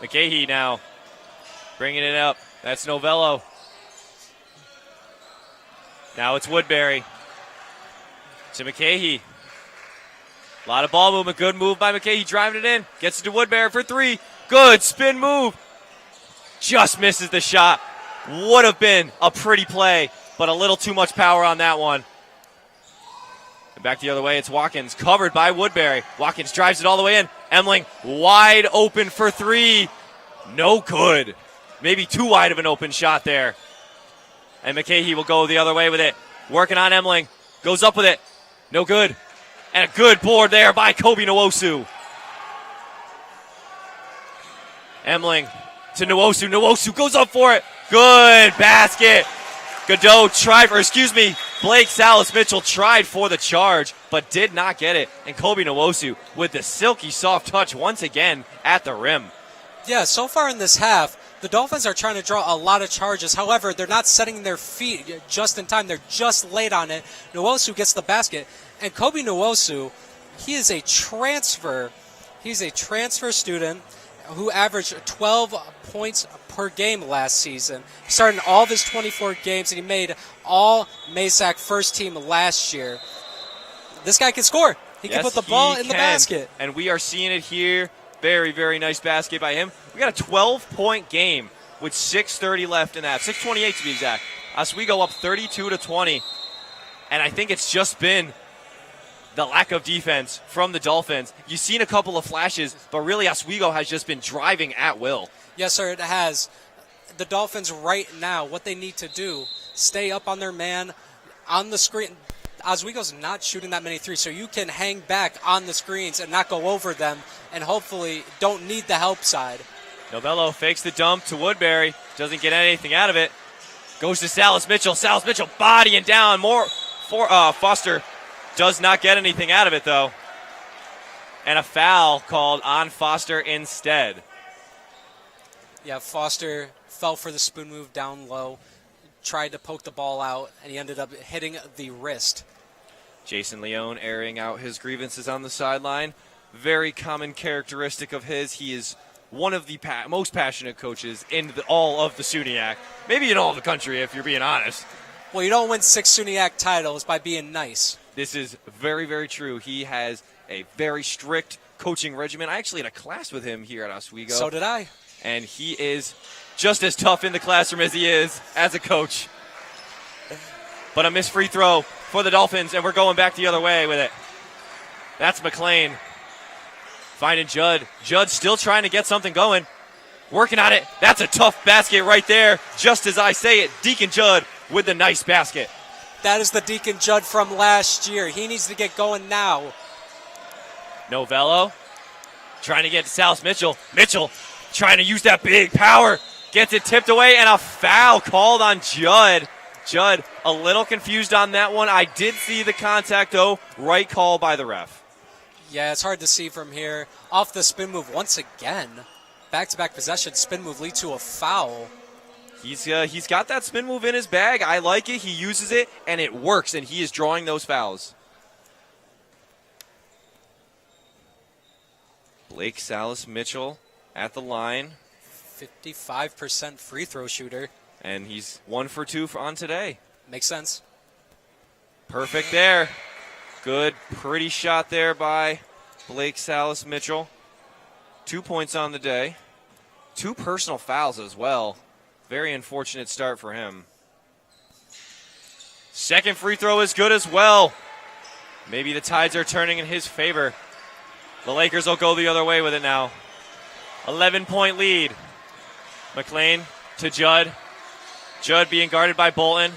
[SPEAKER 2] McKahee now bringing it up. That's Novello. Now it's Woodbury to McKahee. A lot of ball movement. Good move by McKahee. Driving it in. Gets it to Woodbury for 3. Good spin move. Just misses the shot. Would have been a pretty play, but a little too much power on that one. And back the other way, it's Watkins, covered by Woodbury. Watkins drives it all the way in. Emling wide open for 3. No good. Maybe too wide of an open shot there. And McKahee will go the other way with it. Working on Emling. Goes up with it. No good. And a good board there by Kobe Nwosu. Emling to Nwosu. Nwosu goes up for it. Good basket. Godot tried, Blake Salas-Mitchell tried for the charge, but did not get it. And Kobe Nwosu with the silky soft touch once again at the rim.
[SPEAKER 1] Yeah, so far in this half, the Dolphins are trying to draw a lot of charges. However, they're not setting their feet just in time. They're just late on it. Nwosu gets the basket. And Kobe Nwosu, he is a transfer. He's a transfer student who averaged 12 points per game last season. He started in all of his 24 games, and he made all MASAC first team last year. This guy can score. He can put the ball in the basket.
[SPEAKER 2] And we are seeing it here. Very, very nice basket by him. We got a 12-point game with 6:30 left in that. 6:28 to be exact. Oswego up 32-20. And I think it's just been the lack of defense from the Dolphins. You've seen a couple of flashes, but really Oswego has just been driving at will.
[SPEAKER 1] Yes, sir, it has. The Dolphins right now, what they need to do, stay up on their man on the screen. Oswego's not shooting that many threes, so you can hang back on the screens and not go over them and hopefully don't need the help side.
[SPEAKER 2] Novello fakes the dump to Woodbury. Doesn't get anything out of it. Goes to Salas-Mitchell. Salas-Mitchell bodying down. Foster does not get anything out of it, though. And a foul called on Foster instead.
[SPEAKER 1] Yeah, Foster fell for the spoon move down low, tried to poke the ball out, and he ended up hitting the wrist.
[SPEAKER 2] Jason Leone airing out his grievances on the sideline. Very common characteristic of his. He is one of the most passionate coaches in all of the SUNYAC. Maybe in all of the country, if you're being honest.
[SPEAKER 1] Well, you don't win 6 SUNYAC titles by being nice.
[SPEAKER 2] This is very, very true. He has a very strict coaching regimen. I actually had a class with him here at Oswego.
[SPEAKER 1] So did I.
[SPEAKER 2] And he is just as tough in the classroom as he is as a coach. But a missed free throw for the Dolphins, and we're going back the other way with it. That's McLean finding Judd. Judd still trying to get something going. Working on it. That's a tough basket right there. Just as I say it, Deacon Judd with the nice basket.
[SPEAKER 1] That is the Deacon Judd from last year. He needs to get going now.
[SPEAKER 2] Novello trying to get to Salas Mitchell. Mitchell trying to use that big power. Gets it tipped away, and a foul called on Judd. Judd a little confused on that one. I did see the contact, though. Right call by the ref.
[SPEAKER 1] Yeah, it's hard to see from here. Off the spin move once again. Back-to-back possession. Spin move lead to a foul.
[SPEAKER 2] He's got that spin move in his bag. I like it. He uses it, and it works, and he is drawing those fouls. Blake Salas Mitchell at the line.
[SPEAKER 1] 55% free throw shooter.
[SPEAKER 2] And he's 1 for 2 on today.
[SPEAKER 1] Makes sense.
[SPEAKER 2] Perfect there. Good, pretty shot there by Blake Salas Mitchell. 2 points on the day. 2 personal fouls as well. Very unfortunate start for him. Second free throw is good as well. Maybe the tides are turning in his favor. The Lakers will go the other way with it now. 11-point lead. McLean to Judd. Judd being guarded by Bolton.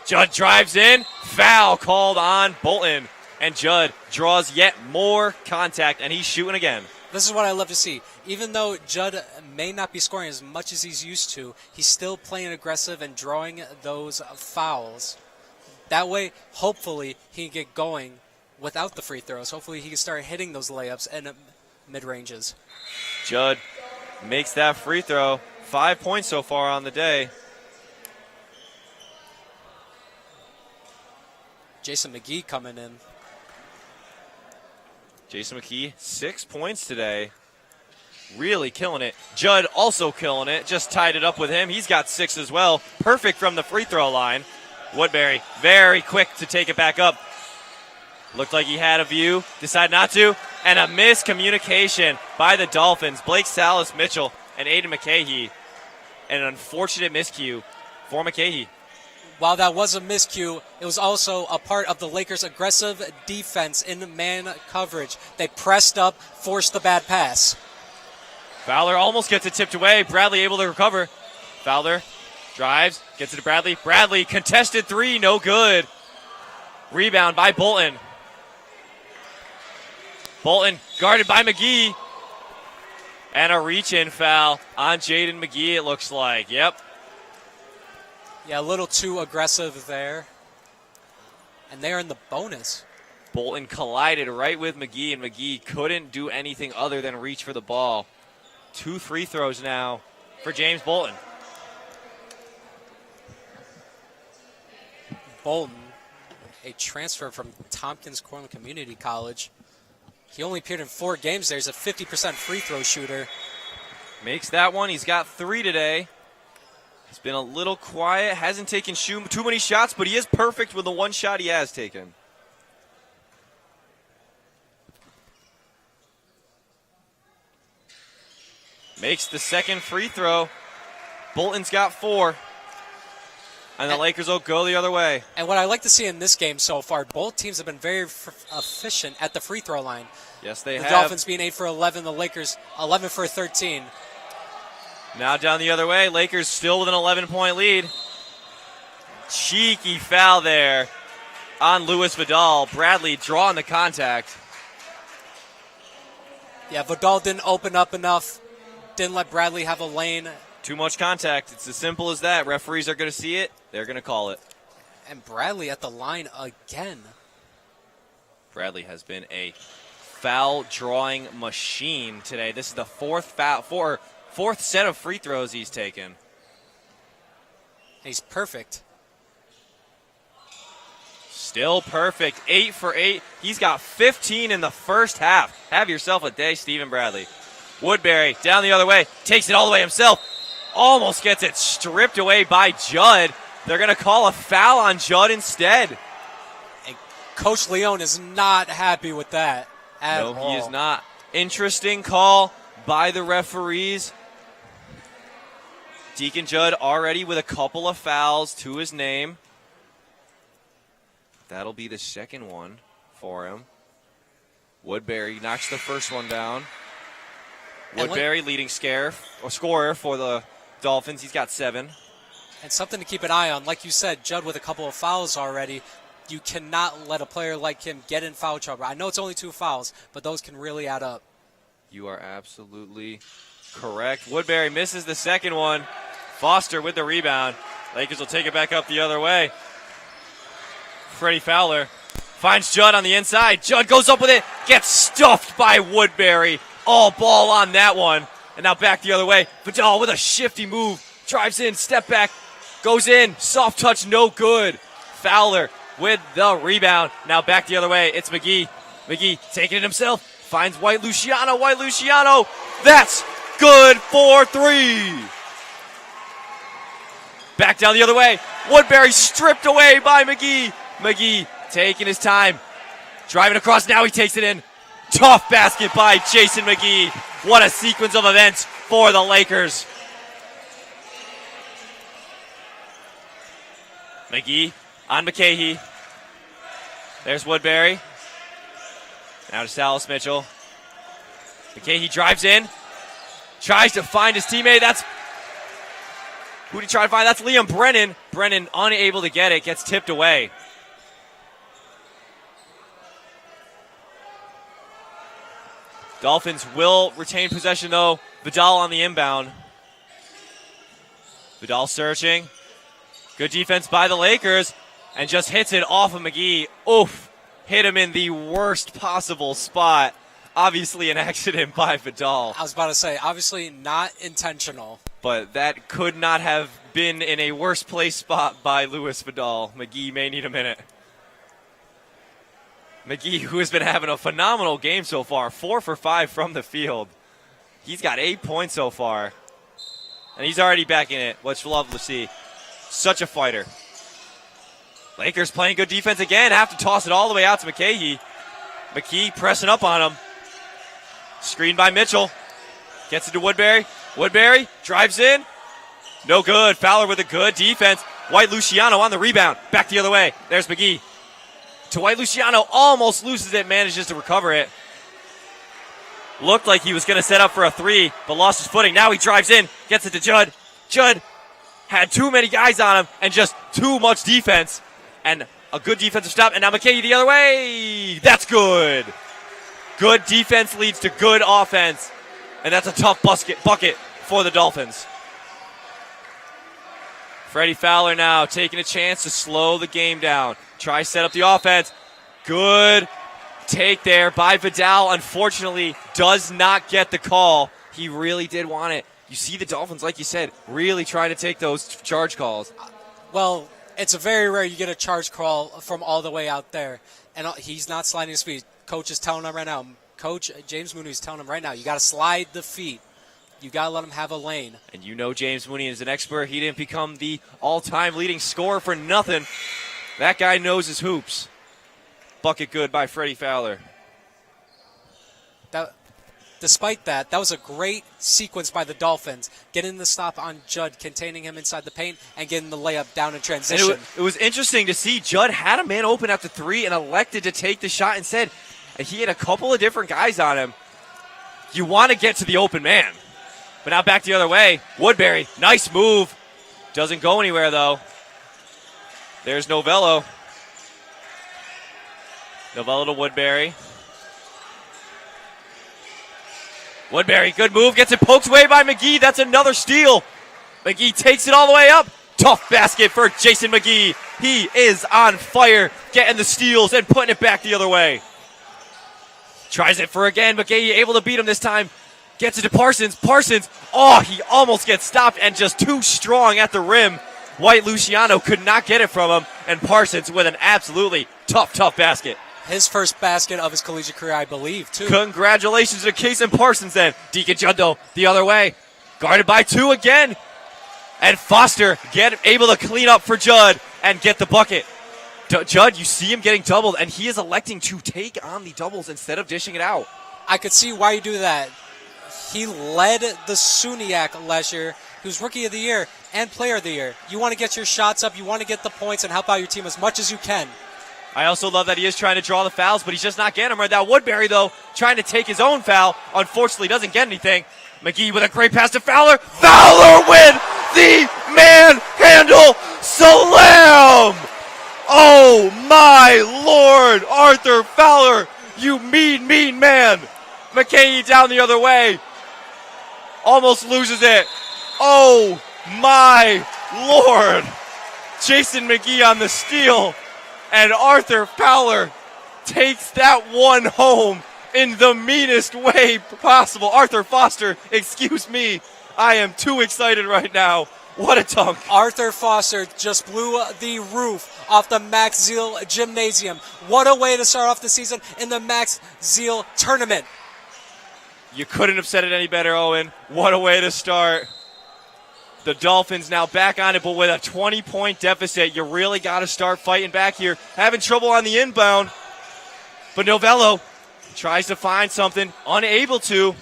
[SPEAKER 2] Judd drives in. Foul called on Bolton. And Judd draws yet more contact, and he's shooting again.
[SPEAKER 1] This is what I love to see. Even though Judd may not be scoring as much as he's used to, he's still playing aggressive and drawing those fouls. That way, hopefully, he can get going without the free throws. Hopefully, he can start hitting those layups and mid-ranges.
[SPEAKER 2] Judd makes that free throw. 5 points so far on the day.
[SPEAKER 1] Jason McGee coming in.
[SPEAKER 2] Jason McKee, 6 points today. Really killing it. Judd also killing it. Just tied it up with him. He's got 6 as well. Perfect from the free throw line. Woodbury very quick to take it back up. Looked like he had a view. Decided not to. And a miscommunication by the Dolphins. Blake Salas Mitchell and Aiden McKahee. And an unfortunate miscue for McKahee.
[SPEAKER 1] While that was a miscue, it was also a part of the Lakers' aggressive defense in man coverage. They pressed up, forced the bad pass.
[SPEAKER 2] Fowler almost gets it tipped away. Bradley able to recover. Fowler drives, gets it to Bradley. Bradley, contested 3, no good. Rebound by Bolton. Bolton guarded by McGee. And a reach-in foul on Jaden McGee, it looks like. Yep.
[SPEAKER 1] Yeah, a little too aggressive there. And they're in the bonus.
[SPEAKER 2] Bolton collided right with McGee, and McGee couldn't do anything other than reach for the ball. 2 free throws now for James Bolton.
[SPEAKER 1] Bolton, a transfer from Tompkins Cortland Community College. He only appeared in 4 games there. He's a 50% free throw shooter.
[SPEAKER 2] Makes that one. He's got 3 today. He's been a little quiet. Hasn't taken too many shots, but he is perfect with the 1 shot he has taken. Makes the second free throw. Bolton's got 4. And the Lakers will go the other way.
[SPEAKER 1] And what I like to see in this game so far, both teams have been very efficient at the free throw line.
[SPEAKER 2] Yes, they have.
[SPEAKER 1] The Dolphins being 8 for 11, the Lakers 11 for 13.
[SPEAKER 2] Now down the other way, Lakers still with an 11-point lead. Cheeky foul there on Louis Vidal. Bradley drawing the contact.
[SPEAKER 1] Yeah, Vidal didn't open up enough. Didn't let Bradley have a lane.
[SPEAKER 2] Too much contact. It's as simple as that. Referees are going to see it. They're going to call it.
[SPEAKER 1] And Bradley at the line again.
[SPEAKER 2] Bradley has been a foul drawing machine today. This is the fourth set of free throws he's taken.
[SPEAKER 1] He's perfect.
[SPEAKER 2] Still perfect. 8 for 8. He's got 15 in the first half. Have yourself a day, Stephen Bradley. Woodbury down the other way, takes it all the way himself. Almost gets it stripped away by Judd. They're going to call a foul on Judd instead.
[SPEAKER 1] And Coach Leone is not happy with that at all.
[SPEAKER 2] No, he is not. Interesting call by the referees. Deacon Judd already with a couple of fouls to his name. That'll be the second one for him. Woodbury knocks the first one down. Woodbury leading scorer for the Dolphins. He's got 7.
[SPEAKER 1] And something to keep an eye on. Like you said, Judd with a couple of fouls already. You cannot let a player like him get in foul trouble. I know it's only 2 fouls, but those can really add up.
[SPEAKER 2] You are absolutely correct. Woodbury misses the second one. Foster with the rebound. Lakers will take it back up the other way. Freddie Fowler finds Judd on the inside. Judd goes up with it. Gets stuffed by Woodbury. All ball on that one. And now back the other way. Vidal with a shifty move. Drives in, step back. Goes in. Soft touch, no good. Fowler with the rebound. Now back the other way. It's McGee. McGee taking it himself. Finds White Luciano. White Luciano. That's good for 3. Back down the other way. Woodbury stripped away by McGee. McGee taking his time. Driving across. Now he takes it in. Tough basket by Jason McGee. What a sequence of events for the Lakers. McGee on McCahey. There's Woodbury. Now to Salas Mitchell. McCahey drives in. Tries to find his teammate. That's who did he try to find? That's Liam Brennan. Brennan unable to get it. Gets tipped away. Dolphins will retain possession, though. Vidal on the inbound. Vidal searching. Good defense by the Lakers. And just hits it off of McGee. Oof. Hit him in the worst possible spot. Obviously an accident by Vidal.
[SPEAKER 1] I was about to say, obviously not intentional.
[SPEAKER 2] But that could not have been in a worse place spot by Louis Vidal. McGee may need a minute. McGee, who has been having a phenomenal game so far, 4 for 5 from the field. He's got 8 points so far. And he's already back in it, which we'll love to see. Such a fighter. Lakers playing good defense again. Have to toss it all the way out to McCahey. McKee pressing up on him. Screened by Mitchell. Gets it to Woodbury. Woodbury drives in. No good. Fowler with a good defense. White Luciano on the rebound. Back the other way. There's McGee. To White Luciano. Almost loses it. Manages to recover it. Looked like he was going to set up for a 3, but lost his footing. Now he drives in. Gets it to Judd. Judd had too many guys on him and just too much defense. And a good defensive stop. And now McKay the other way. That's good. Good defense leads to good offense. And that's a tough bucket for the Dolphins. Freddie Fowler now taking a chance to slow the game down. Try set up the offense. Good take there by Vidal. Unfortunately, does not get the call. He really did want it. You see the Dolphins, like you said, really trying to take those charge calls.
[SPEAKER 1] Well, it's very rare you get a charge call from all the way out there. And he's not sliding his feet. Coach is telling him right now. Coach James Mooney is telling him right now, you got to slide the feet. You got to let him have a lane.
[SPEAKER 2] And you know James Mooney is an expert. He didn't become the all-time leading scorer for nothing. That guy knows his hoops. Bucket good by Freddie Fowler.
[SPEAKER 1] Despite that, that was a great sequence by the Dolphins, getting the stop on Judd, containing him inside the paint, and getting the layup down in transition.
[SPEAKER 2] It was interesting to see Judd had a man open after 3 and elected to take the shot instead. And he had a couple of different guys on him. You want to get to the open man. But now back the other way. Woodbury, nice move. Doesn't go anywhere, though. There's Novello. Novello to Woodbury. Woodbury, good move. Gets it poked away by McGee. That's another steal. McGee takes it all the way up. Tough basket for Jason McGee. He is on fire, getting the steals and putting it back the other way. Tries it for again. McGee able to beat him this time. Gets it to Parsons. Parsons, he almost gets stopped and just too strong at the rim. White Luciano could not get it from him. And Parsons with an absolutely tough basket.
[SPEAKER 1] His first basket of his collegiate career, I believe, too.
[SPEAKER 2] Congratulations to Case and Parsons then. Deacon Judd, though, the other way. Guarded by 2 again. And Foster able to clean up for Judd and get the bucket. Judd, you see him getting doubled, and he is electing to take on the doubles instead of dishing it out.
[SPEAKER 1] I could see why you do that. He led the SUNY last year. He was Rookie of the Year and Player of the Year. You want to get your shots up. You want to get the points and help out your team as much as you can.
[SPEAKER 2] I also love that he is trying to draw the fouls, but he's just not getting them. Right now, Woodbury, though, trying to take his own foul. Unfortunately, doesn't get anything. McGee with a great pass to Fowler. Fowler with the manhandle slam! Oh, my Lord, Arthur Fowler, you mean man. McKay down the other way. Almost loses it. Oh, my Lord. Jason McGee on the steal. And Arthur Fowler takes that one home in the meanest way possible. Arthur Foster, excuse me. I am too excited right now. What a dunk.
[SPEAKER 1] Arthur Foster just blew the roof off the Max Ziel Gymnasium. What a way to start off the season in the Max Ziel tournament.
[SPEAKER 2] You couldn't have said it any better, Owen. What a way to start. The Dolphins now back on it, but with a 20-point deficit, you really got to start fighting back here. Having trouble on the inbound, but Novello tries to find something, unable to.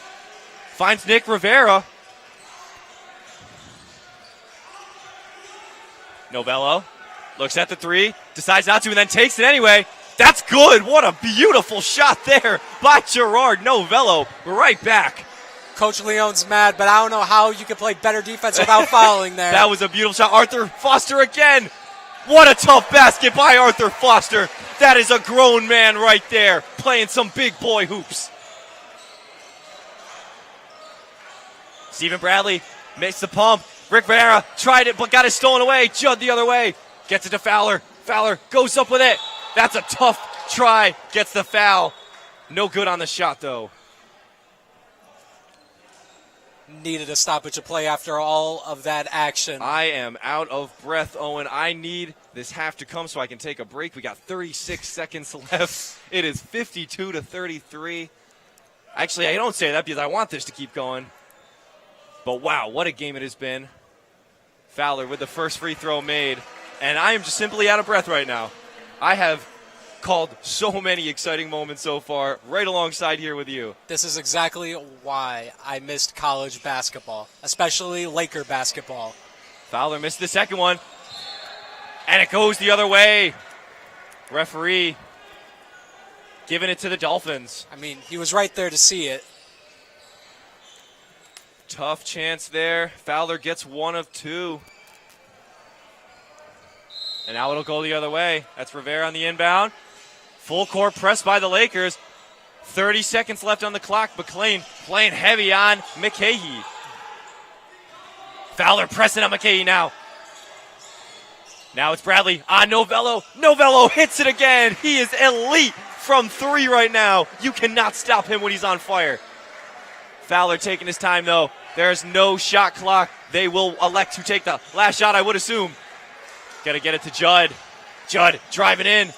[SPEAKER 2] Finds Nick Rivera. Novello looks at the 3, decides not to, and then takes it anyway. That's good. What a beautiful shot there by Gerard Novello. Right back.
[SPEAKER 1] Coach Leone's mad, but I don't know how you can play better defense without fouling there.
[SPEAKER 2] That was a beautiful shot. Arthur Foster again. What a tough basket by Arthur Foster. That is a grown man right there playing some big boy hoops. Stephen Bradley makes the pump. Rick Vera tried it but got it stolen away. Judd the other way. Gets it to Fowler. Fowler goes up with it. That's a tough try. Gets the foul. No good on the shot, though.
[SPEAKER 1] Needed a stoppage of play after all of that action.
[SPEAKER 2] I am out of breath, Owen. I need this half to come so I can take a break. We got 36 seconds left. It is 52-33. Actually, I don't say that because I want this to keep going. But wow, what a game it has been. Fowler with the first free throw made. And I am just simply out of breath right now. I have called so many exciting moments so far, right alongside here with you.
[SPEAKER 1] This is exactly why I missed college basketball, especially Laker basketball.
[SPEAKER 2] Fowler missed the second one, and it goes the other way. Referee giving it to the Dolphins.
[SPEAKER 1] I mean, he was right there to see it.
[SPEAKER 2] Tough chance there. Fowler gets 1 of 2. And now it'll go the other way. That's Rivera on the inbound. Full court press by the Lakers. 30 seconds left on the clock. McLean playing heavy on McKay. Fowler pressing on McKay now. Now it's Bradley on Novello. Novello hits it again. He is elite from 3 right now. You cannot stop him when he's on fire. Fowler taking his time, though. There's no shot clock. They will elect to take the last shot, I would assume. Got to get it to Judd. Judd driving in.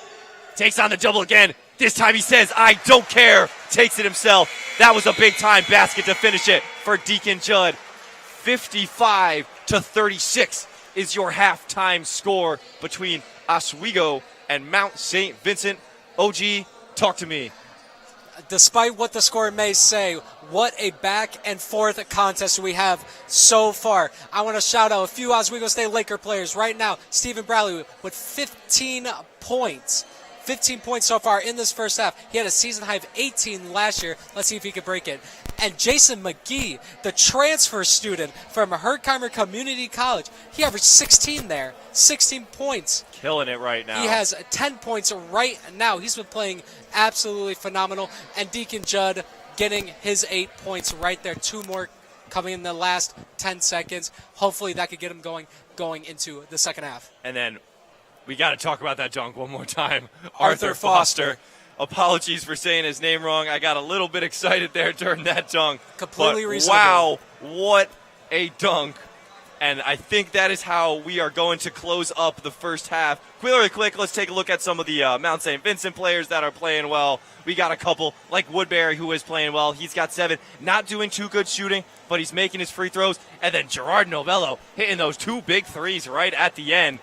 [SPEAKER 2] Takes on the double again. This time he says, I don't care. Takes it himself. That was a big-time basket to finish it for Deacon Judd. 55-36 is your halftime score between Oswego and Mount St. Vincent. OG, talk to me.
[SPEAKER 1] Despite what the score may say, what a back-and-forth contest we have so far. I want to shout out a few Oswego State Laker players right now. Stephen Bradley with 15 points. 15 points so far in this first half. He had a season high of 18 last year. Let's see if he can break it. And Jason McGee, the transfer student from Herkimer Community College, he averaged 16 there. 16 points.
[SPEAKER 2] Killing it right now.
[SPEAKER 1] He has 10 points right now. He's been playing absolutely phenomenal. And Deacon Judd getting his 8 points right there. 2 more coming in the last 10 seconds. Hopefully that could get him going into the second half.
[SPEAKER 2] And then we got to talk about that dunk one more time. Arthur Foster. Apologies for saying his name wrong. I got a little bit excited there during that dunk.
[SPEAKER 1] Completely reasonable.
[SPEAKER 2] Wow, what a dunk And I think that is how we are going to close up the first half. Really quick, let's take a look at some of the Mount St. Vincent players that are playing well. We got a couple, like Woodbury, who is playing well. He's got 7. Not doing too good shooting, but he's making his free throws. And then Gerard Novello hitting those 2 big threes right at the end.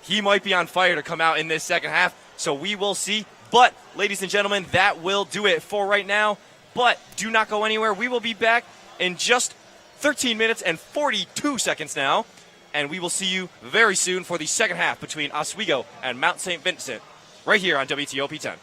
[SPEAKER 2] He might be on fire to come out in this second half, so we will see. But, ladies and gentlemen, that will do it for right now. But do not go anywhere. We will be back in just 13 minutes and 42 seconds now, and we will see you very soon for the second half between Oswego and Mount St. Vincent right here on WTOP 10.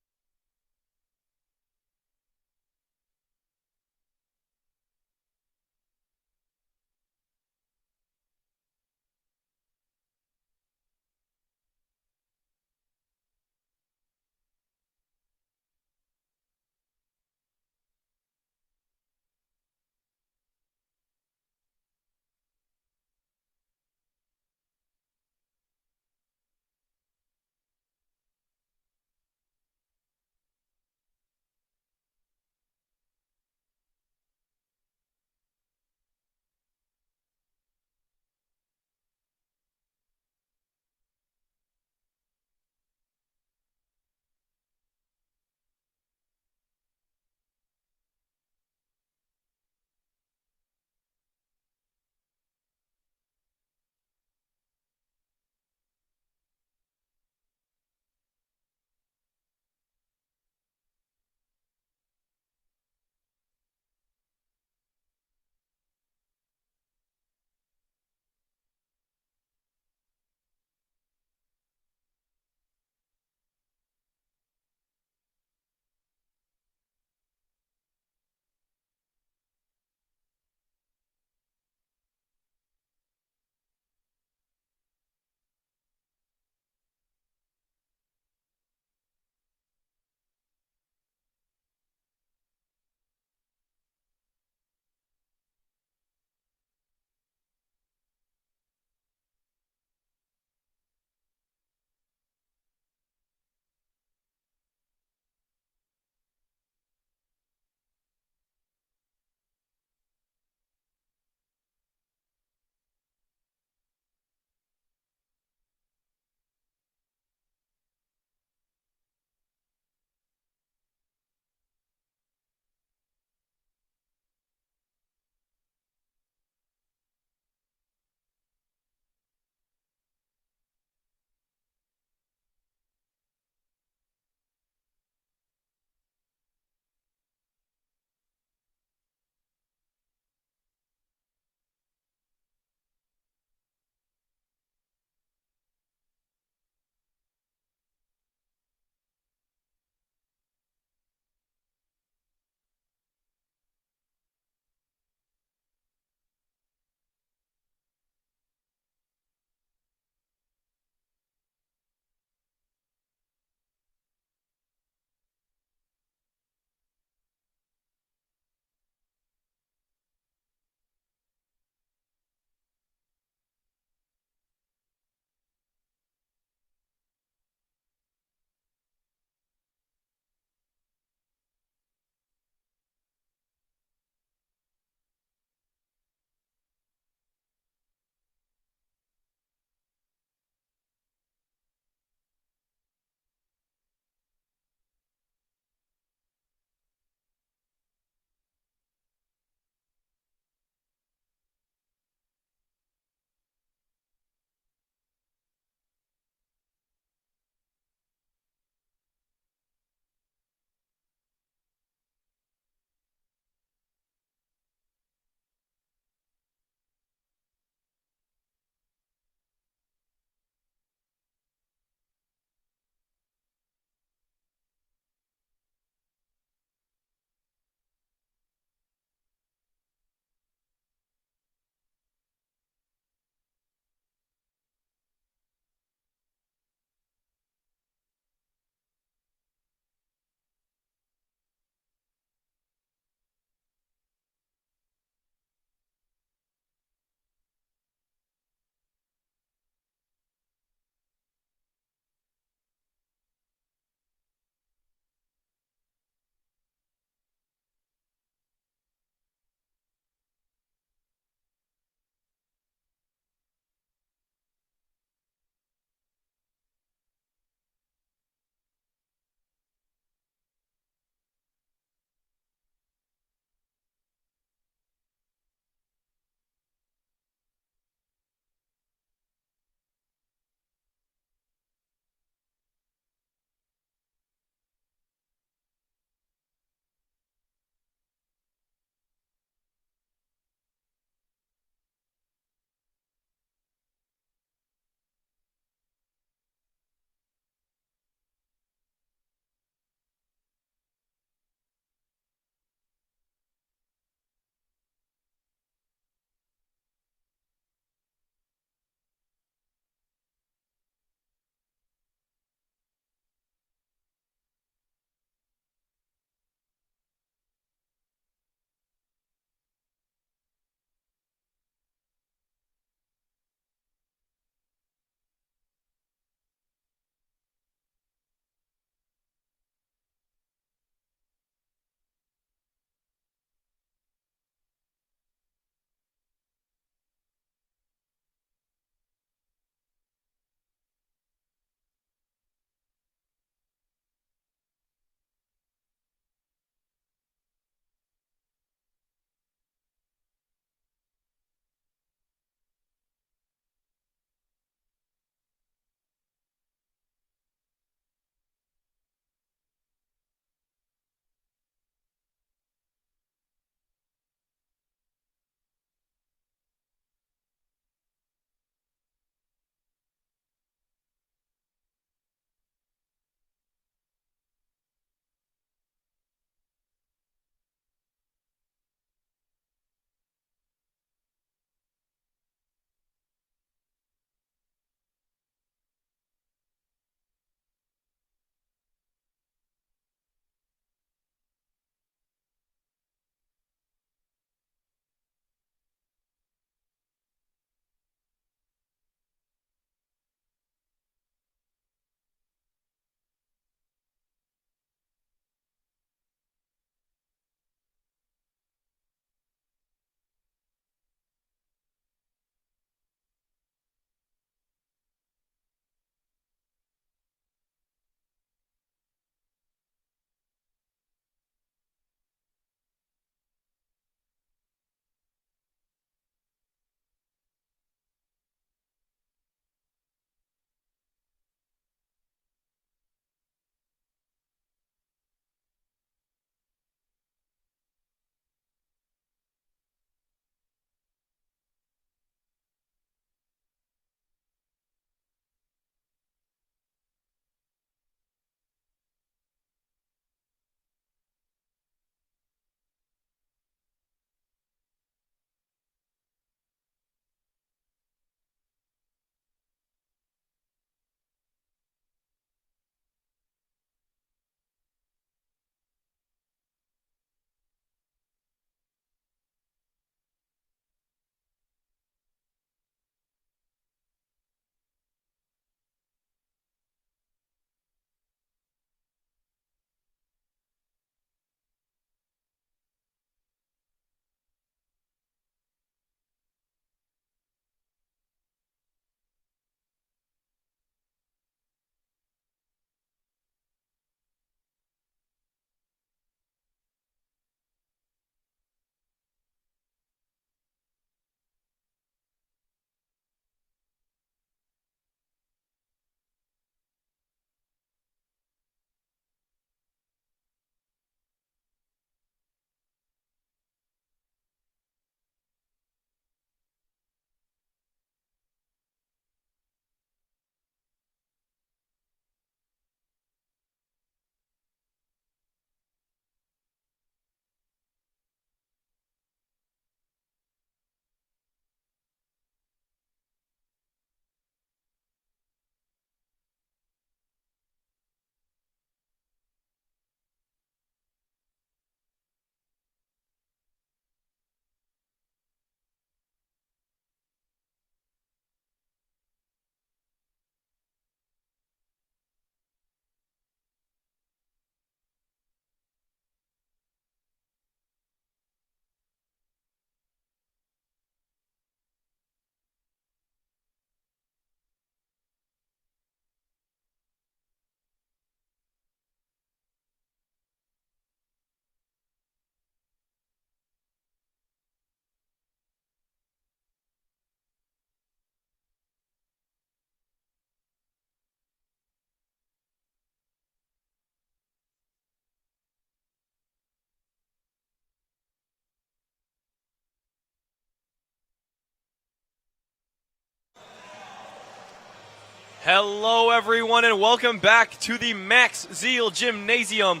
[SPEAKER 2] Hello, everyone, and welcome back to the Max Ziel Gymnasium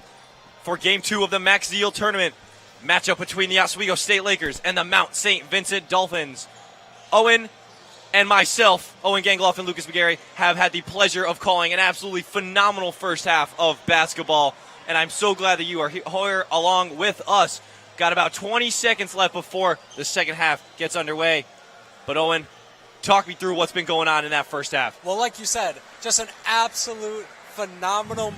[SPEAKER 2] for Game 2 of the Max Ziel Tournament. Matchup between the Oswego State Lakers and the Mount St. Vincent Dolphins. Owen and myself, Owen Gangloff and Lucas McGarry, have had the pleasure of calling an absolutely phenomenal first half of basketball, and I'm so glad that you are here along with us. Got about 20 seconds left before the second half gets underway. But Owen, talk me through what's been going on in that first half.
[SPEAKER 1] Well, like you said, just an absolute phenomenal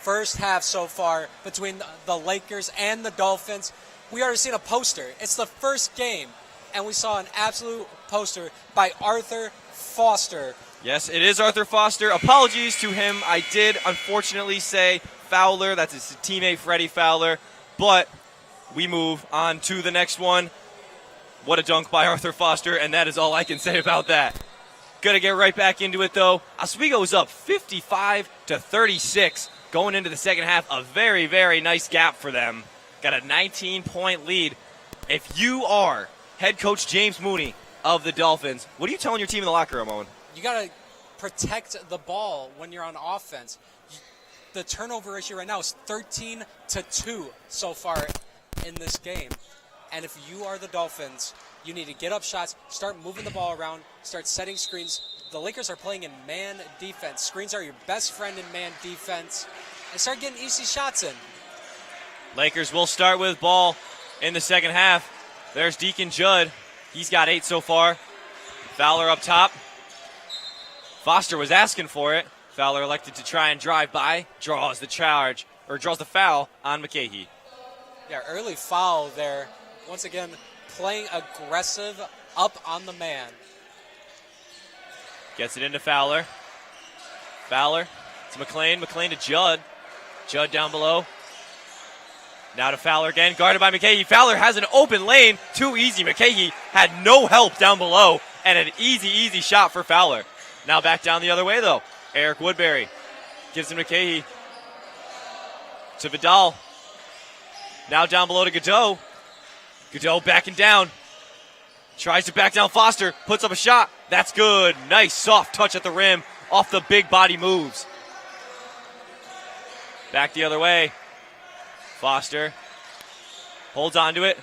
[SPEAKER 1] first half so far between the Lakers and the Dolphins. We already seen a poster. It's the first game, and we saw an absolute poster by Arthur Foster.
[SPEAKER 2] Yes, it is Arthur Foster. Apologies to him. I did unfortunately say Fowler. That's his teammate, Freddie Fowler. But we move on to the next one. What a dunk by Arthur Foster, and that is all I can say about that. Gonna get right back into it, though. Oswego is up 55-36 going into the second half. A very, very nice gap for them. Got a 19-point lead. If you are head coach James Mooney of the Dolphins, what are you telling your team in the locker room, Owen?
[SPEAKER 1] You got to protect the ball when you're on offense. The turnover ratio right now is 13-2 so far in this game. And if you are the Dolphins, you need to get up shots, start moving the ball around, start setting screens. The Lakers are playing in man defense. Screens are your best friend in man defense. And start getting easy shots in.
[SPEAKER 2] Lakers will start with ball in the second half. There's Deacon Judd. He's got 8 so far. Fowler up top. Foster was asking for it. Fowler elected to try and drive by. Draws the foul on McKahee.
[SPEAKER 1] Yeah, early foul there. Once again, playing aggressive up on the man.
[SPEAKER 2] Gets it into Fowler. Fowler to McLean. McLean to Judd. Judd down below. Now to Fowler again, guarded by McKahee. Fowler has an open lane. Too easy. McKahee had no help down below, and an easy shot for Fowler. Now back down the other way, though. Eric Woodbury gives him McKahee. To Vidal. Now down below to Godot. Godot backing down. Tries to back down Foster. Puts up a shot. That's good. Nice soft touch at the rim off the big body moves. Back the other way. Foster holds on to it.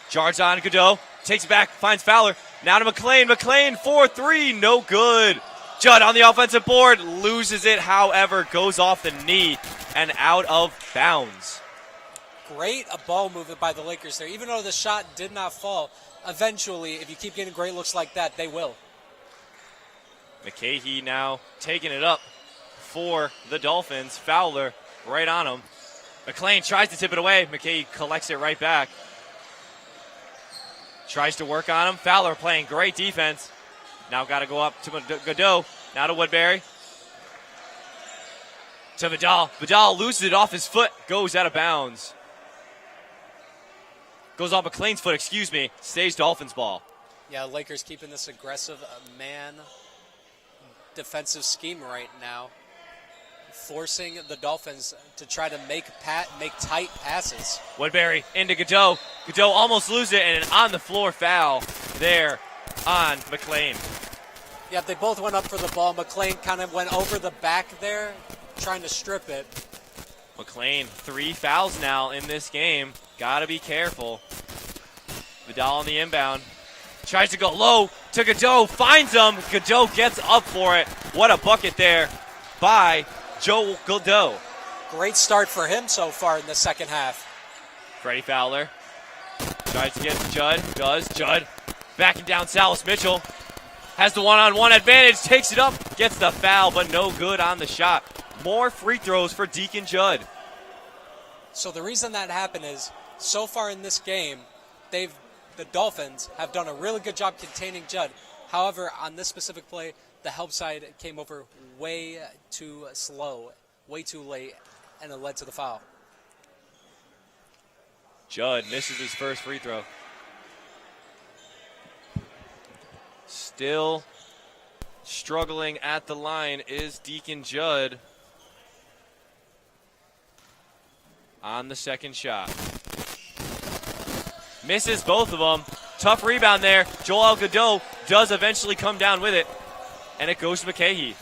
[SPEAKER 2] Jards on Godot. Takes it back. Finds Fowler. Now to McLean. McLean 4-3. No good. Judd on the offensive board. Loses it, however. Goes off the knee and out of bounds.
[SPEAKER 1] Great ball movement by the Lakers there. Even though the shot did not fall, eventually, if you keep getting great looks like that, they will.
[SPEAKER 2] McKahee now taking it up for the Dolphins. Fowler right on him. McLean tries to tip it away. McKahee collects it right back. Tries to work on him. Fowler playing great defense. Now got to go up to Godot. Now to Woodbury. To Vidal. Vidal loses it off his foot. Goes out of bounds. Goes off McLean's foot, Stays Dolphins ball.
[SPEAKER 1] Yeah, Lakers keeping this aggressive man defensive scheme right now. Forcing the Dolphins to try to make tight passes.
[SPEAKER 2] Woodbury into Godot. Godot almost loses it, and an on-the-floor foul there on McLean.
[SPEAKER 1] Yeah, they both went up for the ball. McLean kind of went over the back there, trying to strip it.
[SPEAKER 2] McLean, 3 fouls now in this game. Gotta be careful. Vidal on the inbound. Tries to go low to Godot. Finds him. Godot gets up for it. What a bucket there by Joe Godot.
[SPEAKER 1] Great start for him so far in the second half.
[SPEAKER 2] Freddie Fowler tries to get to Judd. Does. Judd backing down Salas Mitchell. Has the one-on-one advantage. Takes it up. Gets the foul, but no good on the shot. More free throws for Deacon Judd.
[SPEAKER 1] So the reason that happened is, so far in this game, the Dolphins have done a really good job containing Judd. However, on this specific play, the help side came over way too slow, way too late, and it led to the foul.
[SPEAKER 2] Judd misses his first free throw. Still struggling at the line is Deacon Judd on the second shot. Misses both of them. Tough rebound there. Joel Godot does eventually come down with it, and it goes to McKahee.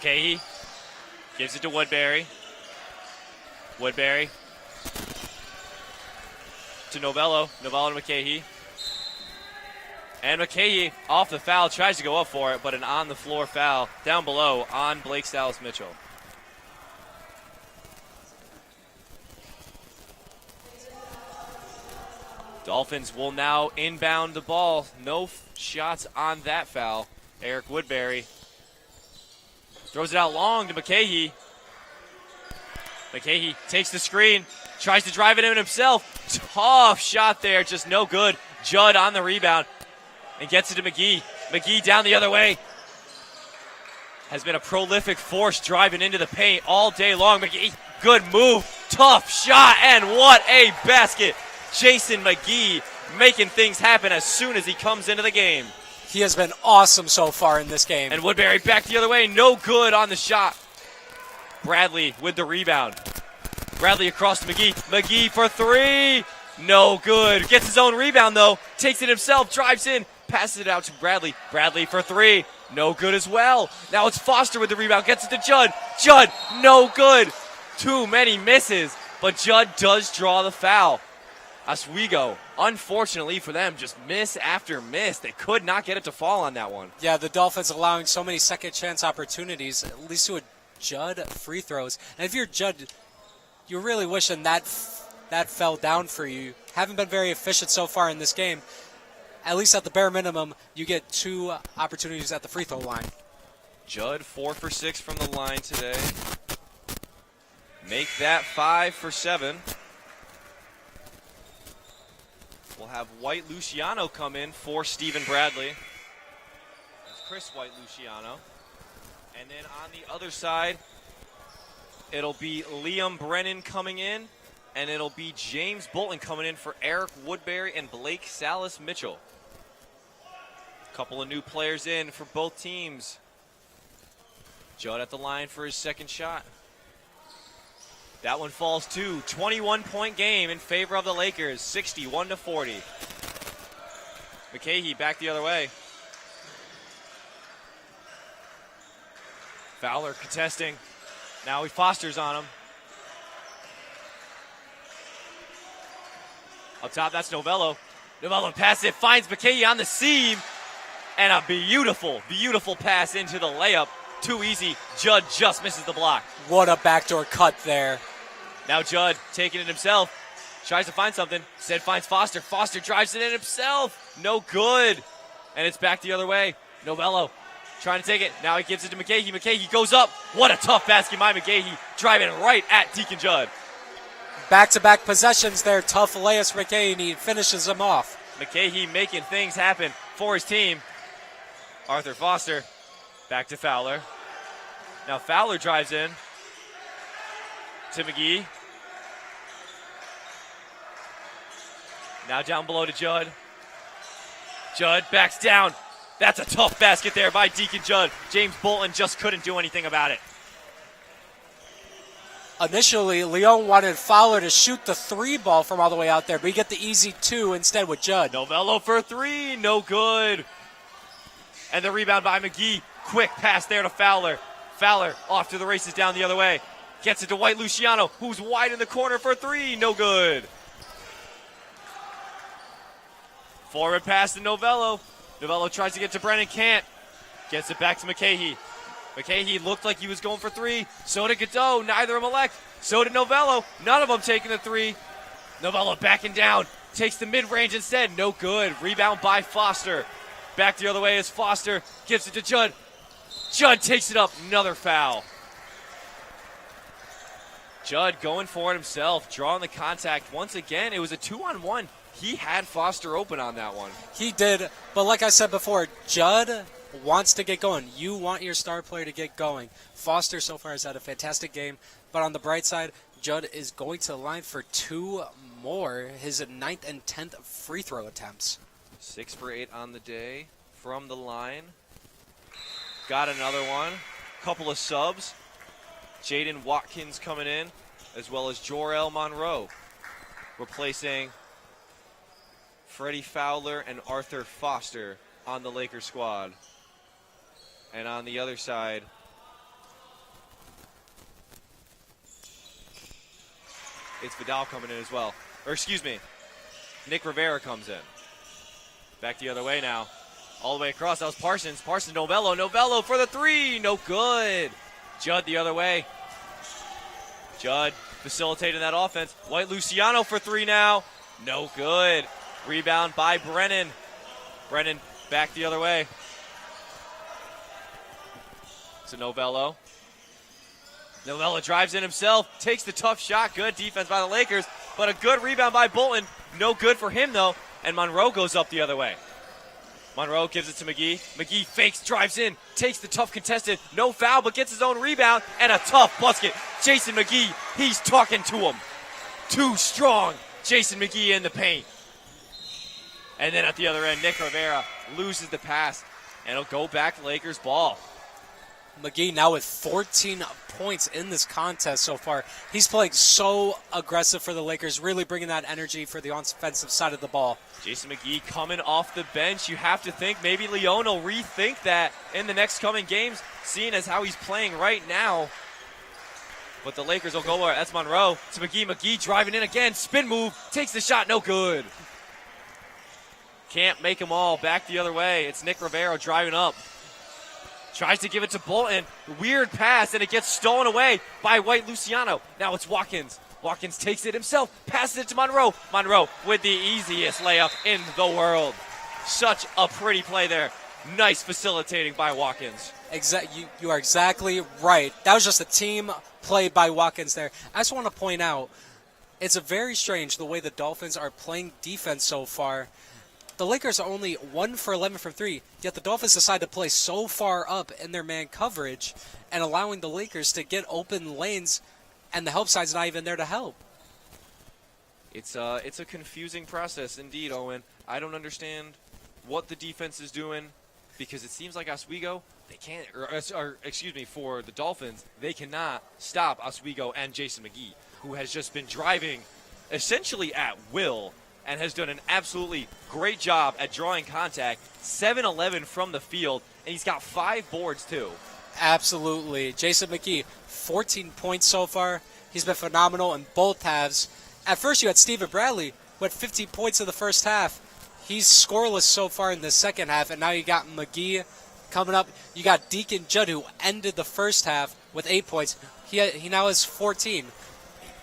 [SPEAKER 2] McKahee gives it to Woodbury. Woodbury to Novello. Novello to McKahee. And McKahee off the foul, tries to go up for it, but an on-the-floor foul down below on Blake Salas Mitchell. Dolphins will now inbound the ball. No shots on that foul. Eric Woodbury throws it out long to McKahee. McKahee takes the screen, tries to drive it in himself. Tough shot there, just no good. Judd on the rebound and gets it to McGee. McGee down the other way. Has been a prolific force driving into the paint all day long. McGee, good move, tough shot, and what a basket. Jason McGee making things happen as soon as he comes into the game.
[SPEAKER 1] He has been awesome so far in this game.
[SPEAKER 2] And Woodbury back the other way, no good on the shot. Bradley with the rebound. Bradley across to McGee. McGee for three, no good. Gets his own rebound though, takes it himself, drives in, passes it out to Bradley. Bradley for three, no good as well. Now it's Foster with the rebound, gets it to Judd. Judd, no good. Too many misses, but Judd does draw the foul. Oswego, unfortunately for them, just miss after miss. They could not get it to fall on that one.
[SPEAKER 1] Yeah, the Dolphins allowing so many second chance opportunities, at least to a Judd free throws. And if you're Judd, you're really wishing that fell down for you. Haven't been very efficient so far in this game. At least at the bare minimum, you get 2 opportunities at the free throw line.
[SPEAKER 2] Judd 4 for 6 from the line today. Make that 5 for 7. We'll have White Luciano come in for Stephen Bradley. That's Chris White Luciano. And then on the other side, it'll be Liam Brennan coming in, and it'll be James Bolton coming in for Eric Woodbury and Blake Salas Mitchell. A couple of new players in for both teams. Judd at the line for his second shot. That one falls too. 21-point game in favor of the Lakers, 61-40. McKahee back the other way. Fowler contesting. Now he Foster's on him. Up top, that's Novello. Novello pass it, finds McKahee on the seam. And a beautiful, beautiful pass into the layup. Too easy. Judd just misses the block.
[SPEAKER 1] What a backdoor cut there.
[SPEAKER 2] Now Judd taking it himself. Tries to find something. Instead finds Foster. Foster drives it in himself. No good. And it's back the other way. Novello trying to take it. Now he gives it to McKahee. McKahee goes up. What a tough basket by McKahee. Driving right at Deacon Judd.
[SPEAKER 1] Back-to-back possessions there. Tough layups for McKahee, and he finishes them off.
[SPEAKER 2] McKahee making things happen for his team. Arthur Foster back to Fowler. Now Fowler drives in to McGee. Now down below to Judd. Judd backs down. That's a tough basket there by Deacon Judd. James Bolton just couldn't do anything about it.
[SPEAKER 1] Initially, Leon wanted Fowler to shoot the 3 ball from all the way out there, but he get the easy 2 instead with Judd.
[SPEAKER 2] Novello for 3, no good. And the rebound by McGee. Quick pass there to Fowler. Fowler off to the races down the other way. Gets it to White Luciano, who's wide in the corner for 3, no good. Forward pass to Novello. Novello tries to get to Brennan, can't. Gets it back to McKahee. McKahee looked like he was going for 3. So did Godot, neither of them elect. So did Novello, none of them taking the 3. Novello backing down, takes the mid-range instead, no good. Rebound by Foster. Back the other way is Foster, gives it to Judd. Judd takes it up, another foul. Judd going for it himself, drawing the contact. Once again, it was a 2-on-1. He had Foster open on that one.
[SPEAKER 1] He did, but like I said before, Judd wants to get going. You want your star player to get going. Foster so far has had a fantastic game, but on the bright side, Judd is going to the line for 2 more, his 9th and 10th free throw attempts.
[SPEAKER 2] 6 for 8 on the day from the line. Got another one. Couple of subs. Jaden Watkins coming in, as well as Jor-El Monroe, replacing Freddie Fowler and Arthur Foster on the Lakers squad. And on the other side, it's Vidal coming in as well. Or excuse me, Nick Rivera comes in. Back the other way now. All the way across, that was Parsons. Parsons, Novello for the three. No good. Judd the other way. Judd facilitating that offense. White Luciano for three now. No good. Rebound by Brennan. Brennan back the other way. So Novello. Novello drives in himself, takes the tough shot. Good defense by the Lakers, but a good rebound by Bolton. No good for him, though, and Monroe goes up the other way. Monroe gives it to McGee. McGee fakes, drives in, takes the tough contested. No foul, but gets his own rebound, and a tough basket. Jason McGee, he's talking to him. Too strong. Jason McGee in the paint. And then at the other end, Nick Rivera loses the pass, and it'll go back to Lakers ball.
[SPEAKER 1] McGee now with 14 points in this contest so far. He's playing so aggressive for the Lakers, really bringing that energy for the offensive side of the ball.
[SPEAKER 2] Jason McGee coming off the bench. You have to think maybe Leon will rethink that in the next coming games, seeing as how he's playing right now. But the Lakers will go. That's Monroe to McGee. McGee driving in again. Spin move. Takes the shot. No good. Can't make them all. Back the other way. It's Nick Rivera driving up. Tries to give it to Bolton. Weird pass, and it gets stolen away by White Luciano. Now it's Watkins. Watkins takes it himself, passes it to Monroe. Monroe with the easiest layup in the world. Such a pretty play there. Nice facilitating by Watkins.
[SPEAKER 1] You are exactly right. That was just a team play by Watkins there. I just want to point out, it's a very strange the way the Dolphins are playing defense so far. The Lakers are only 1 for 11 from 3, yet the Dolphins decide to play so far up in their man coverage and allowing the Lakers to get open lanes, and the help side's not even there to help.
[SPEAKER 2] It's a confusing process indeed, Owen. I don't understand what the defense is doing because it seems like Oswego, they can't, or excuse me, for the Dolphins, they cannot stop Oswego and Jason McGee, who has just been driving essentially at will and has done an absolutely great job at drawing contact. 7-11 from the field, and he's got 5 boards too.
[SPEAKER 1] Absolutely. Jason McGee, 14 points so far. He's been phenomenal in both halves. At first you had Stephen Bradley, who had 15 points in the first half. He's scoreless so far in the second half, and now you got McGee coming up. You got Deacon Judd, who ended the first half with 8 points. He now has 14.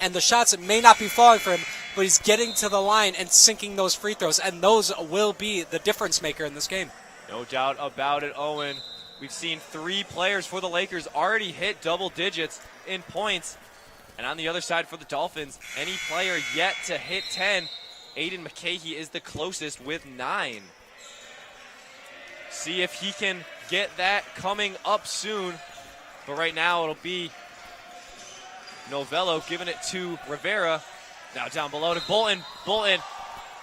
[SPEAKER 1] And the shots may not be falling for him, but he's getting to the line and sinking those free throws, and those will be the difference maker in this game.
[SPEAKER 2] No doubt about it, Owen. We've seen 3 players for the Lakers already hit double digits in points. And on the other side for the Dolphins, any player yet to hit 10, Aiden McCahey is the closest with 9. See if he can get that coming up soon. But right now it'll be Novello giving it to Rivera. Now down below to Bolton. Bolton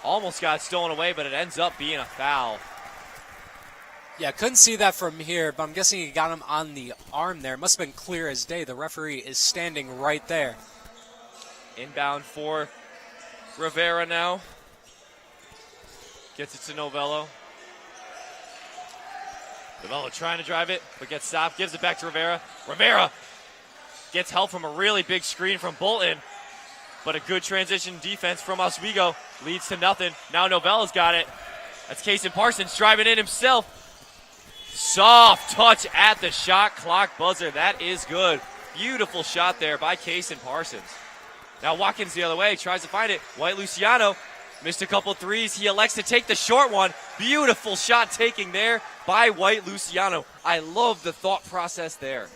[SPEAKER 2] almost got stolen away, but it ends up being a foul.
[SPEAKER 1] Yeah, couldn't see that from here, but I'm guessing he got him on the arm there. Must have been clear as day. The referee is standing right there.
[SPEAKER 2] Inbound for Rivera now. Gets it to Novello. Novello trying to drive it, but gets stopped. Gives it back to Rivera. Rivera gets help from a really big screen from Bolton, but a good transition defense from Oswego leads to nothing. Now Novello's got it. That's Kason Parsons driving in himself. Soft touch at the shot clock buzzer. That is good. Beautiful shot there by Kason Parsons. Now Watkins the other way, tries to find it. White Luciano missed a couple threes. He elects to take the short one. Beautiful shot taking there by White Luciano. I love the thought process there.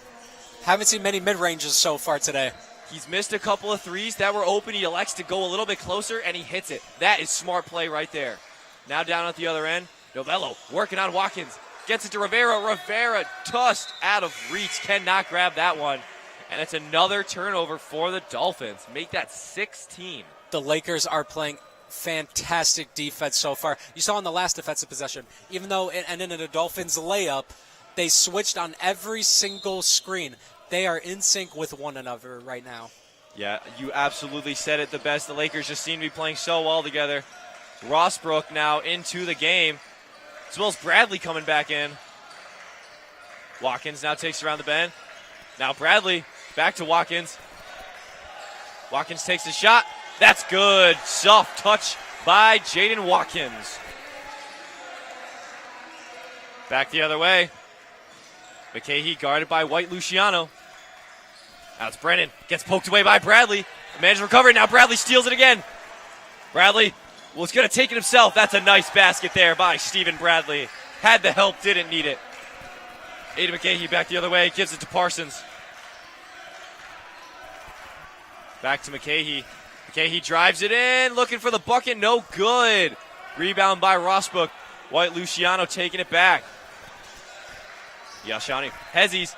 [SPEAKER 1] Haven't seen many mid-ranges so far today.
[SPEAKER 2] He's missed a couple of threes that were open. He elects to go a little bit closer, and he hits it. That is smart play right there. Now down at the other end, Novello working on Watkins. Gets it to Rivera. Rivera tossed out of reach. Cannot grab that one. And it's another turnover for the Dolphins. Make that 16.
[SPEAKER 1] The Lakers are playing fantastic defense so far. You saw in the last defensive possession, even though it ended in a Dolphins layup, they switched on every single screen. They are in sync with one another right now.
[SPEAKER 2] Yeah, you absolutely said it the best. The Lakers just seem to be playing so well together. Rossbrook now into the game, as well as Bradley coming back in. Watkins now takes around the bend. Now Bradley back to Watkins. Watkins takes the shot. That's good. Soft touch by Jaden Watkins. Back the other way. McKahee guarded by White Luciano. Now it's Brennan. Gets poked away by Bradley. Manages to recover. Now Bradley steals it again. Bradley was going to take it himself. That's a nice basket there by Stephen Bradley. Had the help, didn't need it. Aiden McKahee back the other way. Gives it to Parsons. Back to McKahee. McKahee drives it in. Looking for the bucket. No good. Rebound by Rossbrook. White Luciano taking it back. Yashani. Hezzy's.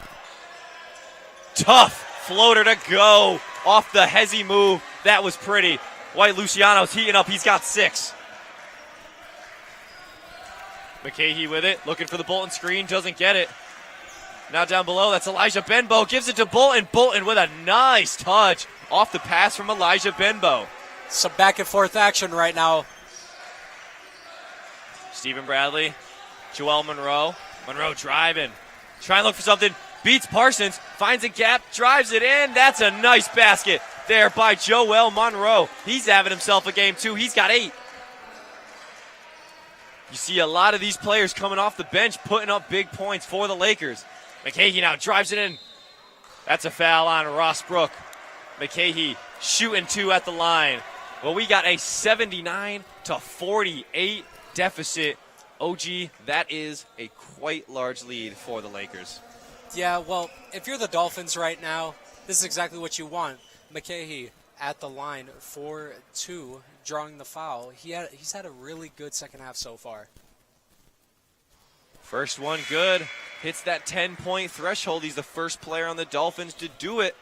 [SPEAKER 2] Tough floater to go off the Hezzy move. That was pretty. White Luciano's heating up. He's got 6. McKahee with it. Looking for the Bolton screen. Doesn't get it. Now down below. That's Elijah Benbow. Gives it to Bolton. Bolton with a nice touch off the pass from Elijah Benbow.
[SPEAKER 1] Some back and forth action right now.
[SPEAKER 2] Stephen Bradley. Joel Monroe. Monroe driving. Trying to look for something. Beats Parsons. Finds a gap. Drives it in. That's a nice basket there by Joel Monroe. He's having himself a game too. He's got 8. You see a lot of these players coming off the bench putting up big points for the Lakers. McKahee now drives it in. That's a foul on Rossbrook. McKahee shooting 2 at the line. Well, we got a 79-48 deficit. OG, that is a quite large lead for the Lakers.
[SPEAKER 1] Yeah, well, if you're the Dolphins right now, this is exactly what you want. McKahee at the line for 2, drawing the foul. He's had a really good second half so far.
[SPEAKER 2] First one good. Hits that 10-point threshold. He's the first player on the Dolphins to do it.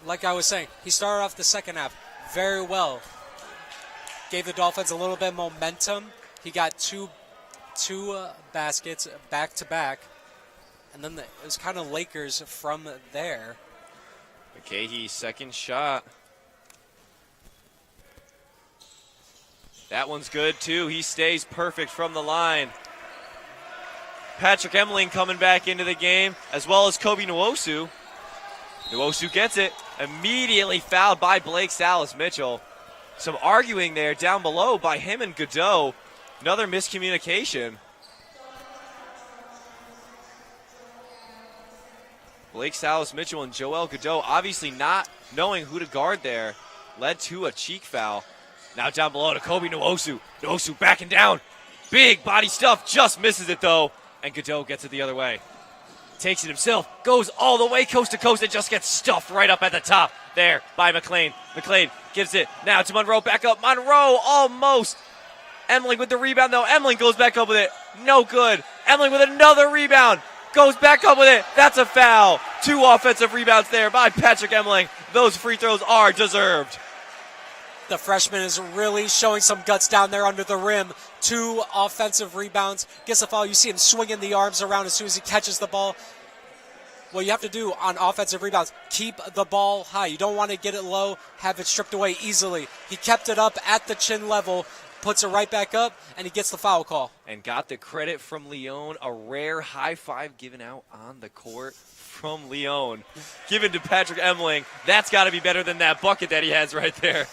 [SPEAKER 1] Like I was saying, he started off the second half very well. Gave the Dolphins a little bit of momentum. He got two baskets back-to-back. And then it was kind of Lakers from there.
[SPEAKER 2] McKahee, second shot. That one's good, too. He stays perfect from the line. Patrick Emling coming back into the game, as well as Kobe Nwosu. Nwosu gets it. Immediately fouled by Blake Salas-Mitchell. Some arguing there down below by him and Godot. Another miscommunication. Blake Salas-Mitchell and Joel Godot obviously not knowing who to guard there. Led to a cheek foul. Now down below to Kobe Nwosu. Nwosu backing down. Big body stuff. Just misses it though. And Godot gets it the other way. Takes it himself. Goes all the way coast to coast. And just gets stuffed right up at the top there by McLean. McLean gives it now to Monroe. Back up. Monroe almost. Emling with the rebound though. Emling goes back up with it. No good. Emling with another rebound. Goes back up with it. That's a foul. 2 offensive rebounds there by Patrick Emling. Those free throws are deserved.
[SPEAKER 1] The freshman is really showing some guts down there under the rim. 2 offensive rebounds. Gets a foul. You see him swinging the arms around as soon as he catches the ball. What you have to do on offensive rebounds, keep the ball high. You don't want to get it low, have it stripped away easily. He kept it up at the chin level, puts it right back up, and he gets the foul call.
[SPEAKER 2] And got the credit from Leon. A rare high five given out on the court from Leon. Given to Patrick Emling. That's got to be better than that bucket that he has right there.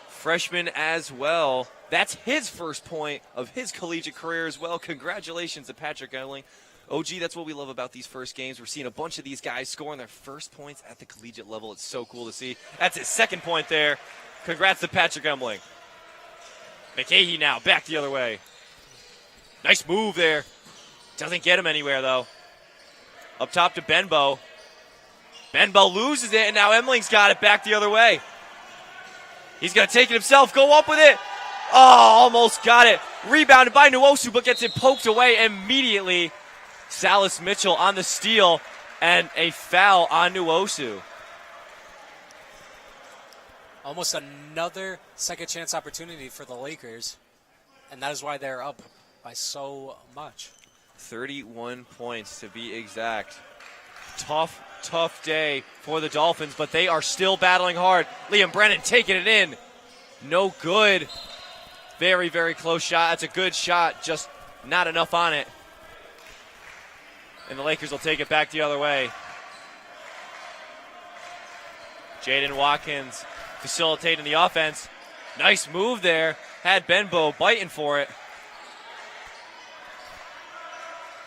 [SPEAKER 2] Freshman as well. That's his first point of his collegiate career as well. Congratulations to Patrick Emling. OG, that's what we love about these first games. We're seeing a bunch of these guys scoring their first points at the collegiate level. It's so cool to see. That's his second point there. Congrats to Patrick Emling. McKahee now back the other way. Nice move there. Doesn't get him anywhere, though. Up top to Benbow. Benbow loses it, and now Emling's got it back the other way. He's going to take it himself, go up with it. Oh, almost got it. Rebounded by Nwosu, but gets it poked away immediately. Salas-Mitchell on the steal, and a foul on Nwosu.
[SPEAKER 1] Almost another second chance opportunity for the Lakers, and that is why they're up by so much.
[SPEAKER 2] 31 points to be exact. Tough day for the Dolphins, but they are still battling hard. Liam Brennan taking it in. No good. Very, very close shot. That's a good shot, just not enough on it. And the Lakers will take it back the other way. Jaden Watkins facilitating the offense. Nice move there. Had Benbow biting for it.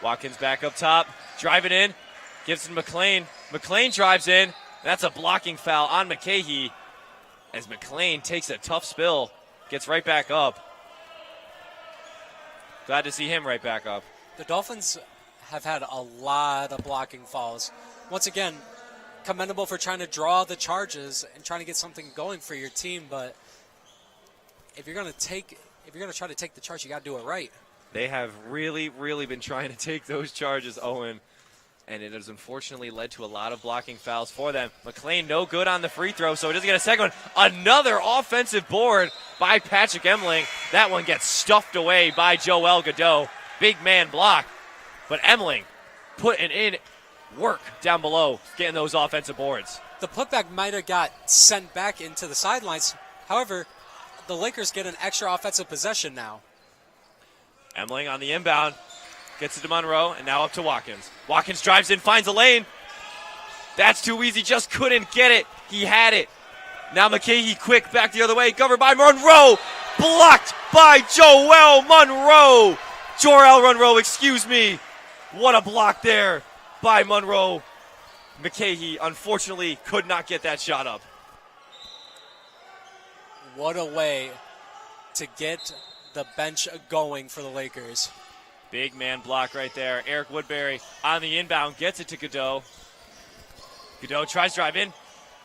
[SPEAKER 2] Watkins back up top, driving in, gives it to McLean. McLean drives in. That's a blocking foul on McKahee as McLean takes a tough spill, gets right back up. Glad to see him right back up.
[SPEAKER 1] The Dolphins have had a lot of blocking fouls. Once again, commendable for trying to draw the charges and trying to get something going for your team, but if you're going to try to take the charge, you got to do it right.
[SPEAKER 2] They have really, really been trying to take those charges, Owen, and it has unfortunately led to a lot of blocking fouls for them. McLean no good on the free throw, so he doesn't get a second one. Another offensive board by Patrick Emling. That one gets stuffed away by Joel Godot. Big man block, but Emling putting in work down below, getting those offensive boards.
[SPEAKER 1] The putback might have got sent back into the sidelines. However, the Lakers get an extra offensive possession now.
[SPEAKER 2] Emling on the inbound, gets it to Monroe, and now up to Watkins. Watkins drives in, finds a lane. That's too easy, just couldn't get it. He had it. Now McKahee quick back the other way, covered by Monroe. Blocked by Joel Monroe. Jorel Monroe, excuse me. What a block there by Monroe. McKahee unfortunately could not get that shot up.
[SPEAKER 1] What a way to get the bench going for the Lakers.
[SPEAKER 2] Big man block right there. Eric Woodbury on the inbound, gets it to Godot. Godot tries to drive in,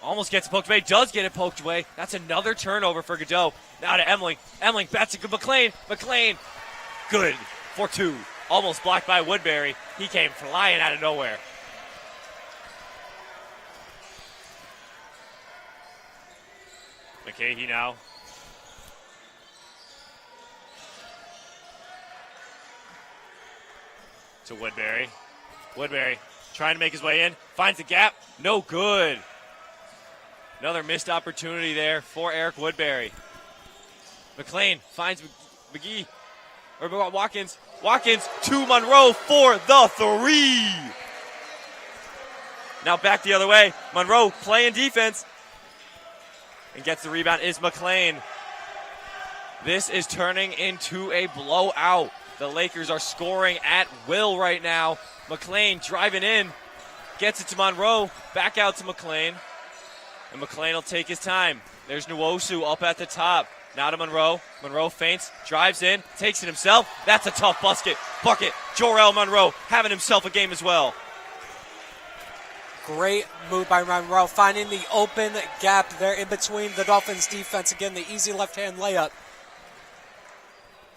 [SPEAKER 2] almost gets it poked away, does get it poked away. That's another turnover for Godot. Now to Emling. Emling bats it to McLean. McLean, good for two. Almost blocked by Woodbury. He came flying out of nowhere. McKahee now. To Woodbury. Woodbury trying to make his way in. Finds the gap. No good. Another missed opportunity there for Eric Woodbury. McLean finds McGee. Or Watkins. Watkins to Monroe for the three. Now back the other way. Monroe playing defense. And gets the rebound is McLean. This is turning into a blowout. The Lakers are scoring at will right now. McLean driving in. Gets it to Monroe. Back out to McLean. And McLean will take his time. There's Nwosu up at the top. Now to Monroe. Monroe feints, drives in, takes it himself. That's a tough bucket. Jorel Monroe having himself a game as well.
[SPEAKER 1] Great move by Monroe, finding the open gap there in between the Dolphins defense. Again, the easy left-hand layup.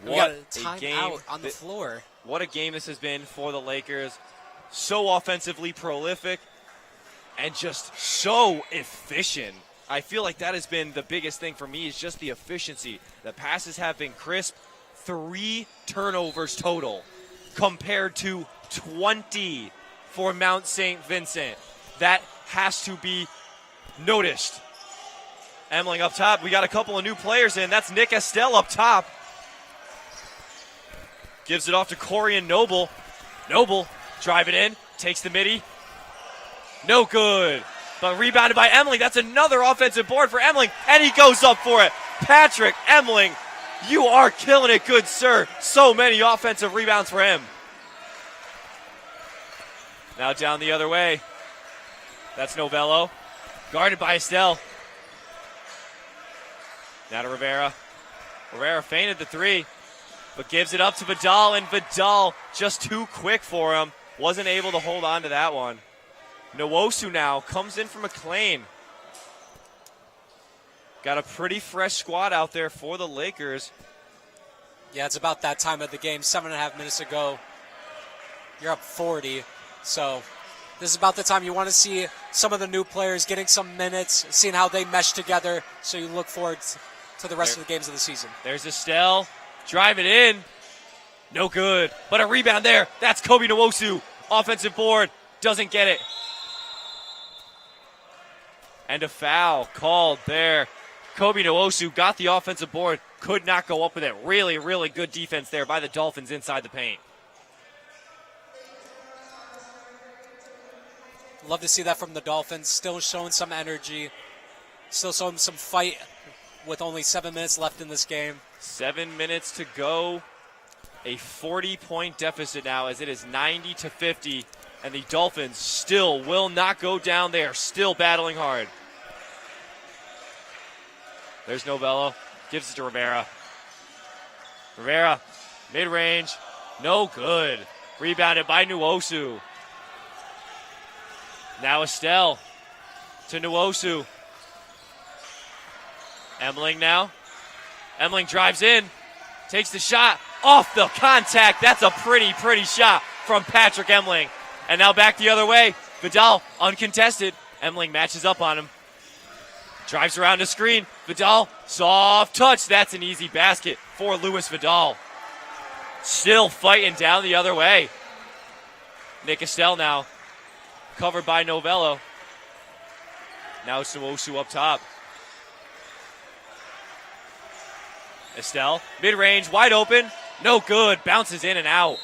[SPEAKER 1] We got a timeout on the floor.
[SPEAKER 2] What a game this has been for the Lakers. So offensively prolific and just so efficient. I feel like that has been the biggest thing for me is just the efficiency. The passes have been crisp. 3 turnovers total compared to 20 for Mount St. Vincent. That has to be noticed. Emling up top. We got a couple of new players in. That's Nick Estelle up top. Gives it off to Corian Noble. Noble driving in. Takes the midi. No good. But rebounded by Emling. That's another offensive board for Emling. And he goes up for it. Patrick Emling, you are killing it, good sir. So many offensive rebounds for him. Now down the other way. That's Novello. Guarded by Estelle. Now to Rivera. Rivera feinted the three, but gives it up to Vidal, and Vidal just too quick for him. Wasn't able to hold on to that one. Nwosu now comes in for McLean. Got a pretty fresh squad out there for the Lakers.
[SPEAKER 1] Yeah, it's about that time of the game. 7.5 minutes to go. You're up 40. So this is about the time you want to see some of the new players getting some minutes, seeing how they mesh together. So you look forward to the rest of the games of the season.
[SPEAKER 2] There's Estelle. Drive it in. No good. But a rebound there. That's Kobe Nwosu. Offensive board. Doesn't get it. And a foul called there. Kobe Nwosu got the offensive board. Could not go up with it. Really, really good defense there by the Dolphins inside the paint.
[SPEAKER 1] Love to see that from the Dolphins. Still showing some energy. Still some fight with only 7 minutes left in this game.
[SPEAKER 2] 7 minutes to go. A 40-point deficit now as it is 90-50. And the Dolphins still will not go down. They are still battling hard. There's Novello. Gives it to Rivera. Rivera, mid-range. No good. Rebounded by Nwosu. Now Estelle to Nwosu. Emling now. Emling drives in. Takes the shot. Off the contact. That's a pretty shot from Patrick Emling. And now back the other way. Vidal uncontested. Emling matches up on him. Drives around the screen. Vidal, soft touch. That's an easy basket for Luis Vidal. Still fighting down the other way. Nick Estelle now. Covered by Novello. Now it's Nwosu up top. Estelle, mid-range, wide open. No good. Bounces in and out.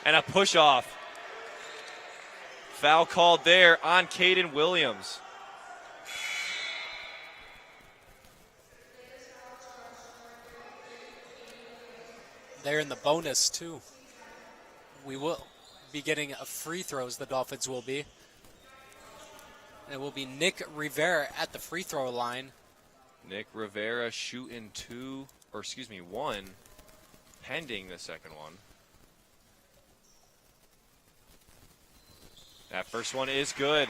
[SPEAKER 2] And a push-off. Foul called there on Caden Williams.
[SPEAKER 1] They're in the bonus, too. We will be getting free throws, the Dolphins will be. And it will be Nick Rivera at the free throw line.
[SPEAKER 2] Nick Rivera shooting one, pending the second one. That first one is good.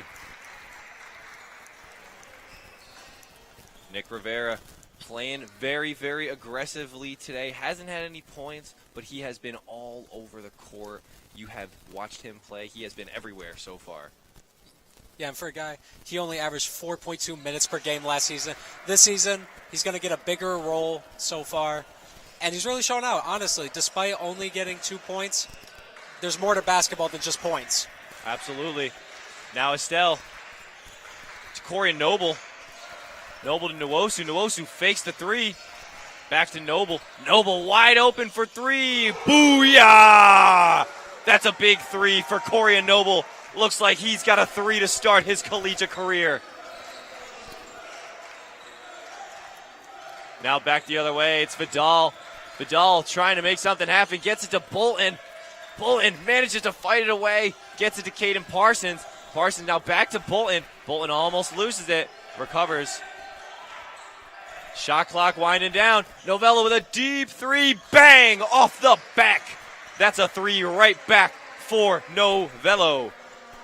[SPEAKER 2] Nick Rivera playing very aggressively today. Hasn't had any points, but he has been all over the court. You have watched him play. He has been everywhere so far.
[SPEAKER 1] Yeah, and for a guy, he only averaged 4.2 minutes per game last season. This season, he's going to get a bigger role so far. And he's really shown out, honestly. Despite only getting 2 points, there's more to basketball than just points.
[SPEAKER 2] Absolutely. Now Estelle to Corey and Noble. Noble to Nwosu. Nwosu fakes the three. Back to Noble. Noble wide open for three. Booyah! That's a big three for Corey and Noble. Looks like he's got a three to start his collegiate career. Now back the other way. It's Vidal. Vidal trying to make something happen. Gets it to Bolton. Bolton manages to fight it away. Gets it to Caden Parsons. Parsons now back to Bolton. Bolton almost loses it. Recovers. Shot clock winding down. Novello with a deep three. Bang! Off the back. That's a three right back for Novello.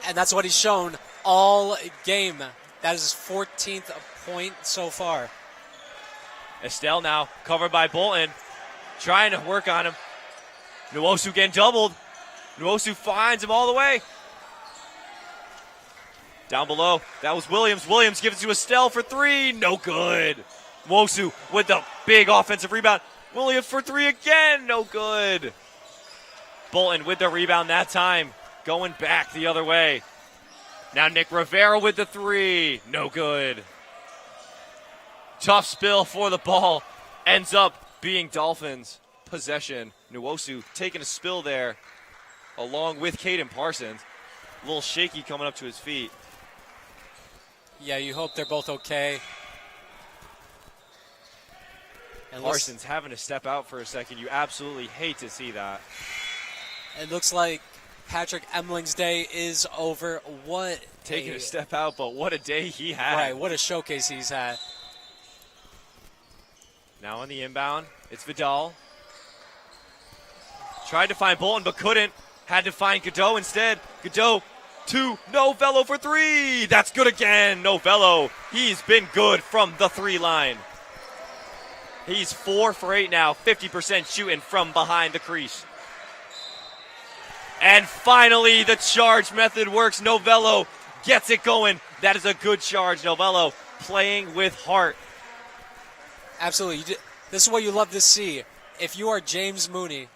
[SPEAKER 1] And that's what he's shown all game. That is his 14th point so far.
[SPEAKER 2] Estelle now covered by Bolton. Trying to work on him. Nwosu getting doubled. Nwosu finds him all the way. Down below, that was Williams. Williams gives it to Estelle for three. No good. Nwosu with the big offensive rebound. Williams for three again. No good. Bolton with the rebound that time. Going back the other way. Now Nick Rivera with the three. No good. Tough spill for the ball. Ends up being Dolphins possession. Nwosu taking a spill there along with Caden Parsons. A little shaky coming up to his feet.
[SPEAKER 1] Yeah, you hope they're both okay. And
[SPEAKER 2] Parsons having to step out for a second. You absolutely hate to see that.
[SPEAKER 1] It looks like Patrick Emling's day is over.
[SPEAKER 2] Taking a step out, but what a day he had.
[SPEAKER 1] Right, what a showcase he's had.
[SPEAKER 2] Now on the inbound, it's Vidal. Tried to find Bolton, but couldn't. Had to find Godot instead. Godot to Novello for three. That's good again. Novello, he's been good from the three line. He's 4 for 8 now, 50% shooting from behind the crease. And finally, the charge method works. Novello gets it going. That is a good charge. Novello playing with heart.
[SPEAKER 1] Absolutely. This is what you love to see. If you are James Mooney,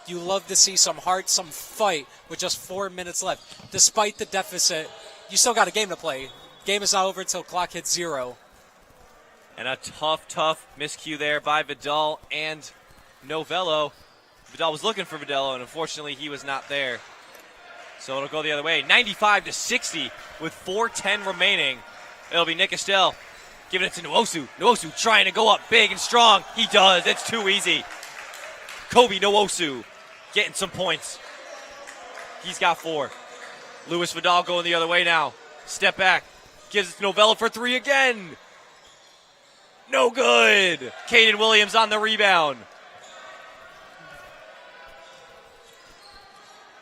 [SPEAKER 1] you love to see some heart, some fight with just 4 minutes left. Despite the deficit, you still got a game to play. Game is not over until clock hits 0.
[SPEAKER 2] And a tough miscue there by Vidal and Novello. Vidal was looking for Vidal, and unfortunately he was not there. So it'll go the other way. 95-60 with 4:10 remaining. It'll be Nick Estelle Giving it to Nwosu. Nwosu trying to go up big and strong. He does. It's too easy. Kobe Nwosu getting some points. He's got 4. Luis Vidal going the other way now. Step back. Gives it to Novella for 3 again. No good. Caden Williams on the rebound.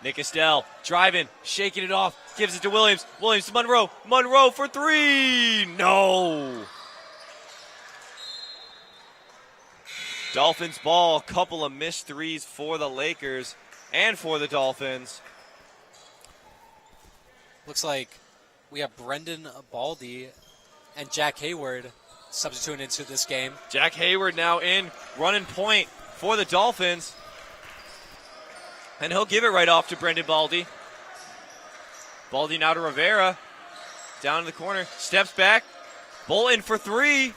[SPEAKER 2] Nick Estelle driving, shaking it off. Gives it to Williams. Williams to Monroe. Monroe for 3. No. Dolphins ball. A couple of missed threes for the Lakers and for the Dolphins.
[SPEAKER 1] Looks like we have Brendan Baldy and Jack Hayward substituting into this game.
[SPEAKER 2] Jack Hayward now in, running point for the Dolphins. And he'll give it right off to Brendan Baldy. Baldy now to Rivera. Down in the corner. Steps back. Bolton for 3.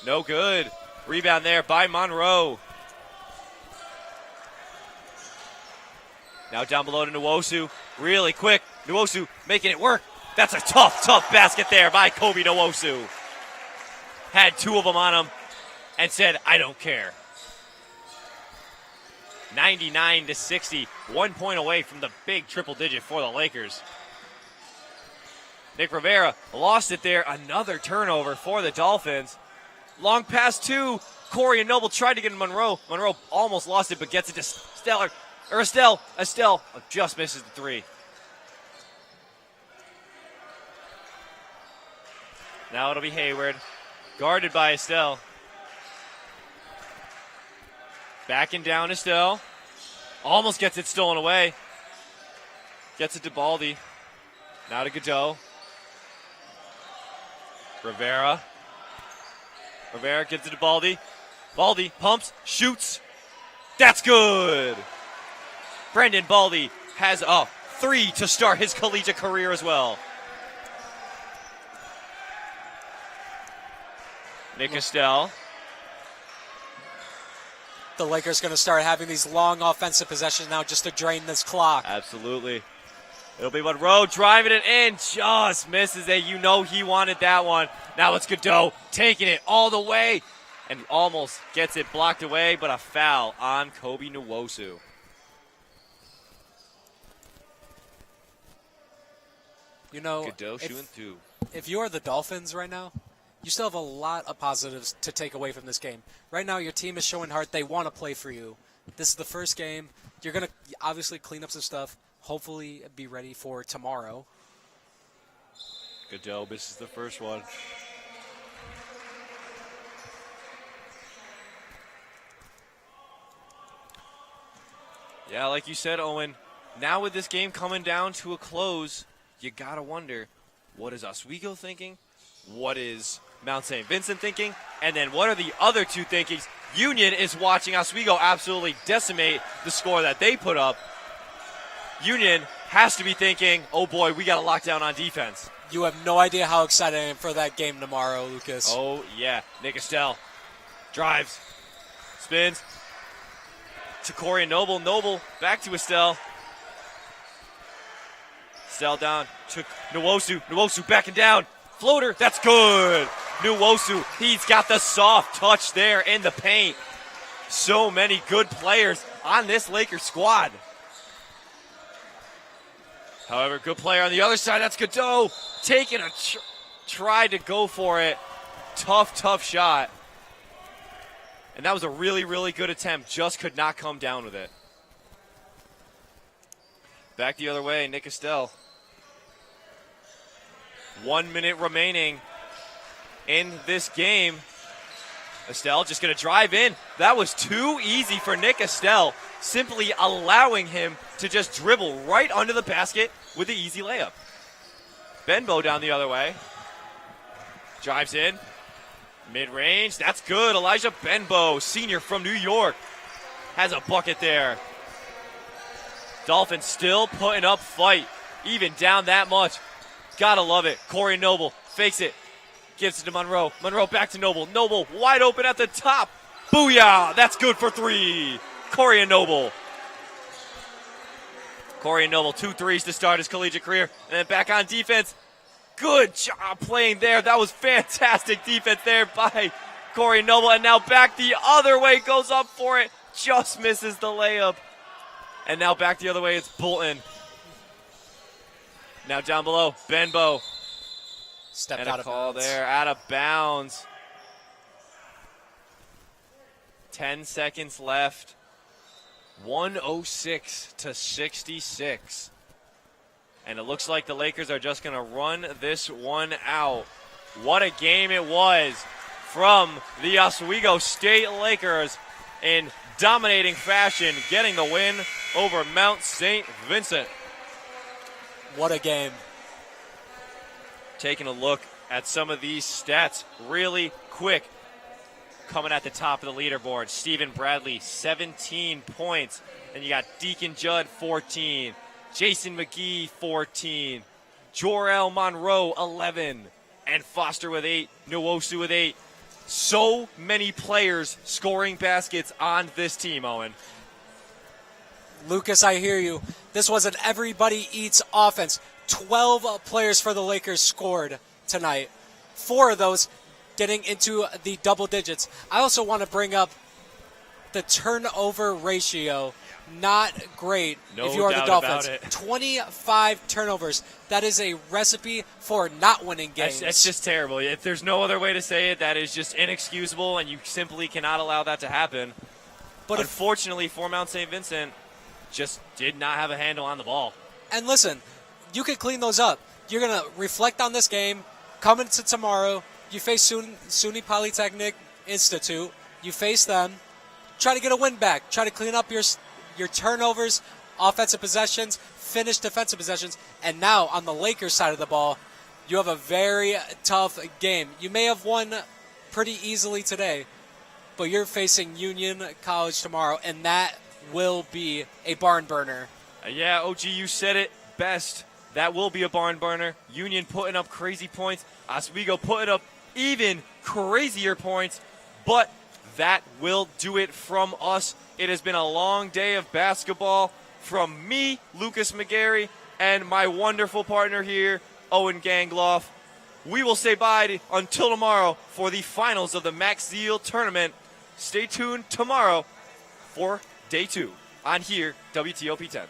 [SPEAKER 2] No good. Rebound there by Monroe. Now down below to Nwosu. Really quick. Nwosu making it work. That's a tough basket there by Kobe Nwosu. Had 2 of them on him and said, I don't care. 99-60. 1 point away from the big triple digit for the Lakers. Nick Rivera lost it there. Another turnover for the Dolphins. Long pass to Corey and Noble tried to get to Monroe. Monroe almost lost it, but gets it to Estelle. Estelle just misses the 3. Now it'll be Hayward. Guarded by Estelle. Backing down Estelle. Almost gets it stolen away. Gets it to Baldy. Now to Godot. Rivera. Rivera gets it to Baldy. Baldy pumps, shoots. That's good. Brendan Baldy has a 3 to start his collegiate career as well. Nick Estelle.
[SPEAKER 1] The Lakers going to start having these long offensive possessions now just to drain this clock.
[SPEAKER 2] Absolutely. It'll be Monroe driving it in. Just misses it. You know he wanted that one. Now it's Godot taking it all the way and almost gets it blocked away, but a foul on Kobe Nwosu.
[SPEAKER 1] You know,
[SPEAKER 2] Godot shooting 2.
[SPEAKER 1] If you're the Dolphins right now, you still have a lot of positives to take away from this game. Right now, your team is showing heart. They want to play for you. This is the first game. You're going to obviously clean up some stuff, hopefully be ready for tomorrow.
[SPEAKER 2] Godot misses the first one. Yeah, like you said, Owen, now with this game coming down to a close, you got to wonder, what is Oswego thinking? What is Mount St. Vincent thinking? And then what are the other 2 thinkings? Union is watching Oswego absolutely decimate the score that they put up. Union has to be thinking, oh boy, we got to lock down on defense.
[SPEAKER 1] You have no idea how excited I am for that game tomorrow, Lucas.
[SPEAKER 2] Oh, yeah. Nick Estelle drives, spins to Corey and Noble. Noble back to Estelle. Estelle down to Nwosu. Nwosu backing down. Floater, that's good. Nwosu, he's got the soft touch there in the paint. So many good players on this Lakers squad. However, good player on the other side, that's Godot. Taking a try to go for it. Tough shot. And that was a really, really good attempt. Just could not come down with it. Back the other way, Nick Estelle. 1 minute remaining in this game. Estelle just going to drive in. That was too easy for Nick Estelle, simply allowing him to just dribble right under the basket with the easy layup. Benbow down the other way. Drives in. Mid-range. That's good. Elijah Benbow, senior from New York, has a bucket there. Dolphins still putting up fight, even down that much. Gotta love it. Corey Noble fakes it. Gives it to Monroe. Monroe back to Noble. Noble wide open at the top. Booyah! That's good for 3. Corey and Noble. Corey and Noble, 2 threes to start his collegiate career. And then back on defense. Good job playing there. That was fantastic defense there by Corey Noble. And now back the other way, goes up for it, just misses the layup. And now back the other way, it's Bolton. Now down below, Benbow.
[SPEAKER 1] Stepped
[SPEAKER 2] And
[SPEAKER 1] out
[SPEAKER 2] a
[SPEAKER 1] of
[SPEAKER 2] call
[SPEAKER 1] bounds.
[SPEAKER 2] there, out of bounds. 10 seconds left. 106 to 66. And it looks like the Lakers are just going to run this one out. What a game it was from the Oswego State Lakers in dominating fashion, getting the win over Mount St. Vincent.
[SPEAKER 1] What a game.
[SPEAKER 2] Taking a look at some of these stats really quick. Coming at the top of the leaderboard, Stephen Bradley, 17 points. Then you got Deacon Judd, 14. Jason McGee, 14. Jor-El Monroe, 11. And Foster with 8. Nwosu with 8. So many players scoring baskets on this team, Owen.
[SPEAKER 1] Lucas, I hear you. This was an everybody eats offense. 12 players for the Lakers scored tonight. 4 of those getting into the double digits. I also want to bring up the turnover ratio. Not great
[SPEAKER 2] No
[SPEAKER 1] if you are the
[SPEAKER 2] doubt
[SPEAKER 1] Dolphins.
[SPEAKER 2] about it.
[SPEAKER 1] 25 turnovers. That is a recipe for not winning games.
[SPEAKER 2] That's just terrible. If there's no other way to say it, that is just inexcusable, and you simply cannot allow that to happen. But unfortunately for Mount St. Vincent, just did not have a handle on the ball.
[SPEAKER 1] And listen, you can clean those up. You're going to reflect on this game. Come into tomorrow. You face SUNY Polytechnic Institute. You face them. Try to get a win back. Try to clean up your turnovers, offensive possessions, finish defensive possessions. And now on the Lakers side of the ball, you have a very tough game. You may have won pretty easily today, but you're facing Union College tomorrow, and that will be a barn burner.
[SPEAKER 2] Yeah, OG, you said it best. That will be a barn burner. Union putting up crazy points. Oswego putting up even crazier points. But that will do it from us. It has been a long day of basketball from me, Lucas McGarry, and my wonderful partner here, Owen Gangloff. We will say bye until tomorrow for the finals of the Max Ziel tournament. Stay tuned tomorrow for day 2 on here, WTOP 10.